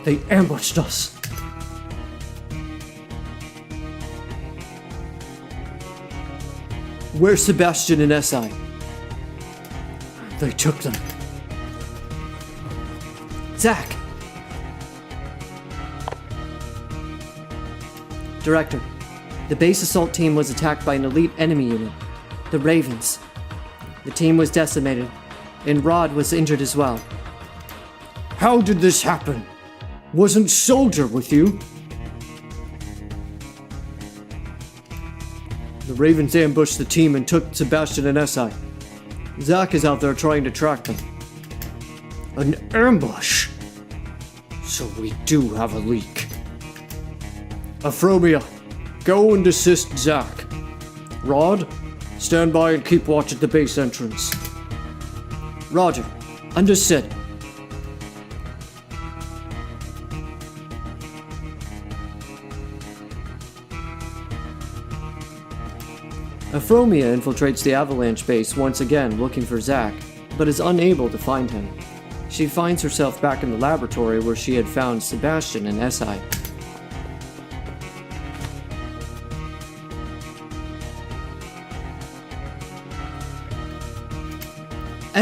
they ambushed us. Where's Sebastian and SI? They took them. Zack! Director, the base assault team was attacked by an elite enemy unit, the Ravens. The team was decimated, and Rod was injured as well. How did this happen? Wasn't Soldier with you? The Ravens ambushed the team and took Sebastian and SI. Zack is out there trying to track them. An ambush? So we do have a leak. Afromia, go and assist Zack. Rod, stand by and keep watch at the base entrance. Roger, understood. Afromia infiltrates the Avalanche base once again looking for Zack, but is unable to find him. She finds herself back in the laboratory where she had found Sebastian and SI.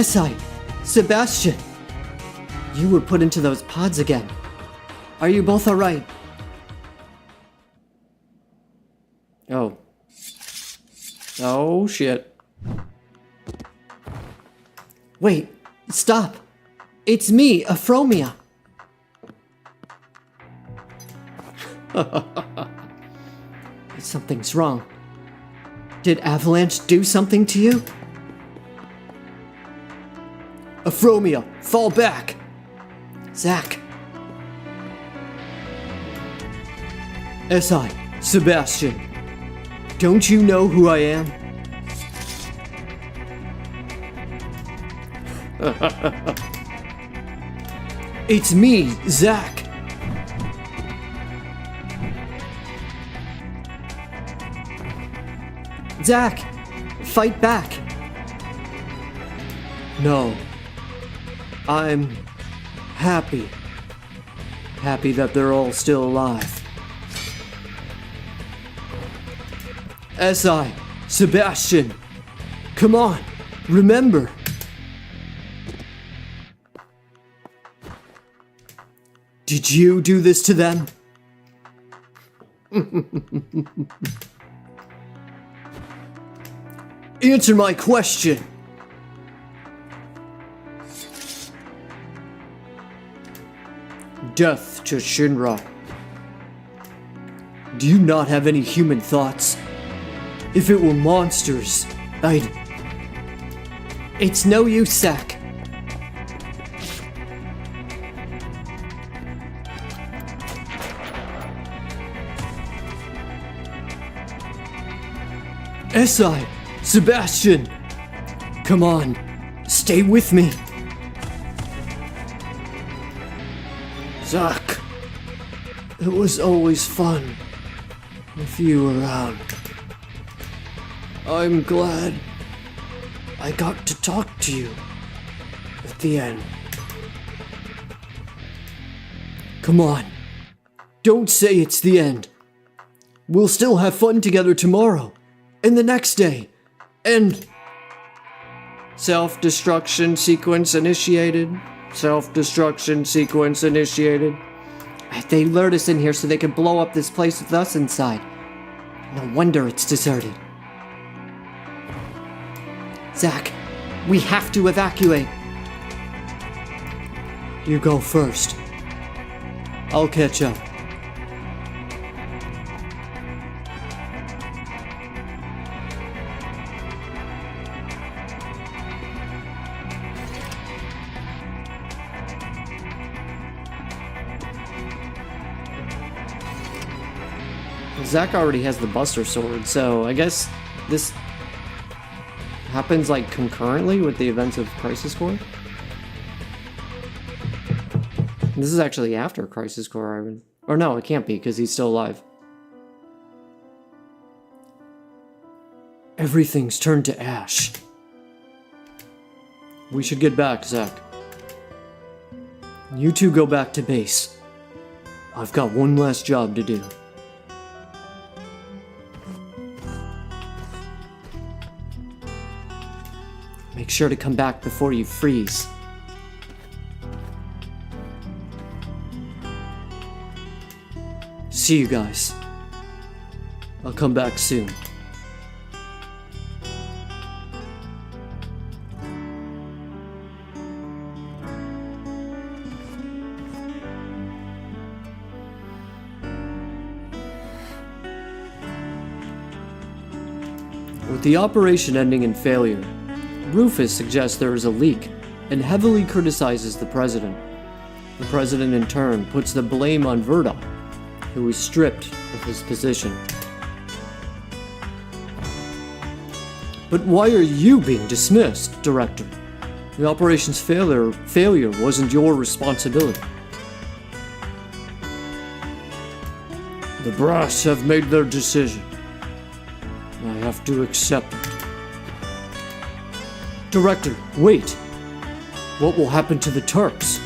SI! Sebastian! You were put into those pods again. Are you both alright? Oh. Oh, shit. Wait, stop! It's me, Afromia! Something's wrong. Did Avalanche do something to you? Afromia, fall back! Zack. SI, Sebastian. Don't you know who I am? It's me, Zack. Zack, fight back. No. I'm happy. Happy that they're all still alive. SI, Sebastian, come on, remember. Did you do this to them? Answer my question. Death to Shinra. Do you not have any human thoughts? If it were monsters, I'd... It's no use, Zack. SI! Sebastian! Come on, stay with me. Zach, it was always fun with you around. I'm glad I got to talk to you at the end. Come on, don't say it's the end. We'll still have fun together tomorrow, and the next day, and... Self-destruction sequence initiated. Self-destruction sequence initiated. They lured us in here so they could blow up this place with us inside. No wonder it's deserted. Zach, we have to evacuate. You go first. I'll catch up. Zach already has the Buster Sword, so I guess this happens like concurrently with the events of Crisis Core. This is actually after Crisis Core, Ivan. Or no, it can't be, because he's still alive. Everything's turned to ash. We should get back, Zach. You two go back to base. I've got one last job to do. Make sure to come back before you freeze. See you guys. I'll come back soon. With the operation ending in failure, Rufus suggests there is a leak and heavily criticizes the president. The president in turn puts the blame on Verdot, who is stripped of his position. But why are you being dismissed, Director? The operation's failure wasn't your responsibility. The brass have made their decision. I have to accept it. Director, wait! What will happen to the Turks?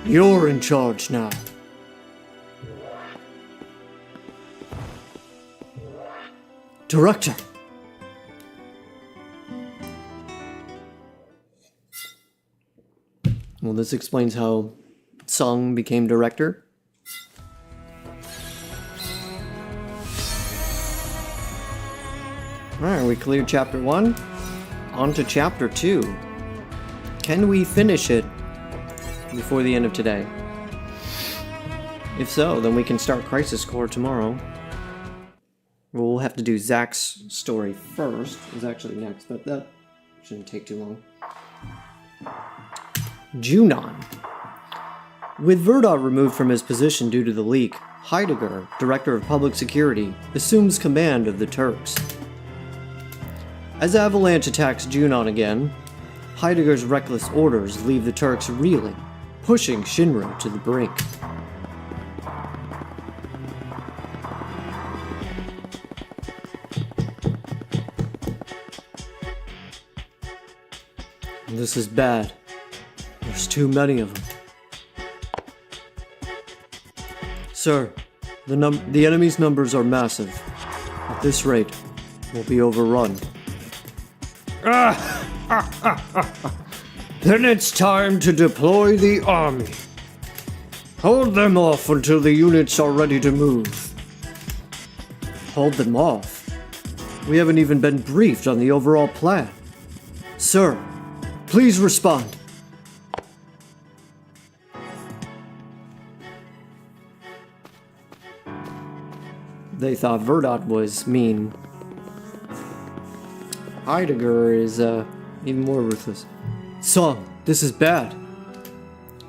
You're in charge now. Director! Well, this explains how Sung became director. Alright, we cleared chapter 1. On to chapter 2. Can we finish it before the end of today? If so, then we can start Crisis Core tomorrow. We'll have to do Zach's story first. It's actually next, but that shouldn't take too long. Junon. With Verdot removed from his position due to the leak, Heidegger, Director of Public Security, assumes command of the Turks. As Avalanche attacks Junon again, Heidegger's reckless orders leave the Turks reeling, pushing Shinra to the brink. This is bad. There's too many of them. Sir, the enemy's numbers are massive. At this rate, we'll be overrun. Then it's time to deploy the army. Hold them off until the units are ready to move. Hold them off? We haven't even been briefed on the overall plan. Sir, please respond. They thought Verdot was mean. Heidegger is even more ruthless. Song, this is bad.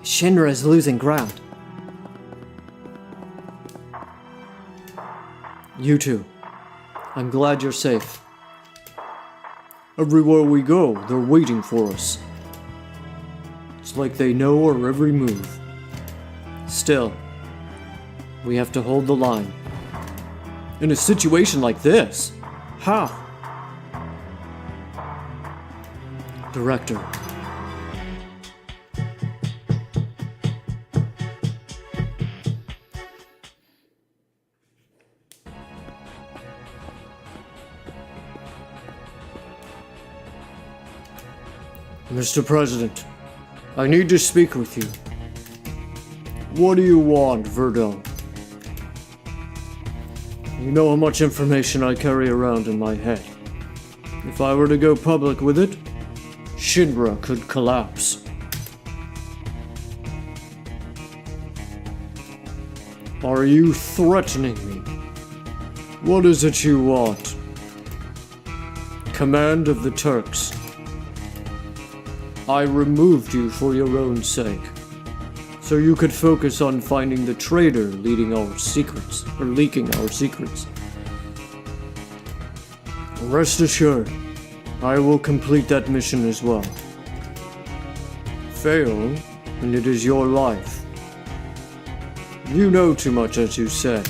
Shinra is losing ground. You two. I'm glad you're safe. Everywhere we go, they're waiting for us. It's like they know our every move. Still, we have to hold the line. In a situation like this? How? Director. Mr. President, I need to speak with you. What do you want, Verdo? You know how much information I carry around in my head. If I were to go public with it, Shinra could collapse. Are you threatening me? What is it you want? Command of the Turks. I removed you for your own sake, so you could focus on finding the traitor leading our secrets, or leaking our secrets. Rest assured, I will complete that mission as well. Fail, and it is your life. You know too much, as you said.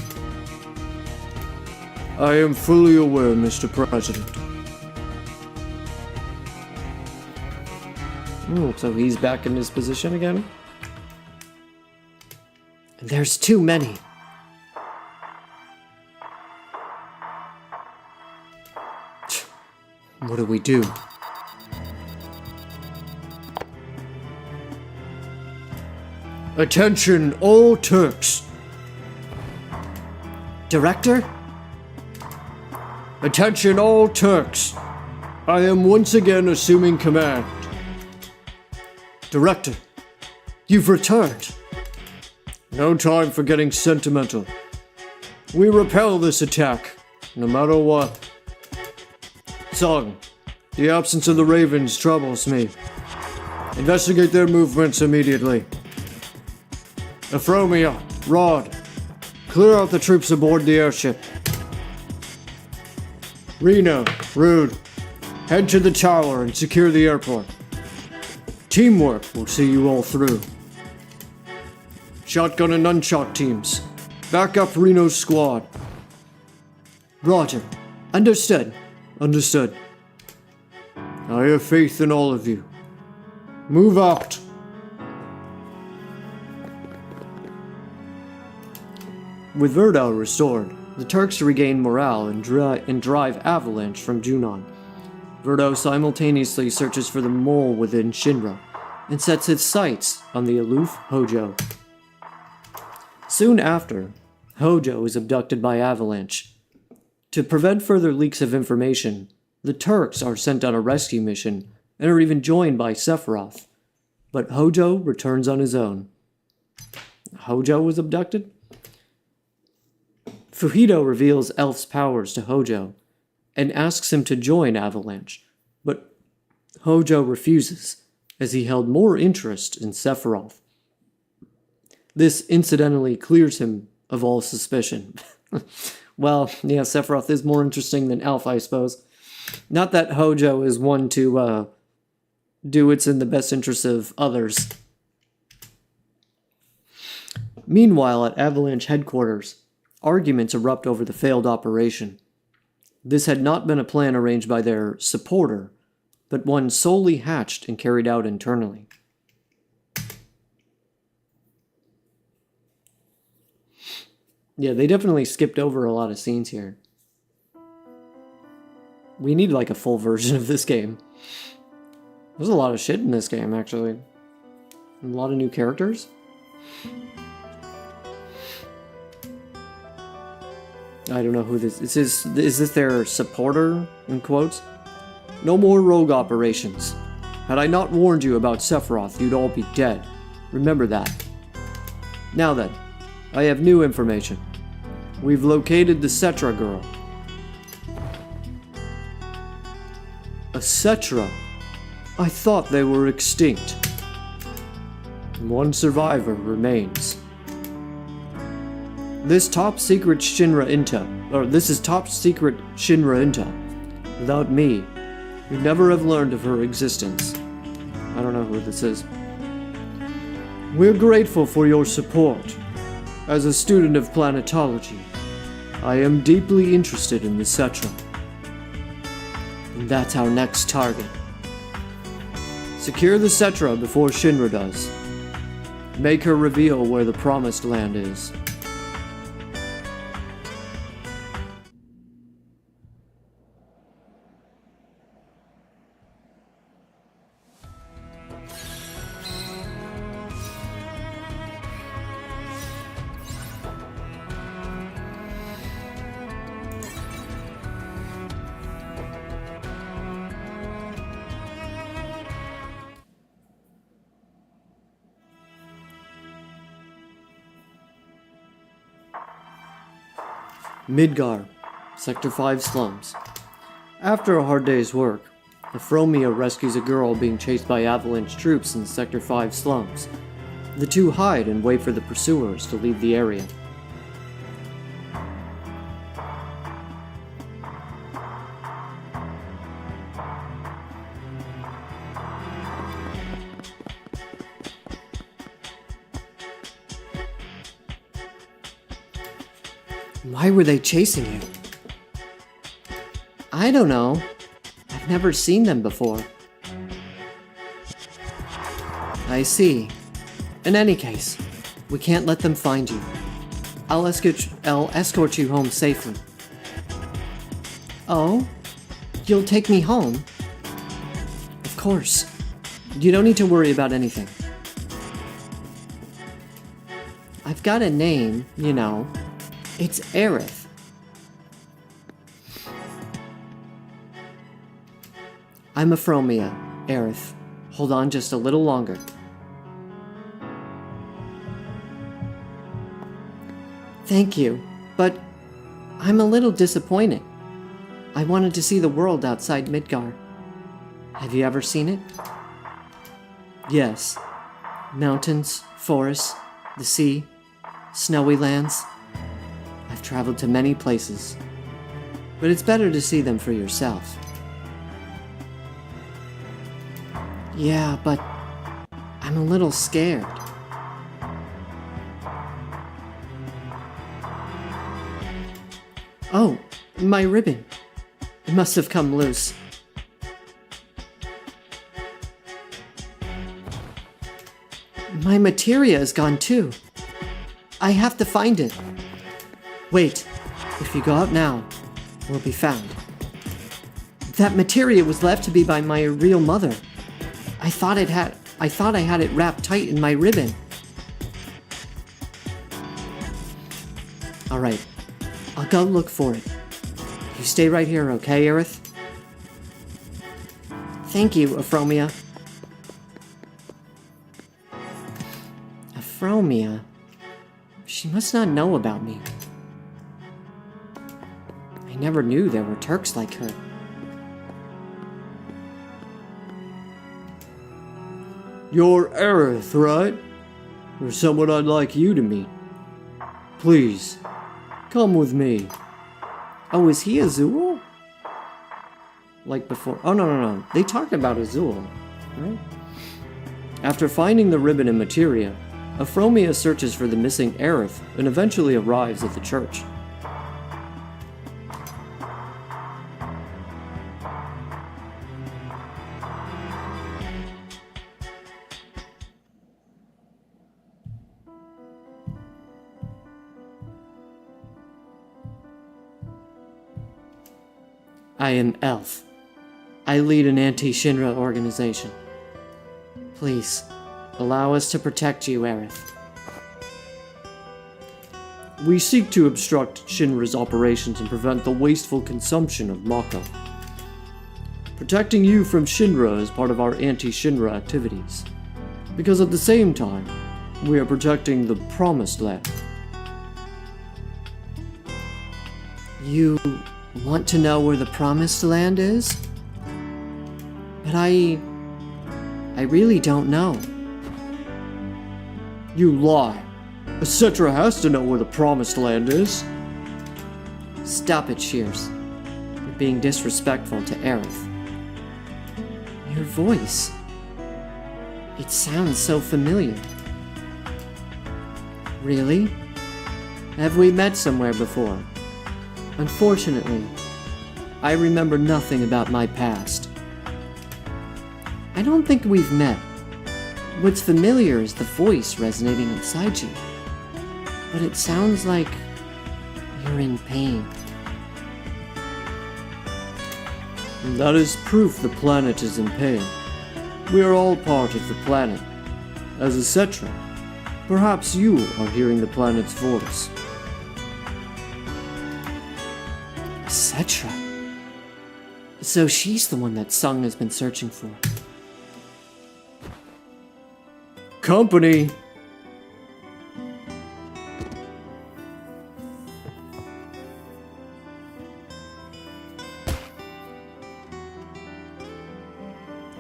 I am fully aware, Mr. President. So he's back in his position again? There's too many. What do we do? Attention, all Turks. Director? Attention, all Turks. I am once again assuming command. Director, you've returned. No time for getting sentimental. We repel this attack, no matter what. Song, the absence of the Ravens troubles me. Investigate their movements immediately. Euphromia, Rod, clear out the troops aboard the airship. Reno, Rude, head to the tower and secure the airport. Teamwork will see you all through. Shotgun and nunchuck teams, back up Reno's squad. Roger. Understood. Understood. I have faith in all of you. Move out. With Verdao restored, the Turks regain morale and drive Avalanche from Junon. Verdao simultaneously searches for the mole within Shinra and sets his sights on the aloof Hojo. Soon after, Hojo is abducted by Avalanche. To prevent further leaks of information, the Turks are sent on a rescue mission and are even joined by Sephiroth. But Hojo returns on his own. Hojo was abducted? Fuhito reveals Elf's powers to Hojo and asks him to join Avalanche, but Hojo refuses, as he held more interest in Sephiroth. This incidentally clears him of all suspicion. Well, yeah, Sephiroth is more interesting than Elf, I suppose. Not that Hojo is one to do what's in the best interest of others. Meanwhile, at Avalanche headquarters, arguments erupt over the failed operation. This had not been a plan arranged by their supporter, but one solely hatched and carried out internally. Yeah, they definitely skipped over a lot of scenes here. We need like a full version of this game. There's a lot of shit in this game, actually. A lot of new characters. I don't know who this is. Is this their supporter, in quotes? No more rogue operations. Had I not warned you about Sephiroth, you'd all be dead. Remember that. Now then, I have new information. We've located the Cetra girl. A Cetra? I thought they were extinct. One survivor remains. This is top secret Shinra Intel. Without me, you'd never have learned of her existence. I don't know who this is. We're grateful for your support. As a student of planetology, I am deeply interested in the Cetra. And that's our next target. Secure the Cetra before Shinra does. Make her reveal where the Promised Land is. Midgar, Sector 5 slums. After a hard day's work, Euphromia rescues a girl being chased by avalanche troops in Sector 5 slums. The two hide and wait for the pursuers to leave the area. Why were they chasing you? I don't know. I've never seen them before. I see. In any case, we can't let them find you. I'll escort you home safely. Oh? You'll take me home? Of course. You don't need to worry about anything. I've got a name, you know. It's Aerith. I'm Euphromia, Aerith. Hold on just a little longer. Thank you, but I'm a little disappointed. I wanted to see the world outside Midgar. Have you ever seen it? Yes. Mountains, forests, the sea, snowy lands. I've traveled to many places, but it's better to see them for yourself. Yeah, but I'm a little scared. Oh, my ribbon. It must have come loose. My materia is gone too. I have to find it. Wait, if you go out now, we'll be found. That materia was left to me by my real mother. I thought I had it wrapped tight in my ribbon. Alright, I'll go look for it. You stay right here, okay, Aerith? Thank you, Euphromia. Euphromia? She must not know about me. I never knew there were Turks like her. You're Aerith, right? Or someone I'd like you to meet. Please, come with me. Oh, is he Azul? Like before? Oh, no. They talked about Azul, right? After finding the ribbon and materia, Euphromia searches for the missing Aerith and eventually arrives at the church. I am Elf. I lead an anti-Shinra organization. Please, allow us to protect you, Aerith. We seek to obstruct Shinra's operations and prevent the wasteful consumption of Mako. Protecting you from Shinra is part of our anti-Shinra activities, because at the same time, we are protecting the Promised Land. You want to know where the Promised Land is? But I really don't know. You lie. Cetra has to know where the Promised Land is. Stop it, Shears. You're being disrespectful to Aerith. Your voice. It sounds so familiar. Really? Have we met somewhere before? Unfortunately, I remember nothing about my past. I don't think we've met. What's familiar is the voice resonating inside you. But it sounds like you're in pain. That is proof the planet is in pain. We are all part of the planet. As a Cetra, perhaps you are hearing the planet's voice. Cetra? So she's the one that Sung has been searching for. Company!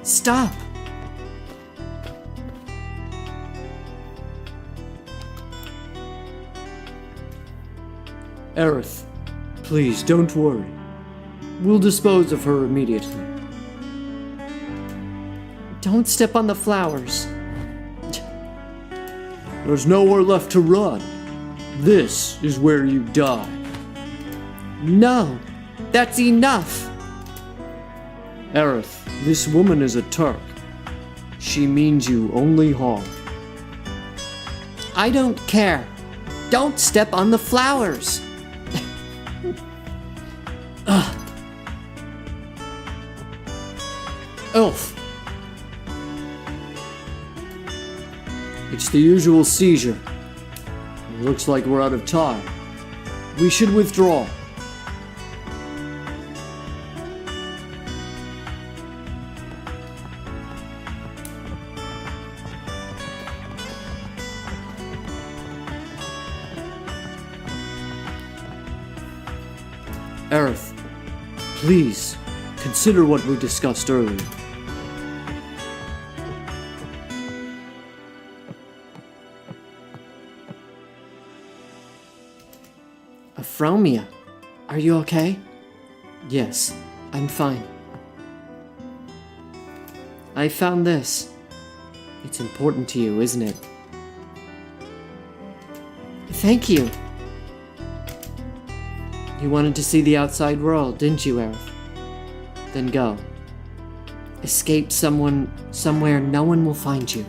Stop! Aerith, please don't worry. We'll dispose of her immediately. Don't step on the flowers. There's nowhere left to run. This is where you die. No! That's enough! Aerith, this woman is a Turk. She means you only harm. I don't care. Don't step on the flowers! Elf! It's the usual seizure. It looks like we're out of time. We should withdraw. Aerith, please, consider what we discussed earlier. Afromia, are you okay? Yes, I'm fine. I found this. It's important to you, isn't it? Thank you. You wanted to see the outside world, didn't you, Aerith? Then go. Escape somewhere no one will find you.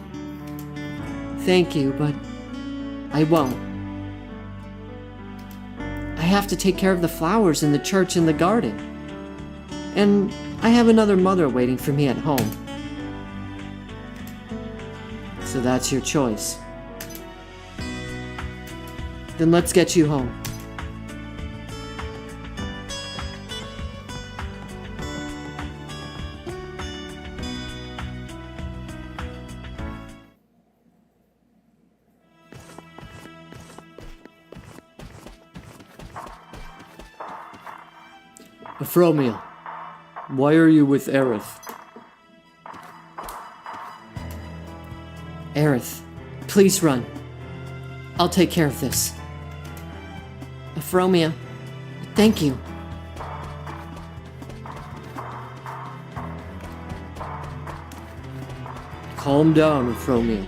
Thank you, but I won't. I have to take care of the flowers in the church and the garden. And I have another mother waiting for me at home. So that's your choice. Then let's get you home. Afromia, why are you with Aerith? Aerith, please run. I'll take care of this. Afromia, thank you. Calm down, Afromia.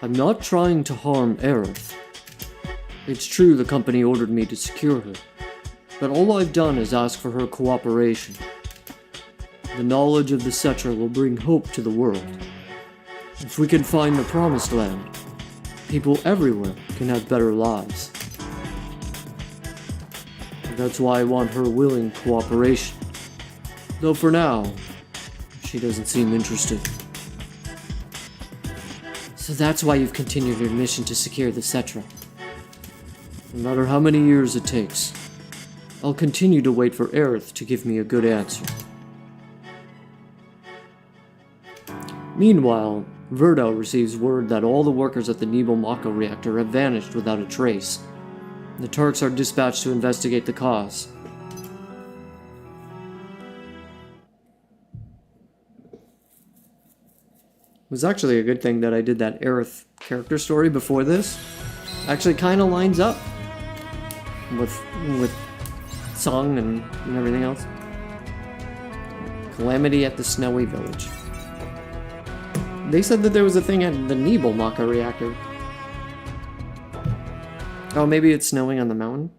I'm not trying to harm Aerith. It's true the company ordered me to secure her, but all I've done is ask for her cooperation. The knowledge of the Cetra will bring hope to the world. If we can find the Promised Land, people everywhere can have better lives. That's why I want her willing cooperation. Though for now, she doesn't seem interested. So that's why you've continued your mission to secure the Cetra. No matter how many years it takes, I'll continue to wait for Aerith to give me a good answer. Meanwhile, Verdal receives word that all the workers at the Nebel-Mako reactor have vanished without a trace. The Turks are dispatched to investigate the cause. was actually a good thing that I did that Aerith character story before this. Actually kind of lines up with song and everything else. Calamity at the Snowy Village. They said that there was a thing at the Nebelmacher reactor. Oh, maybe it's snowing on the mountain?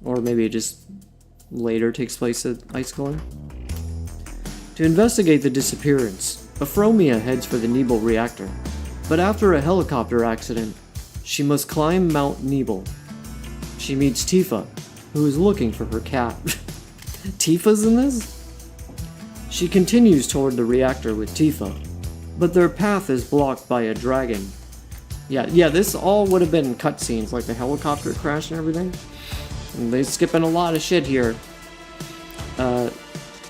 Or maybe it just later takes place at Icegolem? To investigate the disappearance, Euphromia heads for the Nebel reactor. But after a helicopter accident, she must climb Mount Nebel. She meets Tifa, who is looking for her cat. Tifa's in this? She continues toward the reactor with Tifa, but their path is blocked by a dragon. Yeah, this all would have been cutscenes, like the helicopter crash and everything. And they're skipping a lot of shit here.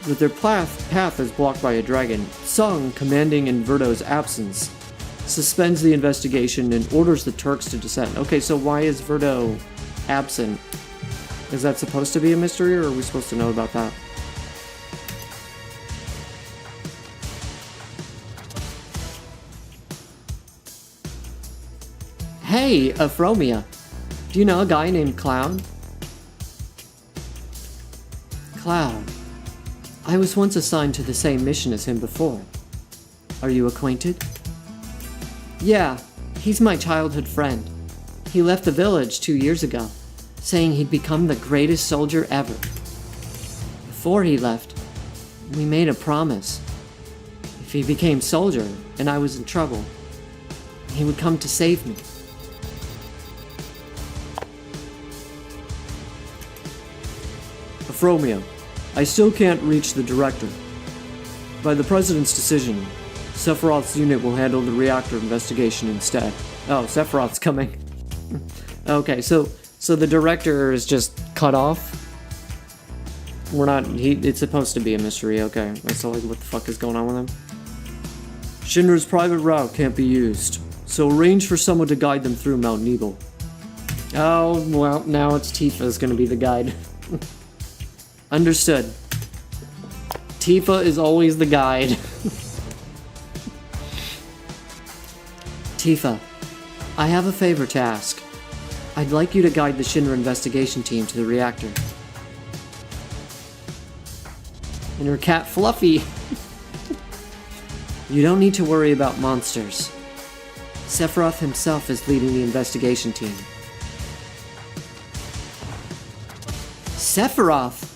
But their path is blocked by a dragon. Sung, commanding in Verdo's absence, suspends the investigation and orders the Turks to descend. Okay, so why is Verdo absent? Is that supposed to be a mystery, or are we supposed to know about that? Hey, Euphromia. Do you know a guy named Cloud? Cloud. I was once assigned to the same mission as him before. Are you acquainted? Yeah, he's my childhood friend. He left the village 2 years ago, saying he'd become the greatest soldier ever. Before he left, we made a promise. If he became soldier and I was in trouble, he would come to save me. Euphromia, I still can't reach the director. By the president's decision, Sephiroth's unit will handle the reactor investigation instead. Oh, Sephiroth's coming. Okay, so the director is just cut off? It's supposed to be a mystery, okay. So like, what the fuck is going on with him? Shinra's private route can't be used, so arrange for someone to guide them through Mount Nebel. Oh, well, now it's Tifa's gonna be the guide. Understood. Tifa is always the guide. Tifa, I have a favor to ask. I'd like you to guide the Shinra investigation team to the reactor. And her cat Fluffy. You don't need to worry about monsters. Sephiroth himself is leading the investigation team. Sephiroth?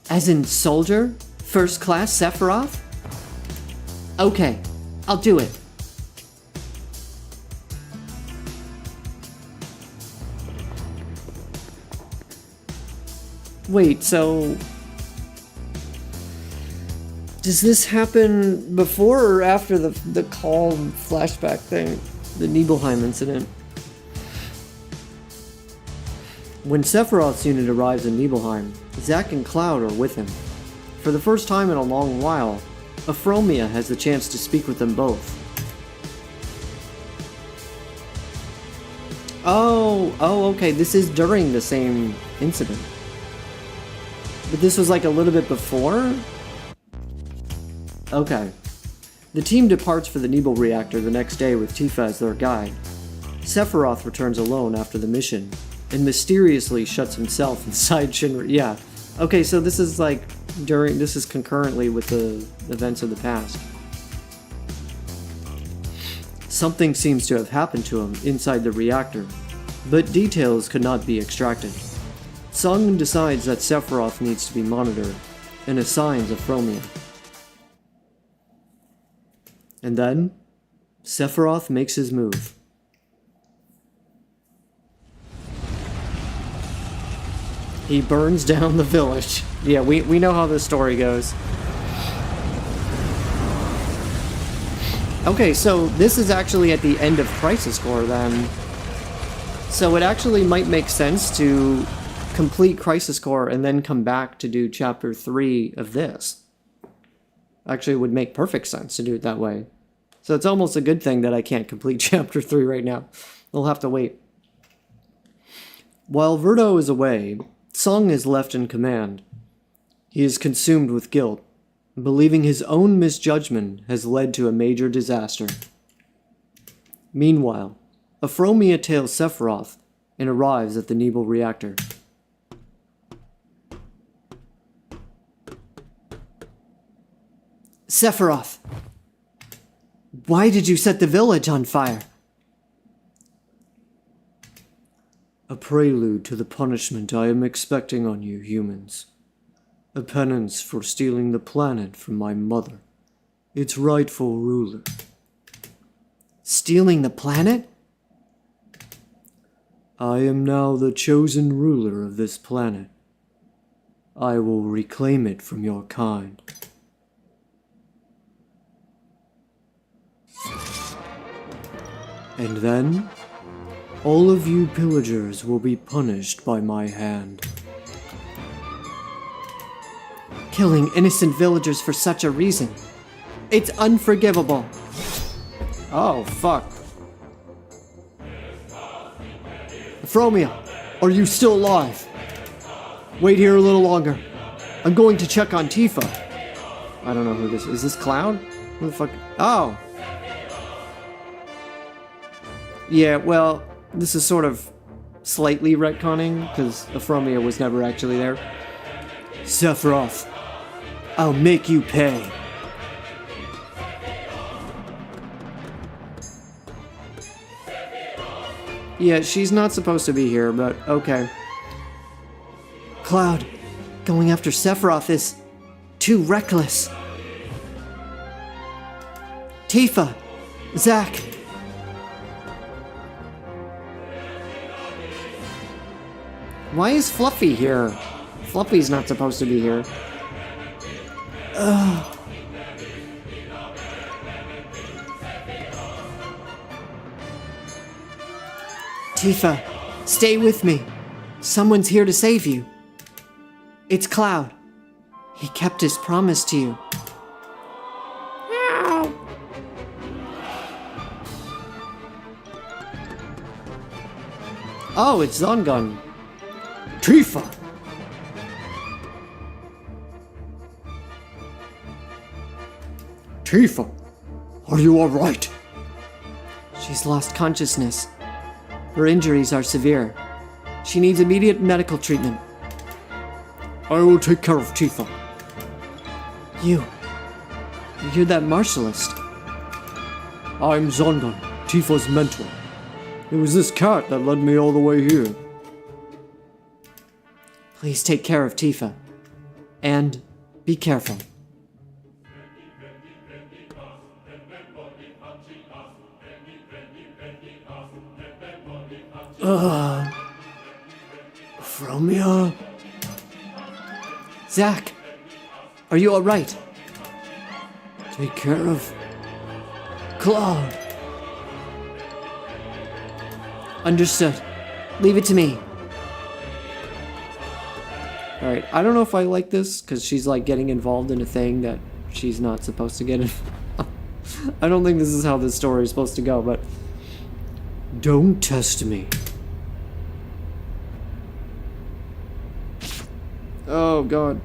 As in soldier? First class Sephiroth? Okay, I'll do it. Wait, so... does this happen before or after the call flashback thing? The Nibelheim incident? When Sephiroth's unit arrives in Nibelheim, Zack and Cloud are with him. For the first time in a long while, Euphromia has the chance to speak with them both. Oh, okay, this is during the same incident. But this was like a little bit before? Okay. The team departs for the Nebel reactor the next day with Tifa as their guide. Sephiroth returns alone after the mission, and mysteriously shuts himself inside Shinra. Yeah. Okay, so this is like this is concurrently with the events of the past. Something seems to have happened to him inside the reactor, but details could not be extracted. Sung decides that Sephiroth needs to be monitored, and assigns Euphromia. And then, Sephiroth makes his move. He burns down the village. Yeah, we know how this story goes. Okay, so this is actually at the end of Crisis Core then. So it actually might make sense to complete Crisis Core and then come back to do Chapter 3 of this. Actually, it would make perfect sense to do it that way. So it's almost a good thing that I can't complete Chapter 3 right now. We'll have to wait. While Verdo is away, Sung is left in command. He is consumed with guilt. believing his own misjudgment has led to a major disaster. Meanwhile, Afromia tails Sephiroth and arrives at the Nebel reactor. Sephiroth! Why did you set the village on fire? A prelude to the punishment I am expecting on you humans. A penance for stealing the planet from my mother, its rightful ruler. Stealing the planet? I am now the chosen ruler of this planet. I will reclaim it from your kind. And then, all of you pillagers will be punished by my hand. Killing innocent villagers for such a reason. It's unforgivable. Oh, fuck. Afromia, are you still alive? Wait here a little longer. I'm going to check on Tifa. I don't know who this is. Is this Cloud? Who the fuck? Oh. Yeah, well, this is sort of slightly retconning, because Afromia was never actually there. Sephiroth, I'll make you pay. Yeah, she's not supposed to be here, but okay. Cloud, going after Sephiroth is too reckless. Tifa, Zack. Why is Fluffy here? Fluffy's not supposed to be here. Ugh. Tifa, stay with me. Someone's here to save you. It's Cloud. He kept his promise to you. Oh, it's Zongun. Tifa! Tifa, are you alright? She's lost consciousness. Her injuries are severe. She needs immediate medical treatment. I will take care of Tifa. You're that martialist. I'm Zongun, Tifa's mentor. It was this cat that led me all the way here. Please take care of Tifa. And be careful. Afromia? Zack, are you alright? Take care of Cloud. Understood. Leave it to me. Alright, I don't know if I like this, because she's like getting involved in a thing that she's not supposed to get in. I don't think this is how this story is supposed to go, but... Don't test me. Oh, God.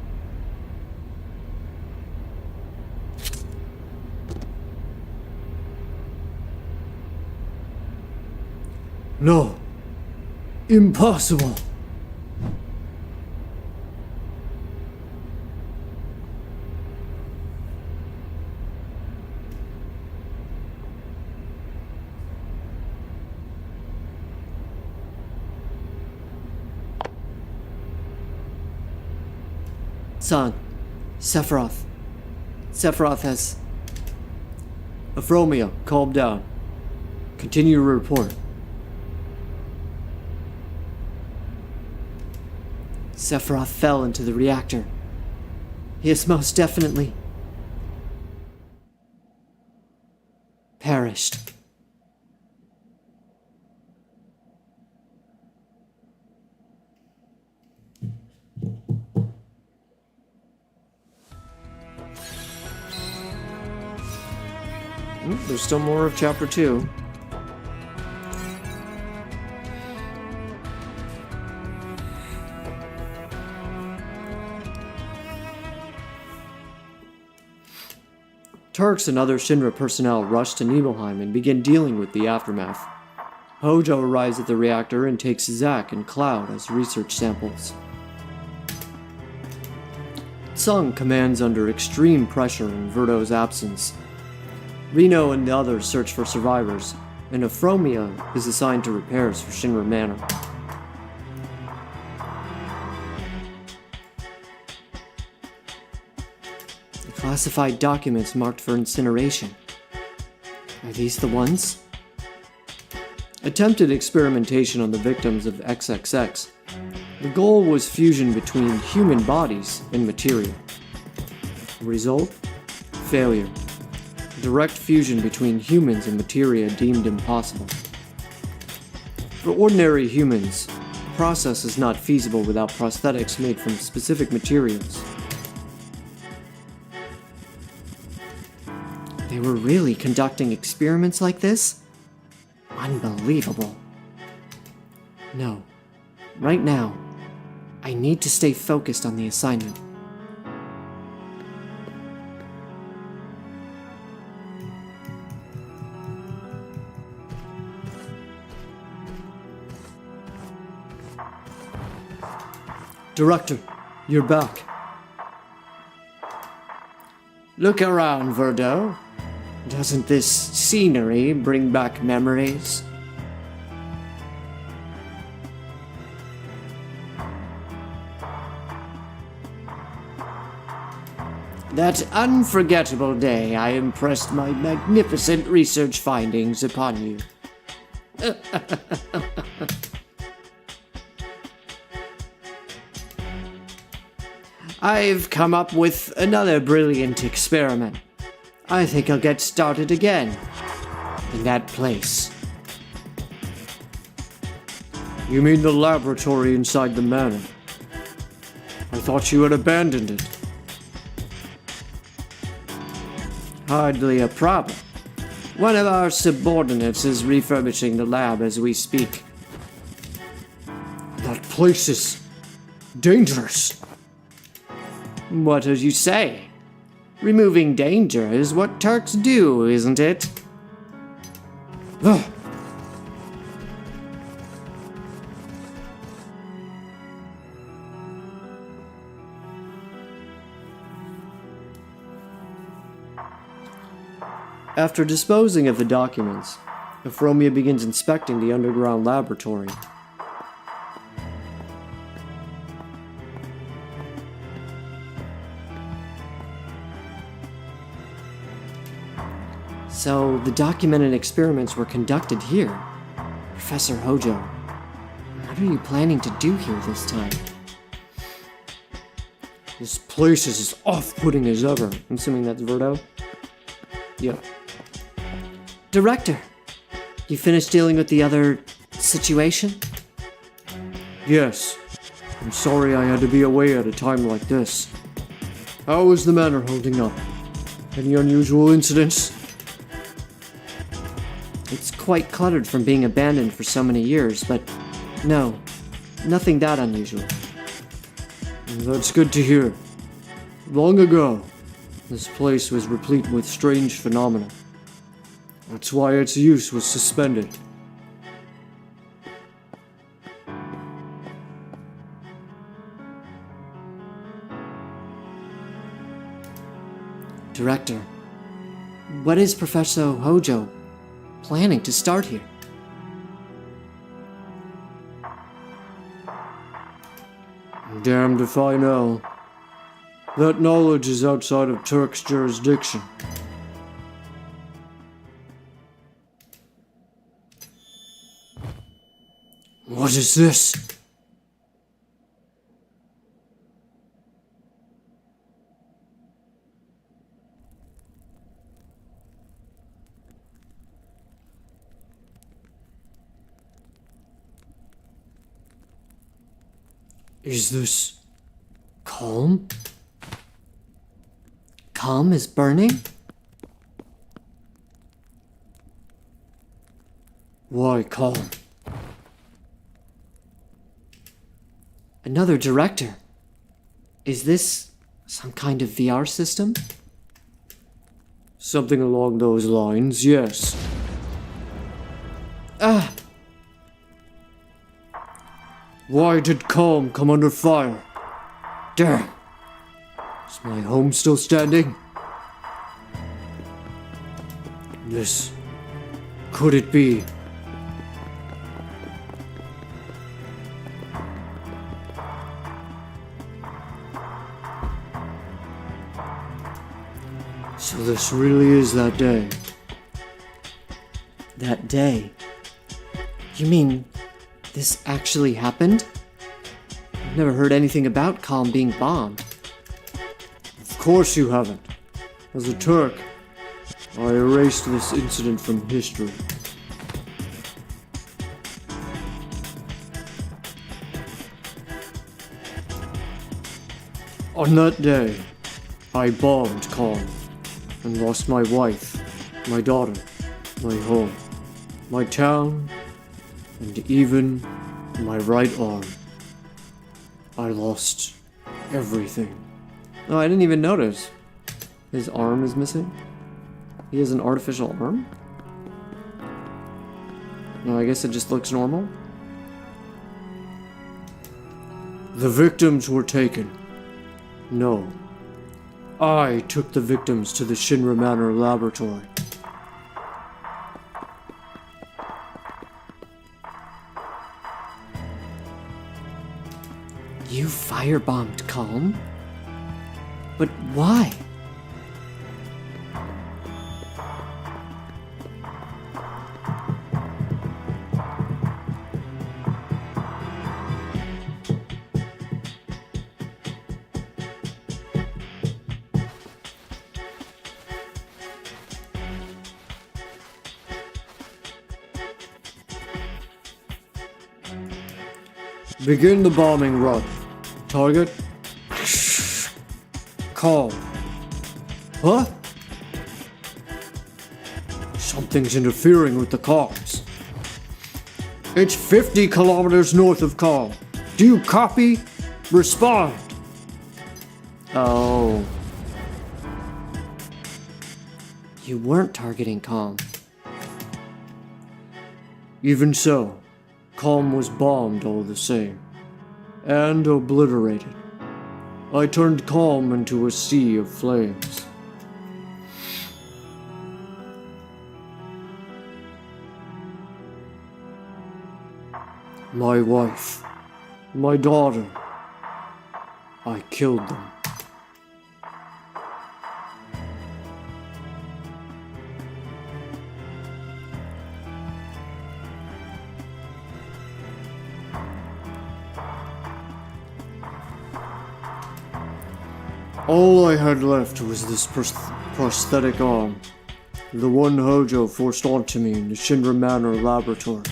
No. Impossible. Son, Sephiroth. Sephiroth has... Afromia, calm down. Continue your report. Sephiroth fell into the reactor. He has most definitely... perished. There's still more of Chapter 2. Turks and other Shinra personnel rush to Nibelheim and begin dealing with the aftermath. Hojo arrives at the reactor and takes Zack and Cloud as research samples. Tsung commands under extreme pressure in Verdo's absence. Reno and the others search for survivors, and Euphromia is assigned to repairs for Shinra Manor. The classified documents marked for incineration. Are these the ones? Attempted experimentation on the victims of XXX. The goal was fusion between human bodies and materia. Result? Failure. Direct fusion between humans and materia deemed impossible. For ordinary humans, the process is not feasible without prosthetics made from specific materials. They were really conducting experiments like this? Unbelievable. No. Right now, I need to stay focused on the assignment. Director, you're back. Look around, Verdo. Doesn't this scenery bring back memories? That unforgettable day I impressed my magnificent research findings upon you. I've come up with another brilliant experiment. I think I'll get started again. In that place. You mean the laboratory inside the manor? I thought you had abandoned it. Hardly a problem. One of our subordinates is refurbishing the lab as we speak. That place is dangerous. What did you say? Removing danger is what Turks do, isn't it? Ugh. After disposing of the documents, Euphromia begins inspecting the underground laboratory. So, the documented experiments were conducted here. Professor Hojo, what are you planning to do here this time? This place is as off-putting as ever. I'm assuming that's Verdo? Yep. Director, you finished dealing with the other situation? Yes. I'm sorry I had to be away at a time like this. How is the manor holding up? Any unusual incidents? It's quite cluttered from being abandoned for so many years, but no, nothing that unusual. That's good to hear. Long ago, this place was replete with strange phenomena. That's why its use was suspended. Director, what is Professor Hojo planning to start here? Damned if I know. That knowledge is outside of Turk's jurisdiction. What is this? Is this calm? Calm is burning? Why calm? Another director. Is this some kind of VR system? Something along those lines, yes. Ah! Why did Calm come under fire? Damn! Is my home still standing? This... could it be? So this really is that day. That day? You mean this actually happened? I've never heard anything about Calm being bombed. Of course you haven't. As a Turk, I erased this incident from history. On that day, I bombed Calm and lost my wife, my daughter, my home, my town, and even my right arm. I lost everything. Oh, I didn't even notice. His arm is missing? He has an artificial arm? No, I guess it just looks normal. The victims were taken. No. I took the victims to the Shinra Manor laboratory. You firebombed Calm? But why? Begin the bombing run. Target? Calm. Huh? Something's interfering with the comms. It's 50 kilometers north of Calm. Do you copy? Respond. Oh. You weren't targeting Calm. Even so, Calm was bombed all the same. And obliterated. I turned Calm into a sea of flames. My wife, my daughter, I killed them. All I had left was this prosthetic arm, the one Hojo forced onto me in the Shinra Manor laboratory.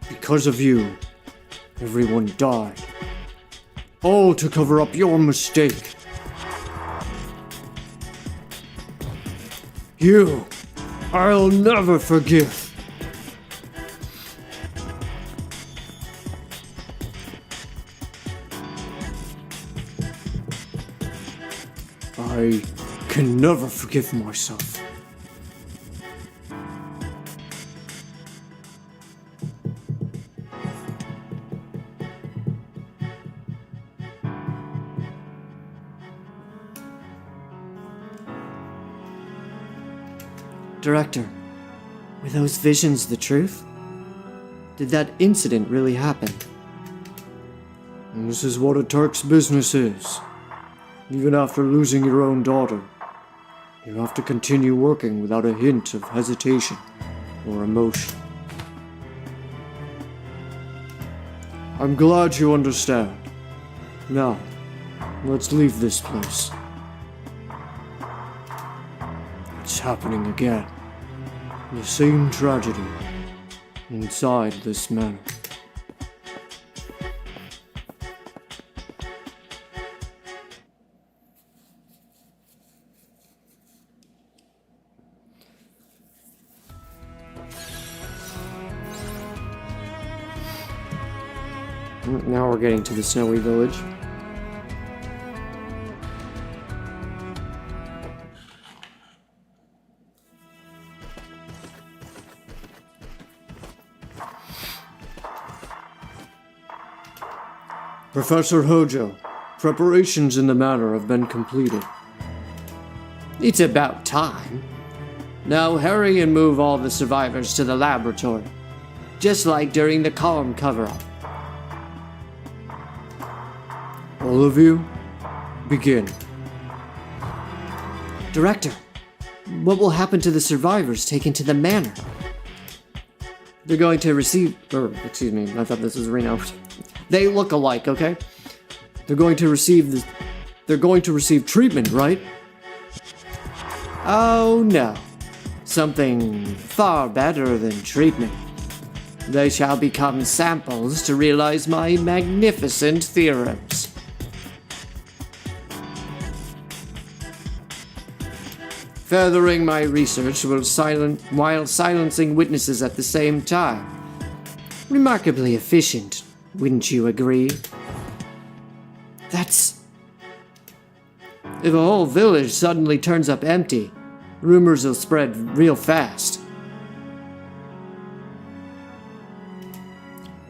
Because of you, everyone died. All to cover up your mistake. You, I'll never forgive. I can never forgive myself. Director, were those visions the truth? Did that incident really happen? And this is what a Turk's business is. Even after losing your own daughter, you have to continue working without a hint of hesitation or emotion. I'm glad you understand. Now, let's leave this place. It's happening again. The same tragedy inside this manor. Now we're getting to the snowy village. Professor Hojo, preparations in the manor have been completed. It's about time. Now hurry and move all the survivors to the laboratory, just like during the Calm cover-up. All of you, begin. Director, what will happen to the survivors taken to the manor? They're going to receive, excuse me, I thought this was Reno. They look alike, okay? They're going to receive treatment, right? Oh no. Something far better than treatment. They shall become samples to realize my magnificent theorems. Furthering my research while silencing witnesses at the same time. Remarkably efficient, wouldn't you agree? If a whole village suddenly turns up empty, rumors will spread real fast.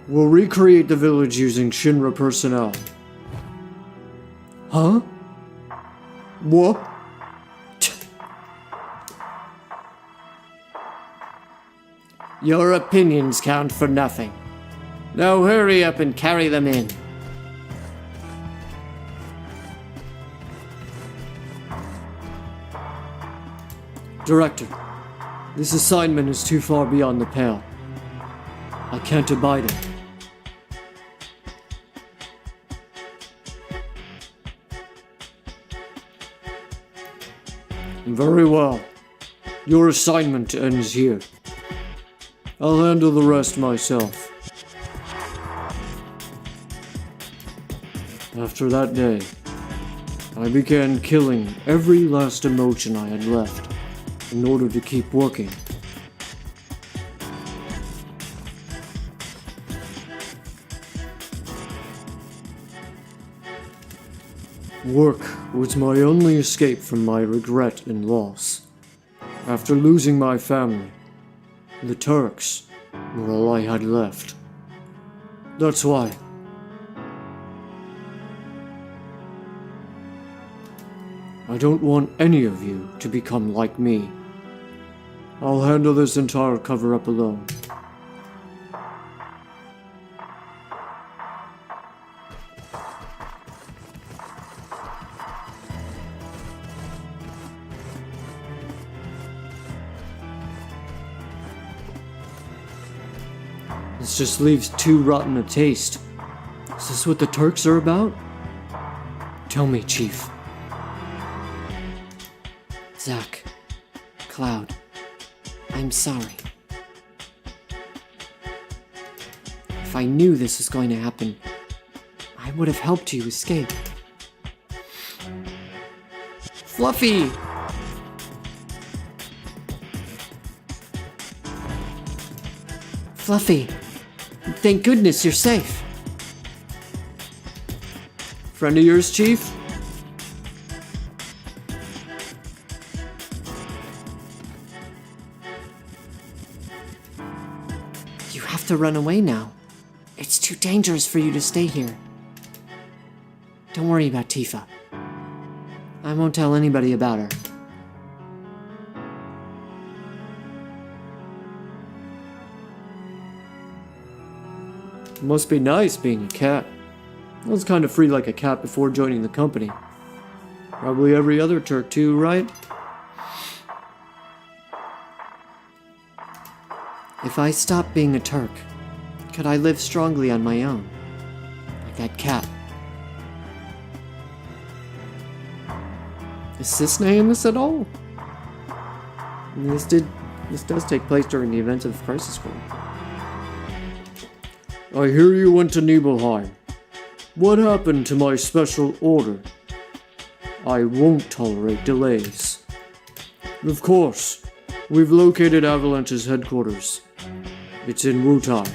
We'll recreate the village using Shinra personnel. Huh? What? Your opinions count for nothing. Now hurry up and carry them in. Director, this assignment is too far beyond the pale. I can't abide it. Very well. Your assignment ends here. I'll handle the rest myself. After that day, I began killing every last emotion I had left in order to keep working. Work was my only escape from my regret and loss. After losing my family, the Turks were all I had left. That's why. I don't want any of you to become like me. I'll handle this entire cover-up alone. This just leaves too rotten a taste. Is this what the Turks are about? Tell me, Chief. Zack, Cloud, I'm sorry. If I knew this was going to happen, I would have helped you escape. Fluffy! Fluffy, thank goodness you're safe. Friend of yours, Chief? You have to run away now. It's too dangerous for you to stay here. Don't worry about Tifa. I won't tell anybody about her. Must be nice being a cat. I was kind of free like a cat before joining the company. Probably every other Turk too, right? If I stopped being a Turk, could I live strongly on my own? Like that cat. Is this nameless at all? This does take place during the events of Crisis Core. I hear you went to Nibelheim. What happened to my special order? I won't tolerate delays. Of course, we've located Avalanche's headquarters. It's in Wutai.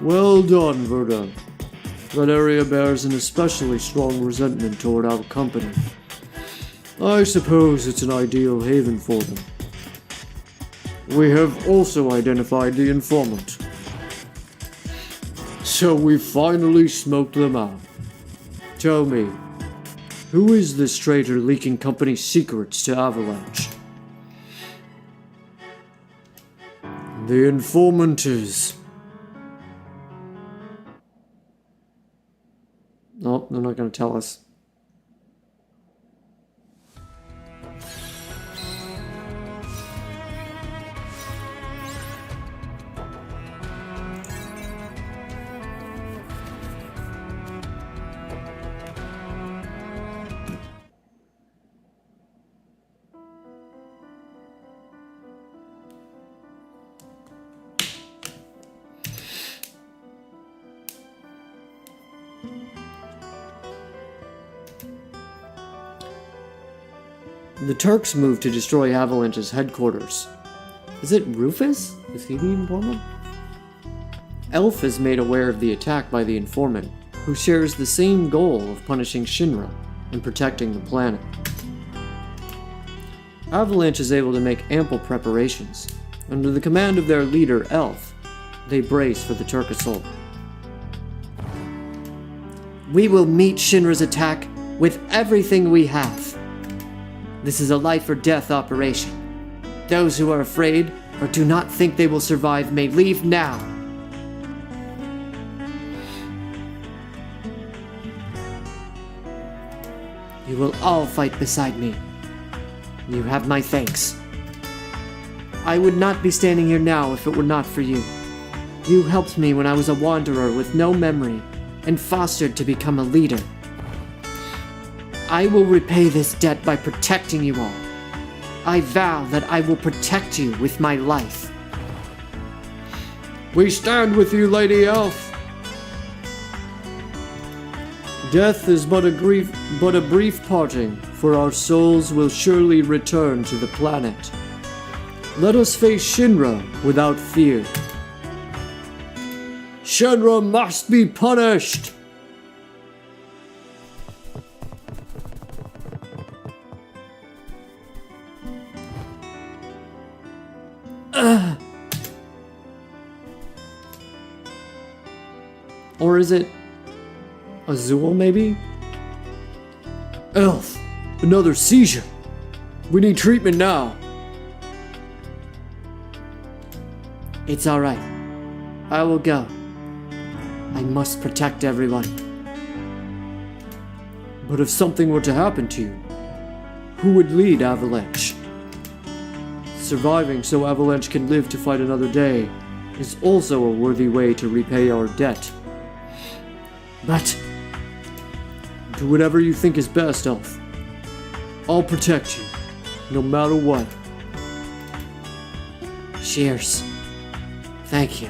Well done, Verdun. That area bears an especially strong resentment toward our company. I suppose it's an ideal haven for them. We have also identified the informant. So we finally smoked them out. Tell me, who is this traitor leaking company secrets to Avalanche? The informant is... No, they're not going to tell us. The Turks moved to destroy Avalanche's headquarters. Is it Rufus? Is he the informant? Elf is made aware of the attack by the informant, who shares the same goal of punishing Shinra and protecting the planet. Avalanche is able to make ample preparations. Under the command of their leader, Elf, they brace for the Turk assault. We will meet Shinra's attack with everything we have. This is a life-or-death operation. Those who are afraid or do not think they will survive may leave now. You will all fight beside me. You have my thanks. I would not be standing here now if it were not for you. You helped me when I was a wanderer with no memory and fostered to become a leader. I will repay this debt by protecting you all. I vow that I will protect you with my life. We stand with you, Lady Elf. Death is but a brief parting, for our souls will surely return to the planet. Let us face Shinra without fear. Shinra must be punished! Or is it Azul, maybe? Elf, another seizure. We need treatment now. It's alright. I will go. I must protect everyone. But if something were to happen to you, who would lead Avalanche? Surviving so Avalanche can live to fight another day is also a worthy way to repay our debt. But do whatever you think is best, Elf. I'll protect you, no matter what. Cheers. Thank you.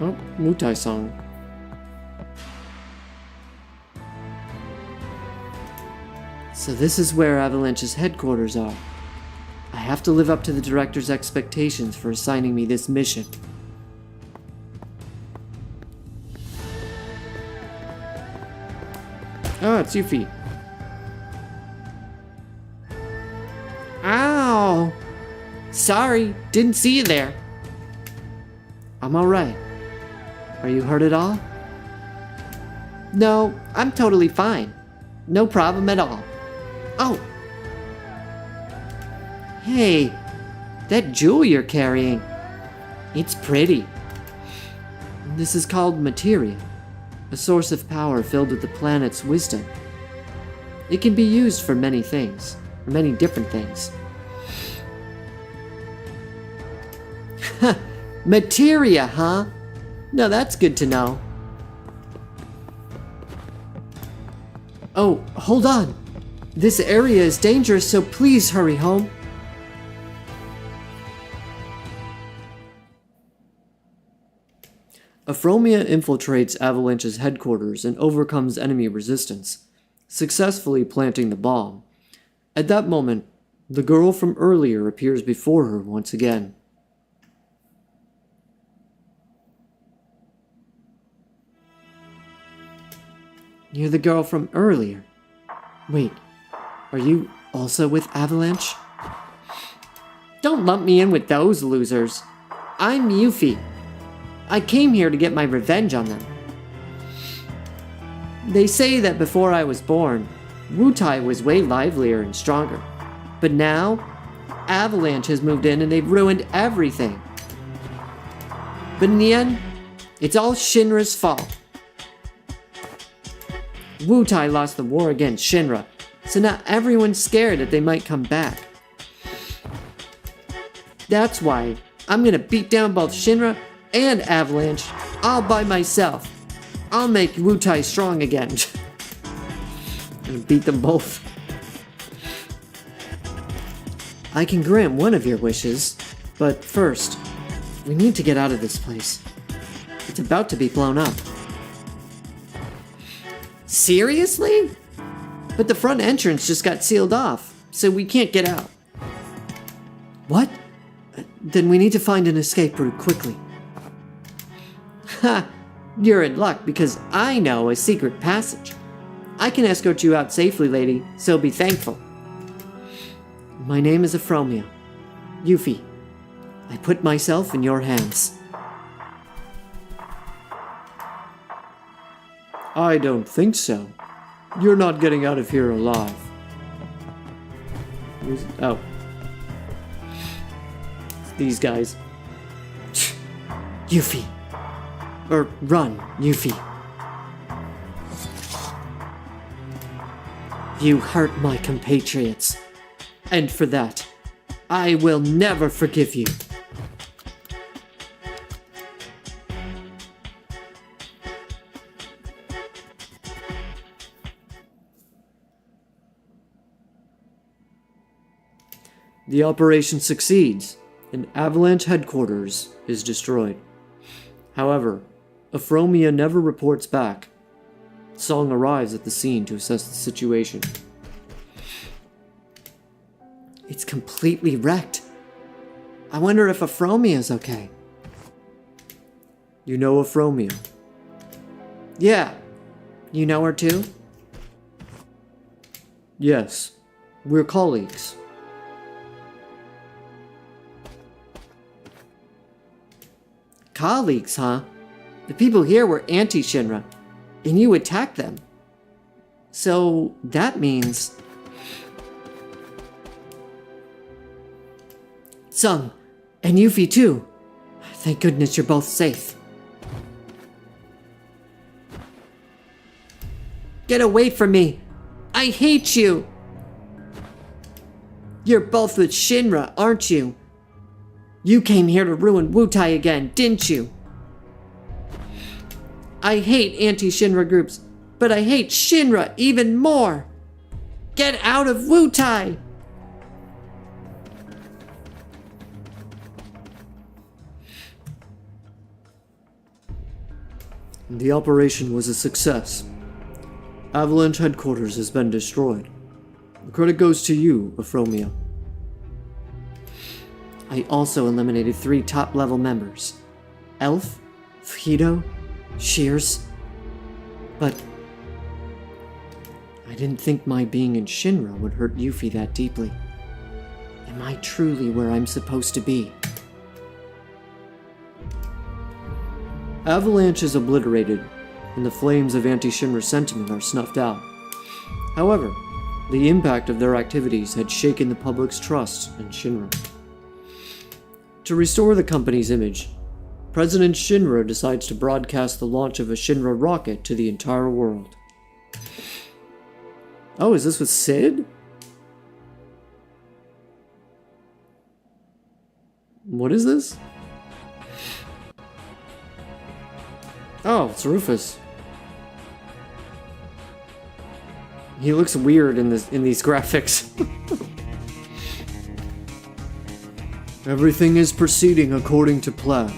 Oh, Mutai song. So this is where Avalanche's headquarters are. I have to live up to the director's expectations for assigning me this mission. Ah, it's Yuffie. Ow! Sorry, didn't see you there. I'm alright. Are you hurt at all? No, I'm totally fine. No problem at all. Oh! Hey, that jewel you're carrying. It's pretty. This is called materia, a source of power filled with the planet's wisdom. It can be used for many things, many different things. Materia, huh? No, that's good to know. Oh, hold on. This area is dangerous, so please hurry home. Afromia infiltrates Avalanche's headquarters and overcomes enemy resistance, successfully planting the bomb. At that moment, the girl from earlier appears before her once again. You're the girl from earlier. Wait, are you also with Avalanche? Don't lump me in with those losers. I'm Yuffie. I came here to get my revenge on them. They say that before I was born, Wutai was way livelier and stronger. But now, Avalanche has moved in and they've ruined everything. But in the end, it's all Shinra's fault. Wutai lost the war against Shinra, so now everyone's scared that they might come back. That's why I'm gonna beat down both Shinra and Avalanche all by myself. I'll make Wutai strong again. And beat them both. I can grant one of your wishes, but first, we need to get out of this place. It's about to be blown up. Seriously? But the front entrance just got sealed off, so we can't get out. What? Then we need to find an escape route quickly. Ha! You're in luck because I know a secret passage. I can escort you out safely, lady, so be thankful. My name is Euphromia. Yuffie. I put myself in your hands. I don't think so. You're not getting out of here alive. Oh. These guys. Yuffie. Or run, Yuffie. You hurt my compatriots. And for that, I will never forgive you. The operation succeeds, and Avalanche headquarters is destroyed. However, Euphromia never reports back. Song arrives at the scene to assess the situation. It's completely wrecked. I wonder if Euphromia is okay. You know Euphromia? Yeah. You know her too? Yes. We're colleagues. Colleagues, huh? The people here were anti-Shinra, and you attacked them. So that means... Sung, and Yuffie too. Thank goodness you're both safe. Get away from me! I hate you! You're both with Shinra, aren't you? You came here to ruin Wutai again, didn't you? I hate anti-Shinra groups, but I hate Shinra even more! Get out of Wutai! The operation was a success. Avalanche headquarters has been destroyed. The credit goes to you, Euphromia. I also eliminated 3 top-level members. Elf, Fido, Shears. But I didn't think my being in Shinra would hurt Yuffie that deeply. Am I truly where I'm supposed to be? Avalanche is obliterated, and the flames of anti-Shinra sentiment are snuffed out. However, the impact of their activities had shaken the public's trust in Shinra. To restore the company's image, President Shinra decides to broadcast the launch of a Shinra rocket to the entire world. Oh, is this with Sid? What is this? Oh, it's Rufus. He looks weird in these graphics. Everything is proceeding according to plan.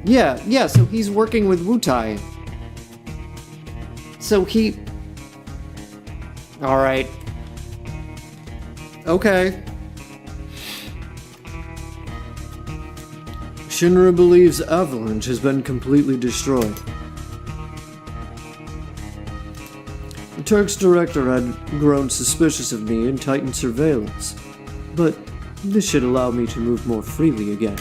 Yeah, so he's working with Wutai. So he... Alright. Okay. Shinra believes Avalanche has been completely destroyed. Turk's director had grown suspicious of me and tightened surveillance, but this should allow me to move more freely again.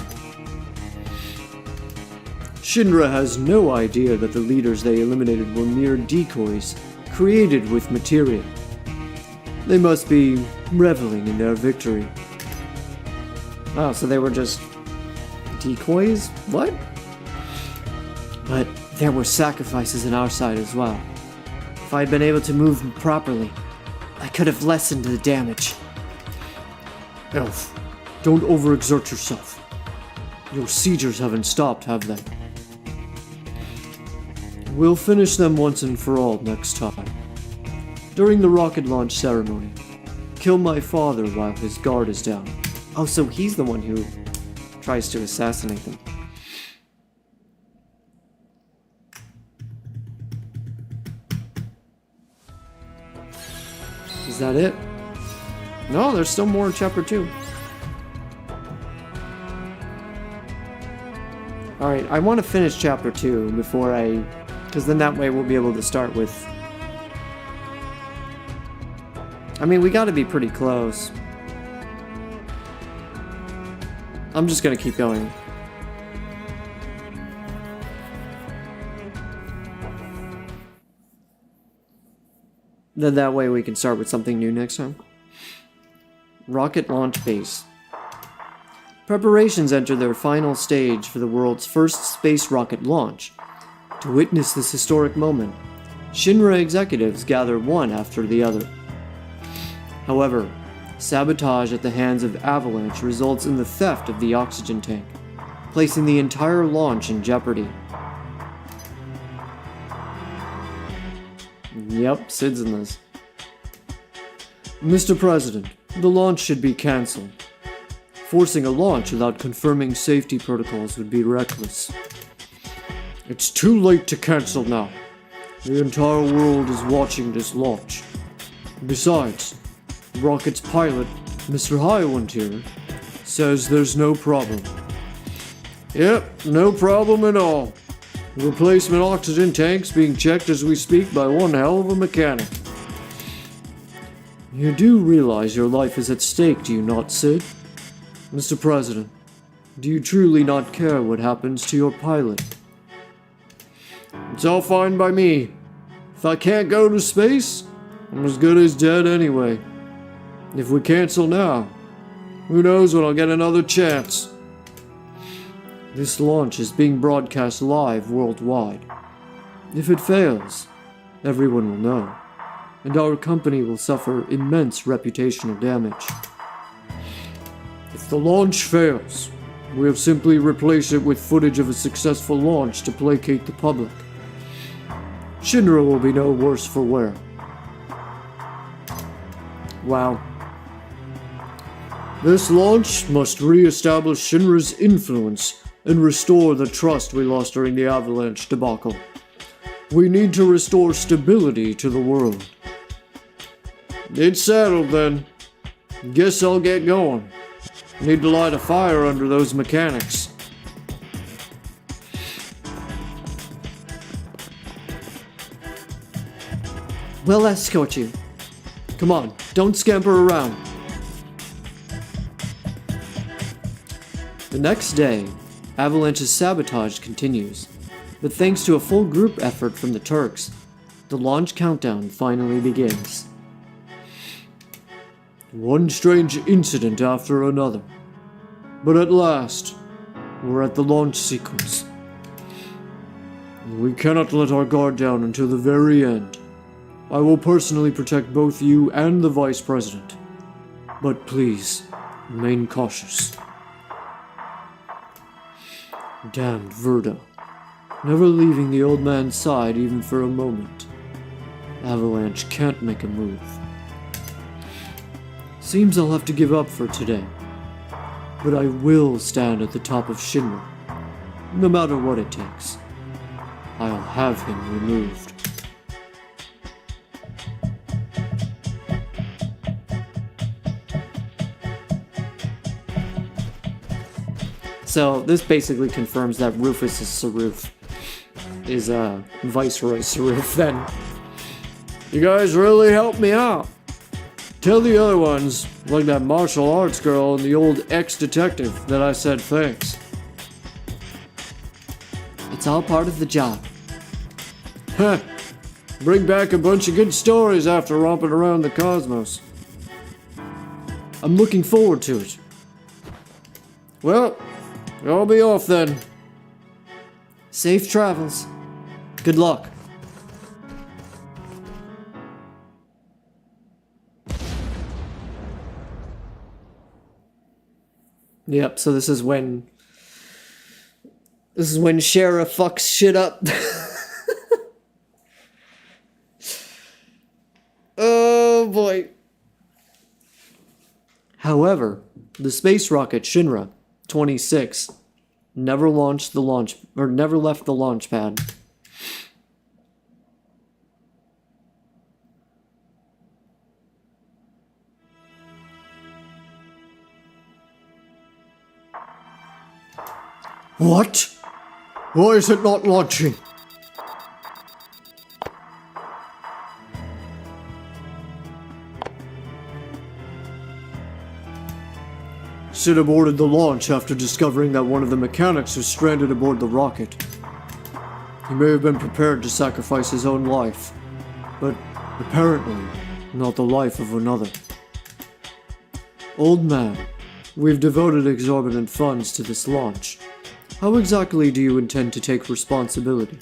Shinra has no idea that the leaders they eliminated were mere decoys, created with materia. They must be reveling in their victory. Oh, so they were just decoys? What? But there were sacrifices on our side as well. If I had been able to move properly, I could have lessened the damage. Elf, don't overexert yourself. Your seizures haven't stopped, have they? We'll finish them once and for all next time. During the rocket launch ceremony, kill my father while his guard is down. Oh, so he's the one who tries to assassinate them. Is that it? No, there's still more in chapter 2. Alright, I want to finish chapter 2 before because then that way we'll be able to start with... I mean, we gotta be pretty close. I'm just gonna keep going. Then that way we can start with something new next time. Rocket launch base. Preparations enter their final stage for the world's first space rocket launch. To witness this historic moment, Shinra executives gather one after the other. However, sabotage at the hands of Avalanche results in the theft of the oxygen tank, placing the entire launch in jeopardy. Yep, Sid's in this. Mr. President, the launch should be cancelled. Forcing a launch without confirming safety protocols would be reckless. It's too late to cancel now. The entire world is watching this launch. Besides, Rocket's pilot, Mr. Highland here, says there's no problem. Yep, no problem at all. Replacement oxygen tanks being checked as we speak by one hell of a mechanic. You do realize your life is at stake, do you not, Sid? Mr. President, do you truly not care what happens to your pilot? It's all fine by me. If I can't go to space, I'm as good as dead anyway. If we cancel now, who knows when I'll get another chance. This launch is being broadcast live worldwide. If it fails, everyone will know, and our company will suffer immense reputational damage. If the launch fails, we have simply replaced it with footage of a successful launch to placate the public. Shinra will be no worse for wear. Wow. This launch must re-establish Shinra's influence and restore the trust we lost during the Avalanche debacle. We need to restore stability to the world. It's settled then. Guess I'll get going. Need to light a fire under those mechanics. We'll escort you. Come on, don't scamper around. The next day, Avalanche's sabotage continues, but thanks to a full group effort from the Turks, the launch countdown finally begins. One strange incident after another, but at last, we're at the launch sequence. We cannot let our guard down until the very end. I will personally protect both you and the Vice President, but please, remain cautious. Damned Verda, never leaving the old man's side even for a moment. Avalanche can't make a move. Seems I'll have to give up for today, but I will stand at the top of Shinra, no matter what it takes. I'll have him removed. So this basically confirms that Rufus is Saruf, is Viceroy Saruf then. You guys really helped me out. Tell the other ones, like that martial arts girl and the old ex-detective, that I said thanks. It's all part of the job. Heh. Bring back a bunch of good stories after romping around the cosmos. I'm looking forward to it. Well, I'll be off then. Safe travels. Good luck. Yep, so this is when Shara fucks shit up. Oh boy. However, the space rocket Shinra 26 never left the launch pad. What? Why is it not launching? Sid aborted the launch after discovering that one of the mechanics was stranded aboard the rocket. He may have been prepared to sacrifice his own life, but apparently not the life of another. Old man, we've devoted exorbitant funds to this launch. How exactly do you intend to take responsibility?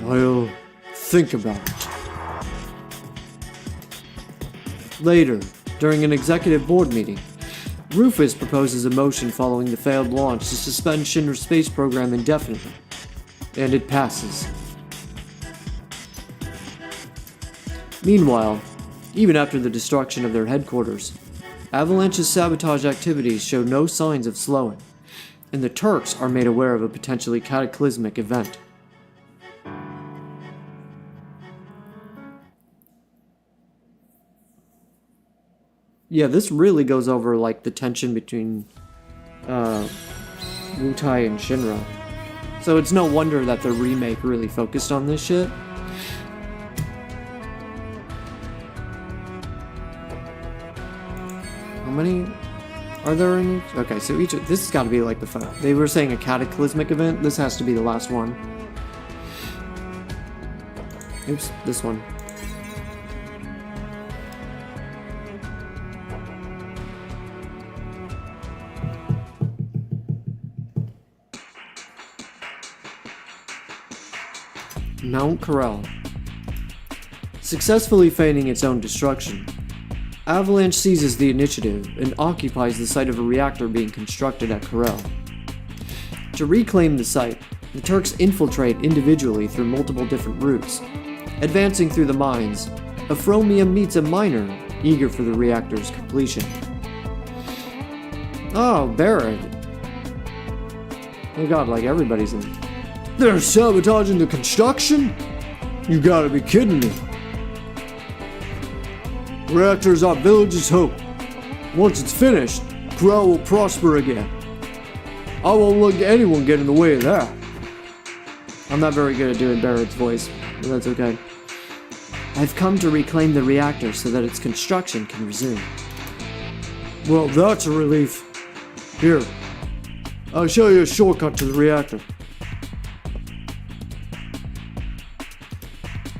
I'll think about it. Later, during an executive board meeting, Rufus proposes a motion following the failed launch to suspend Shinra's space program indefinitely, and it passes. Meanwhile, even after the destruction of their headquarters, Avalanche's sabotage activities show no signs of slowing, and the Turks are made aware of a potentially cataclysmic event. Yeah, this really goes over like the tension between Wutai and Shinra. So it's no wonder that the remake really focused on this shit. How many are there in each? Okay, so each of this has got to be like they were saying a cataclysmic event. This has to be the last one. Oops, this one. Mount Corel. Successfully feigning its own destruction, Avalanche seizes the initiative and occupies the site of a reactor being constructed at Corel. To reclaim the site, the Turks infiltrate individually through multiple different routes. Advancing through the mines, Afromia meets a miner eager for the reactor's completion. Oh, Barrett. Oh god, like everybody's in. They're sabotaging the construction? You gotta be kidding me. Reactor is our village's hope. Once it's finished, Corel will prosper again. I won't let anyone get in the way of that. I'm not very good at doing Barrett's voice, but that's okay. I've come to reclaim the reactor so that its construction can resume. Well, that's a relief. Here, I'll show you a shortcut to the reactor.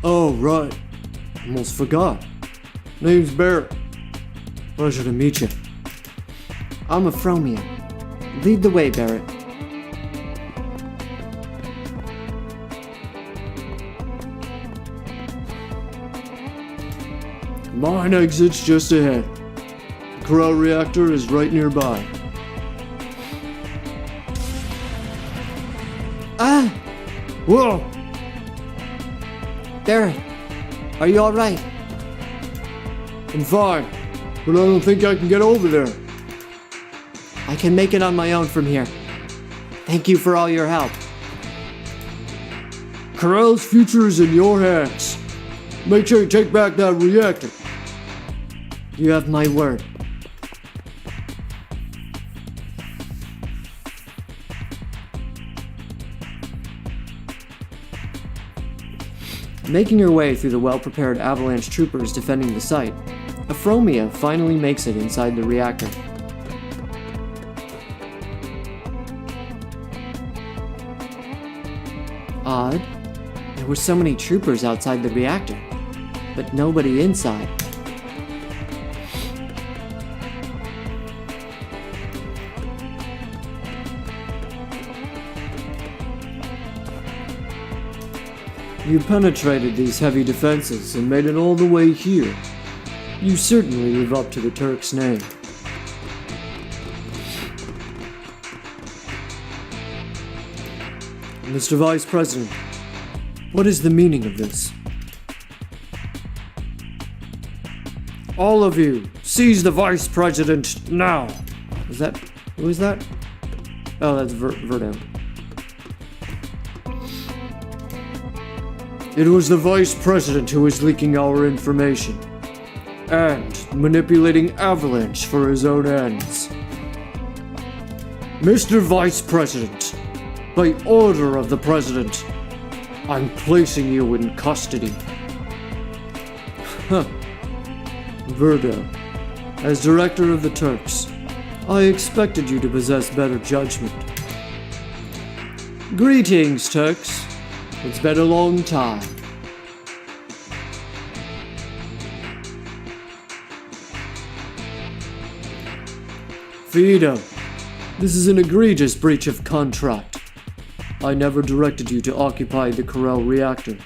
Oh, right. Almost forgot. Name's Barrett. Pleasure to meet you. I'm Afromia. Lead the way, Barrett. Mine exit's just ahead. The Corel reactor is right nearby. Ah! Whoa! Barrett, are you alright? I'm fine, but I don't think I can get over there. I can make it on my own from here. Thank you for all your help. Corel's future is in your hands. Make sure you take back that reactor. You have my word. Making her way through the well-prepared Avalanche troopers defending the site, Euphromia finally makes it inside the reactor. Odd. There were so many troopers outside the reactor, but nobody inside. You penetrated these heavy defenses and made it all the way here. You certainly live up to the Turk's name. Mr. Vice President, what is the meaning of this? All of you, seize the Vice President now! Who is that? Oh, that's Verdun. It was the Vice President who was leaking our information and manipulating Avalanche for his own ends. Mr. Vice President, by order of the President, I'm placing you in custody. Verda, as Director of the Turks, I expected you to possess better judgment. Greetings, Turks. It's been a long time. Fido, this is an egregious breach of contract. I never directed you to occupy the Corel reactor.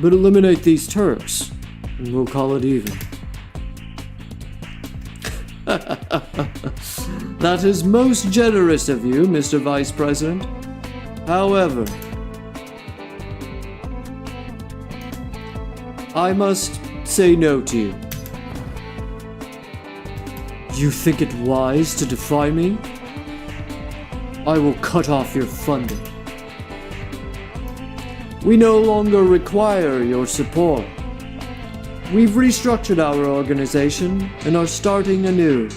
But eliminate these Turks, and we'll call it even. That is most generous of you, Mr. Vice President. However, I must say no to you. You think it wise to defy me? I will cut off your funding. We no longer require your support. We've restructured our organization and are starting anew.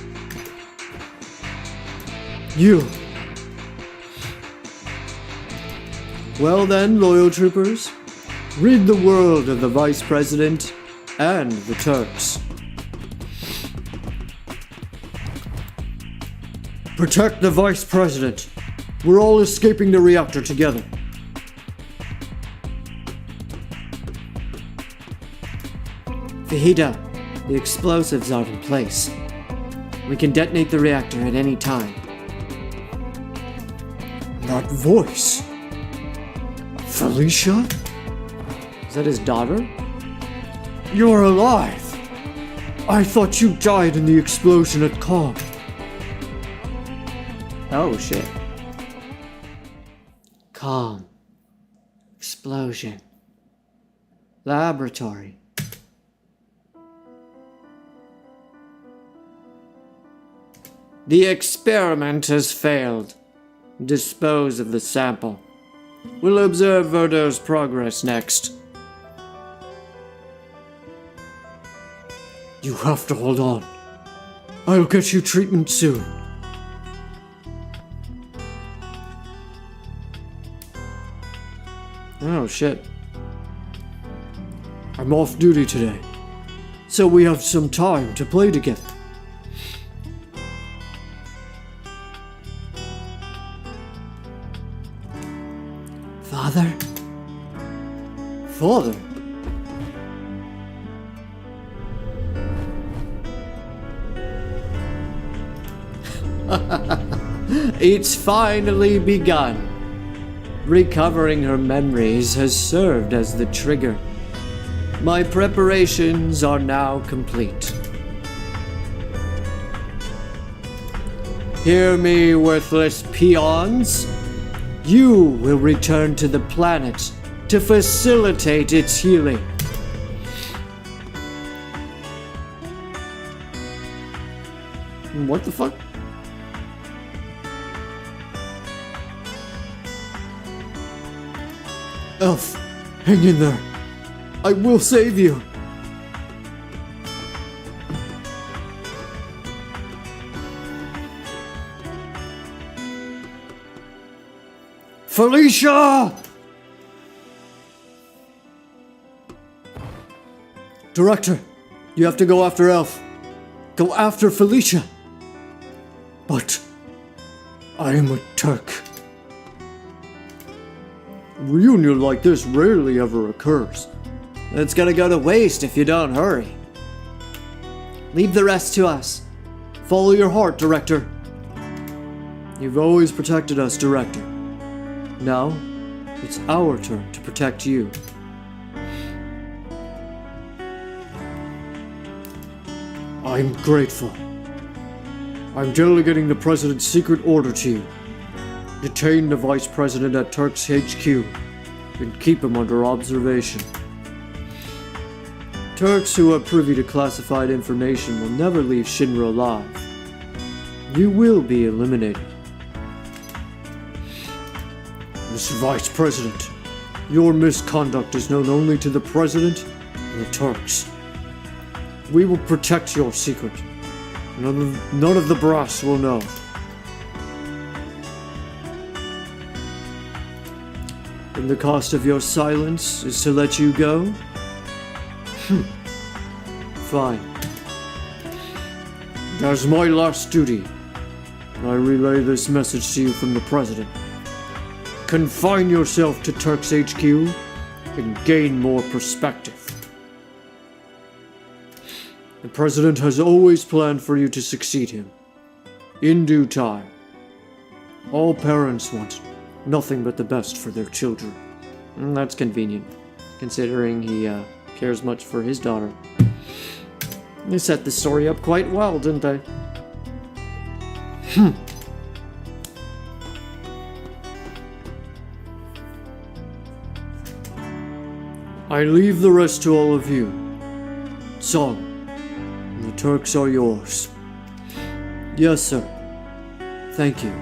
You. Well then, loyal troopers, rid the world of the Vice President and the Turks. Protect the Vice President. We're all escaping the reactor together. Vihida, the explosives are in place. We can detonate the reactor at any time. That voice. Felicia? Is that his daughter? You're alive! I thought you died in the explosion at Kong. Oh shit. Calm. Explosion. Laboratory. The experiment has failed. Dispose of the sample. We'll observe Verdo's progress next. You have to hold on. I'll get you treatment soon. Oh shit. I'm off duty today, so we have some time to play together. Father? Father? It's finally begun. Recovering her memories has served as the trigger. My preparations are now complete. Hear me, worthless peons. You will return to the planet to facilitate its healing. What the fuck? Elf, hang in there. I will save you. Felicia! Director, you have to go after Elf. Go after Felicia. But I am a Turk. A reunion like this rarely ever occurs. It's gonna go to waste if you don't hurry. Leave the rest to us. Follow your heart, Director. You've always protected us, Director. Now, it's our turn to protect you. I'm grateful. I'm delegating the President's secret order to you. Detain the Vice President at Turk's HQ and keep him under observation. Turks who are privy to classified information will never leave Shinra alive. You will be eliminated. Mr. Vice President, your misconduct is known only to the President and the Turks. We will protect your secret. None of the brass will know. And the cost of your silence is to let you go? Fine. As my last duty, I relay this message to you from the President. Confine yourself to Turk's HQ and gain more perspective. The President has always planned for you to succeed him. In due time. All parents want nothing but the best for their children. That's convenient, considering he cares much for his daughter. They set the story up quite well, didn't they? I leave the rest to all of you. Song, the Turks are yours. Yes, sir. Thank you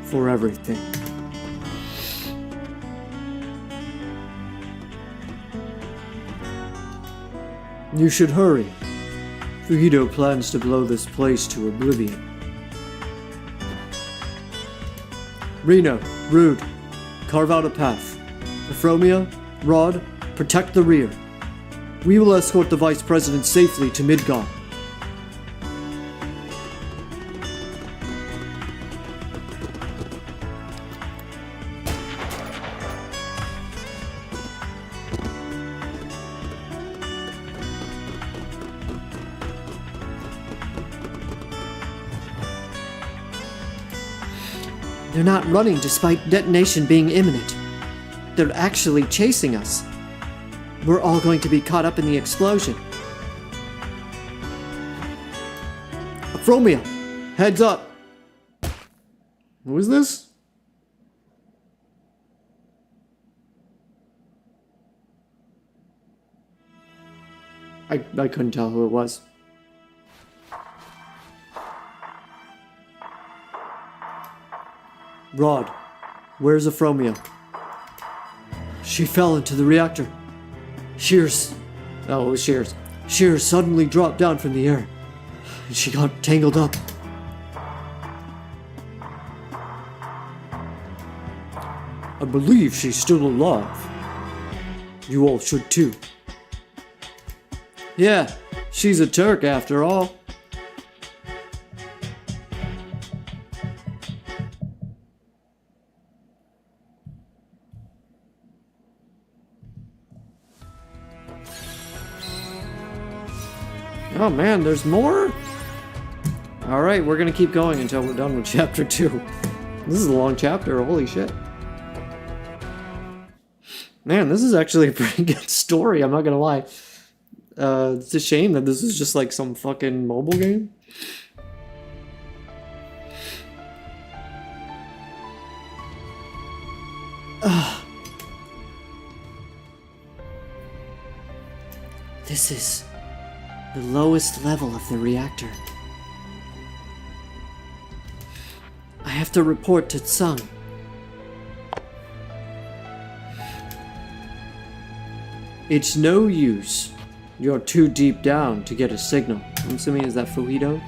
for everything. You should hurry. Fuhido plans to blow this place to oblivion. Reno, Rude, carve out a path. Euphromia, Rod, protect the rear. We will escort the Vice President safely to Midgard. They're not running despite detonation being imminent. They're actually chasing us. We're all going to be caught up in the explosion. Euphromia, heads up. Who is this? I couldn't tell who it was. Rod, where's Euphromia? She fell into the reactor. Shears suddenly dropped down from the air. She got tangled up. I believe she's still alive. You all should too. Yeah, she's a Turk after all. Oh man, there's more? Alright, we're gonna keep going until we're done with chapter 2. This is a long chapter, holy shit. Man, this is actually a pretty good story, I'm not gonna lie. It's a shame that this is just like some fucking mobile game. This is the lowest level of the reactor. I have to report to Tsung. It's no use. You're too deep down to get a signal. I'm assuming is that Fuhido?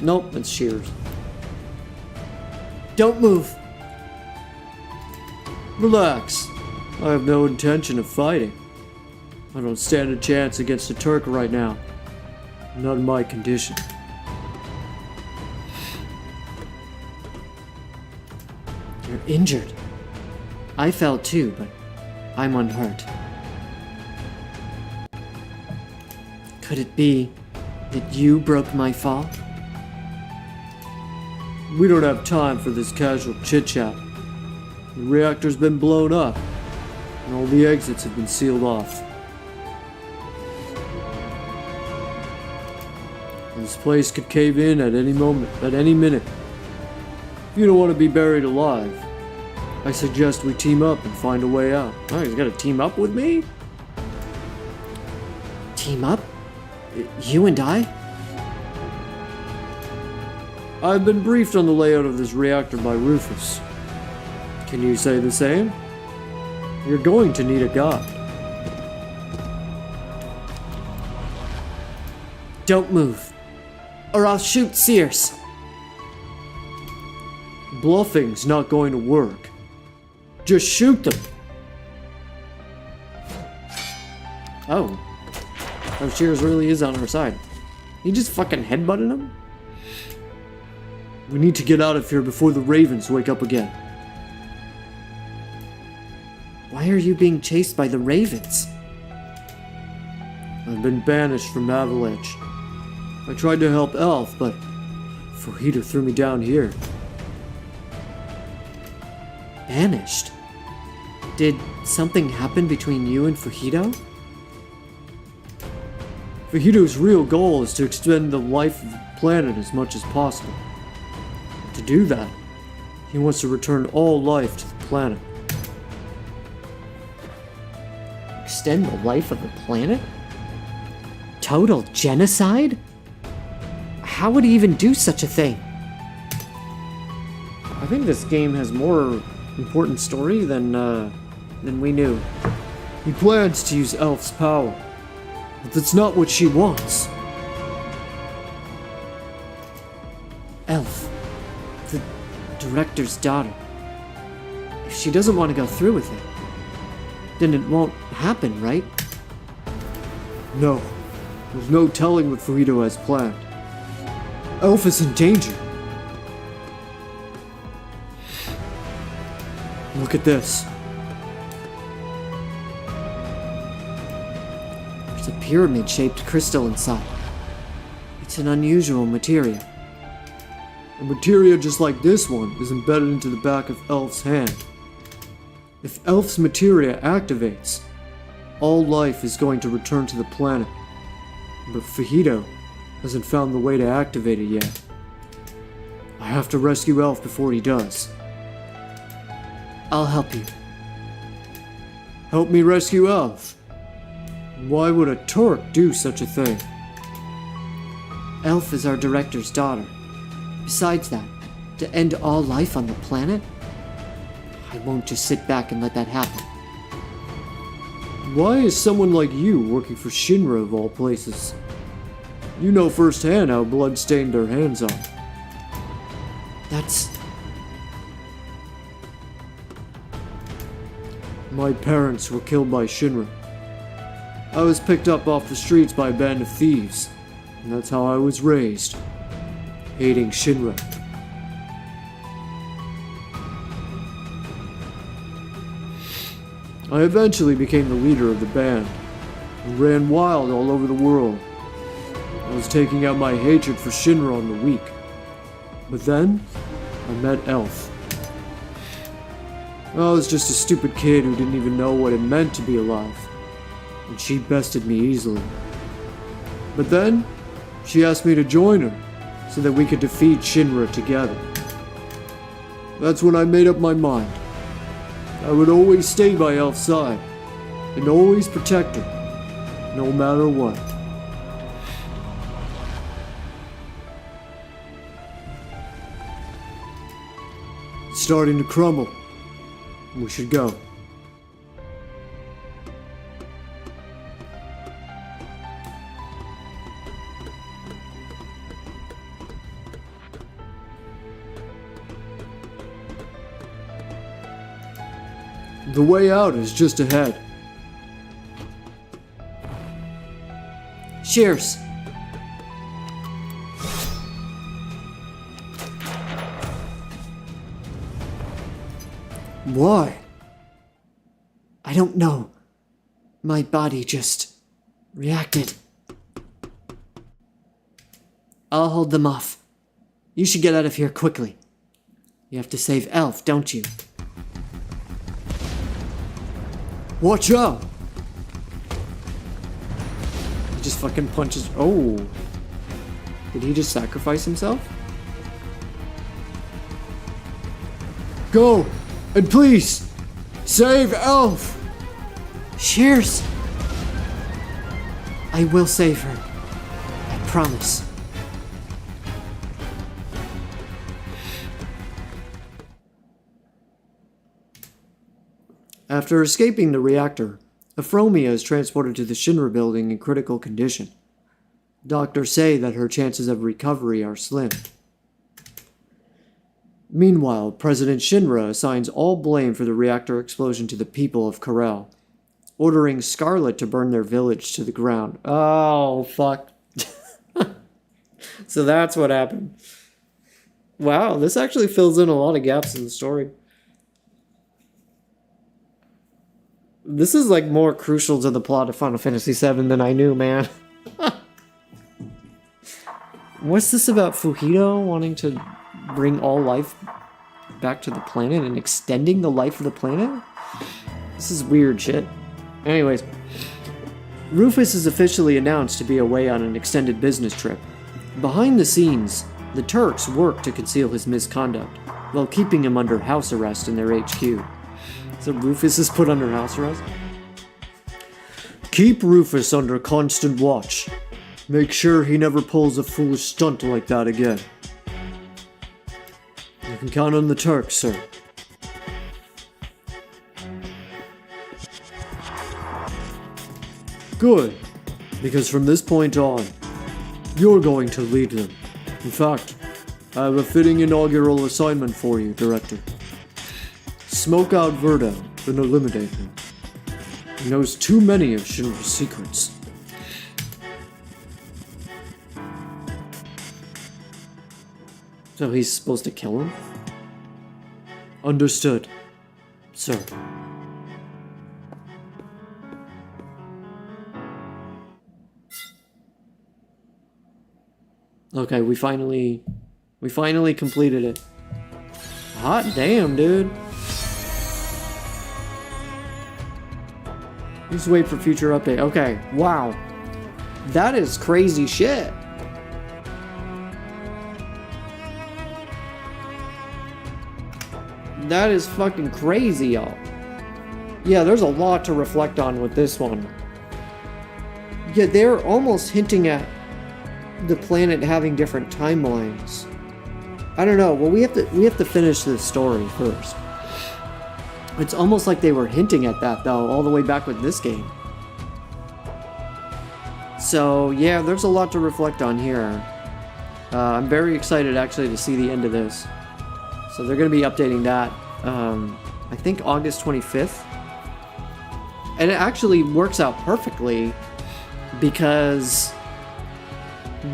Nope, it's Shears. Don't move. Relax. I have no intention of fighting. I don't stand a chance against a Turk right now. Not in my condition. You're injured. I fell too, but I'm unhurt. Could it be that you broke my fall? We don't have time for this casual chit-chat. The reactor's been blown up, and all the exits have been sealed off. This place could cave in at any moment, at any minute. If you don't want to be buried alive, I suggest we team up and find a way out. Oh, he's gonna team up with me? Team up? You and I? I've been briefed on the layout of this reactor by Rufus. Can you say the same? You're going to need a guide. Don't move, or I'll shoot Sears. Bluffing's not going to work. Just shoot them. Oh, Sears really is on our side. He just fucking headbutted him? We need to get out of here before the Ravens wake up again. Why are you being chased by the Ravens? I've been banished from Avalanche. I tried to help Elf, but Fajita threw me down here. Banished? Did something happen between you and Fajito? Fajito's real goal is to extend the life of the planet as much as possible. To do that, he wants to return all life to the planet. Extend the life of the planet? Total genocide? How would he even do such a thing? I think this game has more important story than we knew. He plans to use Elf's power, but that's not what she wants. Elf, the director's daughter. If she doesn't want to go through with it, then it won't happen, right? No, there's no telling what Fajito has planned. Elf is in danger. Look at this. There's a pyramid-shaped crystal inside. It's an unusual materia. A materia just like this one is embedded into the back of Elf's hand. If Elf's materia activates, all life is going to return to the planet. But Fajito hasn't found the way to activate it yet. I have to rescue Elf before he does. I'll help you. Help me rescue Elf? Why would a Turk do such a thing? Elf is our director's daughter. Besides that, to end all life on the planet, I won't just sit back and let that happen. Why is someone like you working for Shinra of all places? You know firsthand how blood-stained their hands are. That's... My parents were killed by Shinra. I was picked up off the streets by a band of thieves, and that's how I was raised, hating Shinra. I eventually became the leader of the band, and ran wild all over the world. I was taking out my hatred for Shinra on the weak. But then, I met Elf. I was just a stupid kid who didn't even know what it meant to be alive, and she bested me easily. But then, she asked me to join her, so that we could defeat Shinra together. That's when I made up my mind. I would always stay by Elf's side, and always protect her, no matter what. It's starting to crumble. We should go. The way out is just ahead. Cheers. Why? I don't know. My body just reacted. I'll hold them off. You should get out of here quickly. You have to save Elf, don't you? Watch out! He just fucking punches. Oh. Did he just sacrifice himself? Go! And please! Save Elf! Cheers! I will save her. I promise. After escaping the reactor, Euphromia is transported to the Shinra building in critical condition. Doctors say that her chances of recovery are slim. Meanwhile, President Shinra assigns all blame for the reactor explosion to the people of Corel, ordering Scarlet to burn their village to the ground. Oh, fuck. So that's what happened. Wow, this actually fills in a lot of gaps in the story. This is like more crucial to the plot of Final Fantasy VII than I knew, man. What's this about Fujito wanting to bring all life back to the planet and extending the life of the planet? This is weird shit. Anyways, Rufus is officially announced to be away on an extended business trip. Behind the scenes, the Turks work to conceal his misconduct, while keeping him under house arrest in their HQ. So Rufus is put under house arrest? Keep Rufus under constant watch. Make sure he never pulls a foolish stunt like that again. You can count on the Turks, sir. Good, because from this point on, you're going to lead them. In fact, I have a fitting inaugural assignment for you, Director. Smoke out Verda, then eliminate him. He knows too many of Shinra's secrets. So he's supposed to kill him? Understood, sir. Okay, we finally completed it. Hot damn, dude. Just wait for future update. Okay, wow. That is crazy shit. That is fucking crazy, y'all. Yeah, there's a lot to reflect on with this one. Yeah, they're almost hinting at the planet having different timelines. I don't know. Well, we have to finish this story first. It's almost like they were hinting at that, though, all the way back with this game. So, yeah, there's a lot to reflect on here. I'm very excited, actually, to see the end of this. So they're going to be updating that, I think August 25th. And it actually works out perfectly because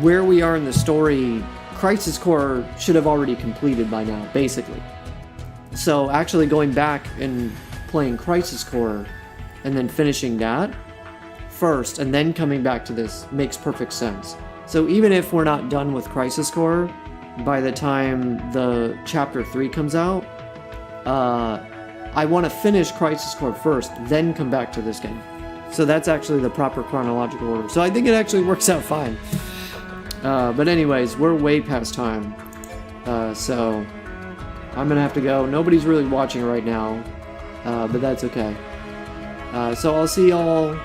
where we are in the story, Crisis Core should have already completed by now, basically. So actually going back and playing Crisis Core and then finishing that first and then coming back to this makes perfect sense. So even if we're not done with Crisis Core by the time the Chapter 3 comes out, I want to finish Crisis Core first, then come back to this game. So that's actually the proper chronological order. So I think it actually works out fine. But anyways, we're way past time. So I'm gonna have to go. Nobody's really watching right now, but that's okay. So I'll see y'all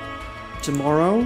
tomorrow.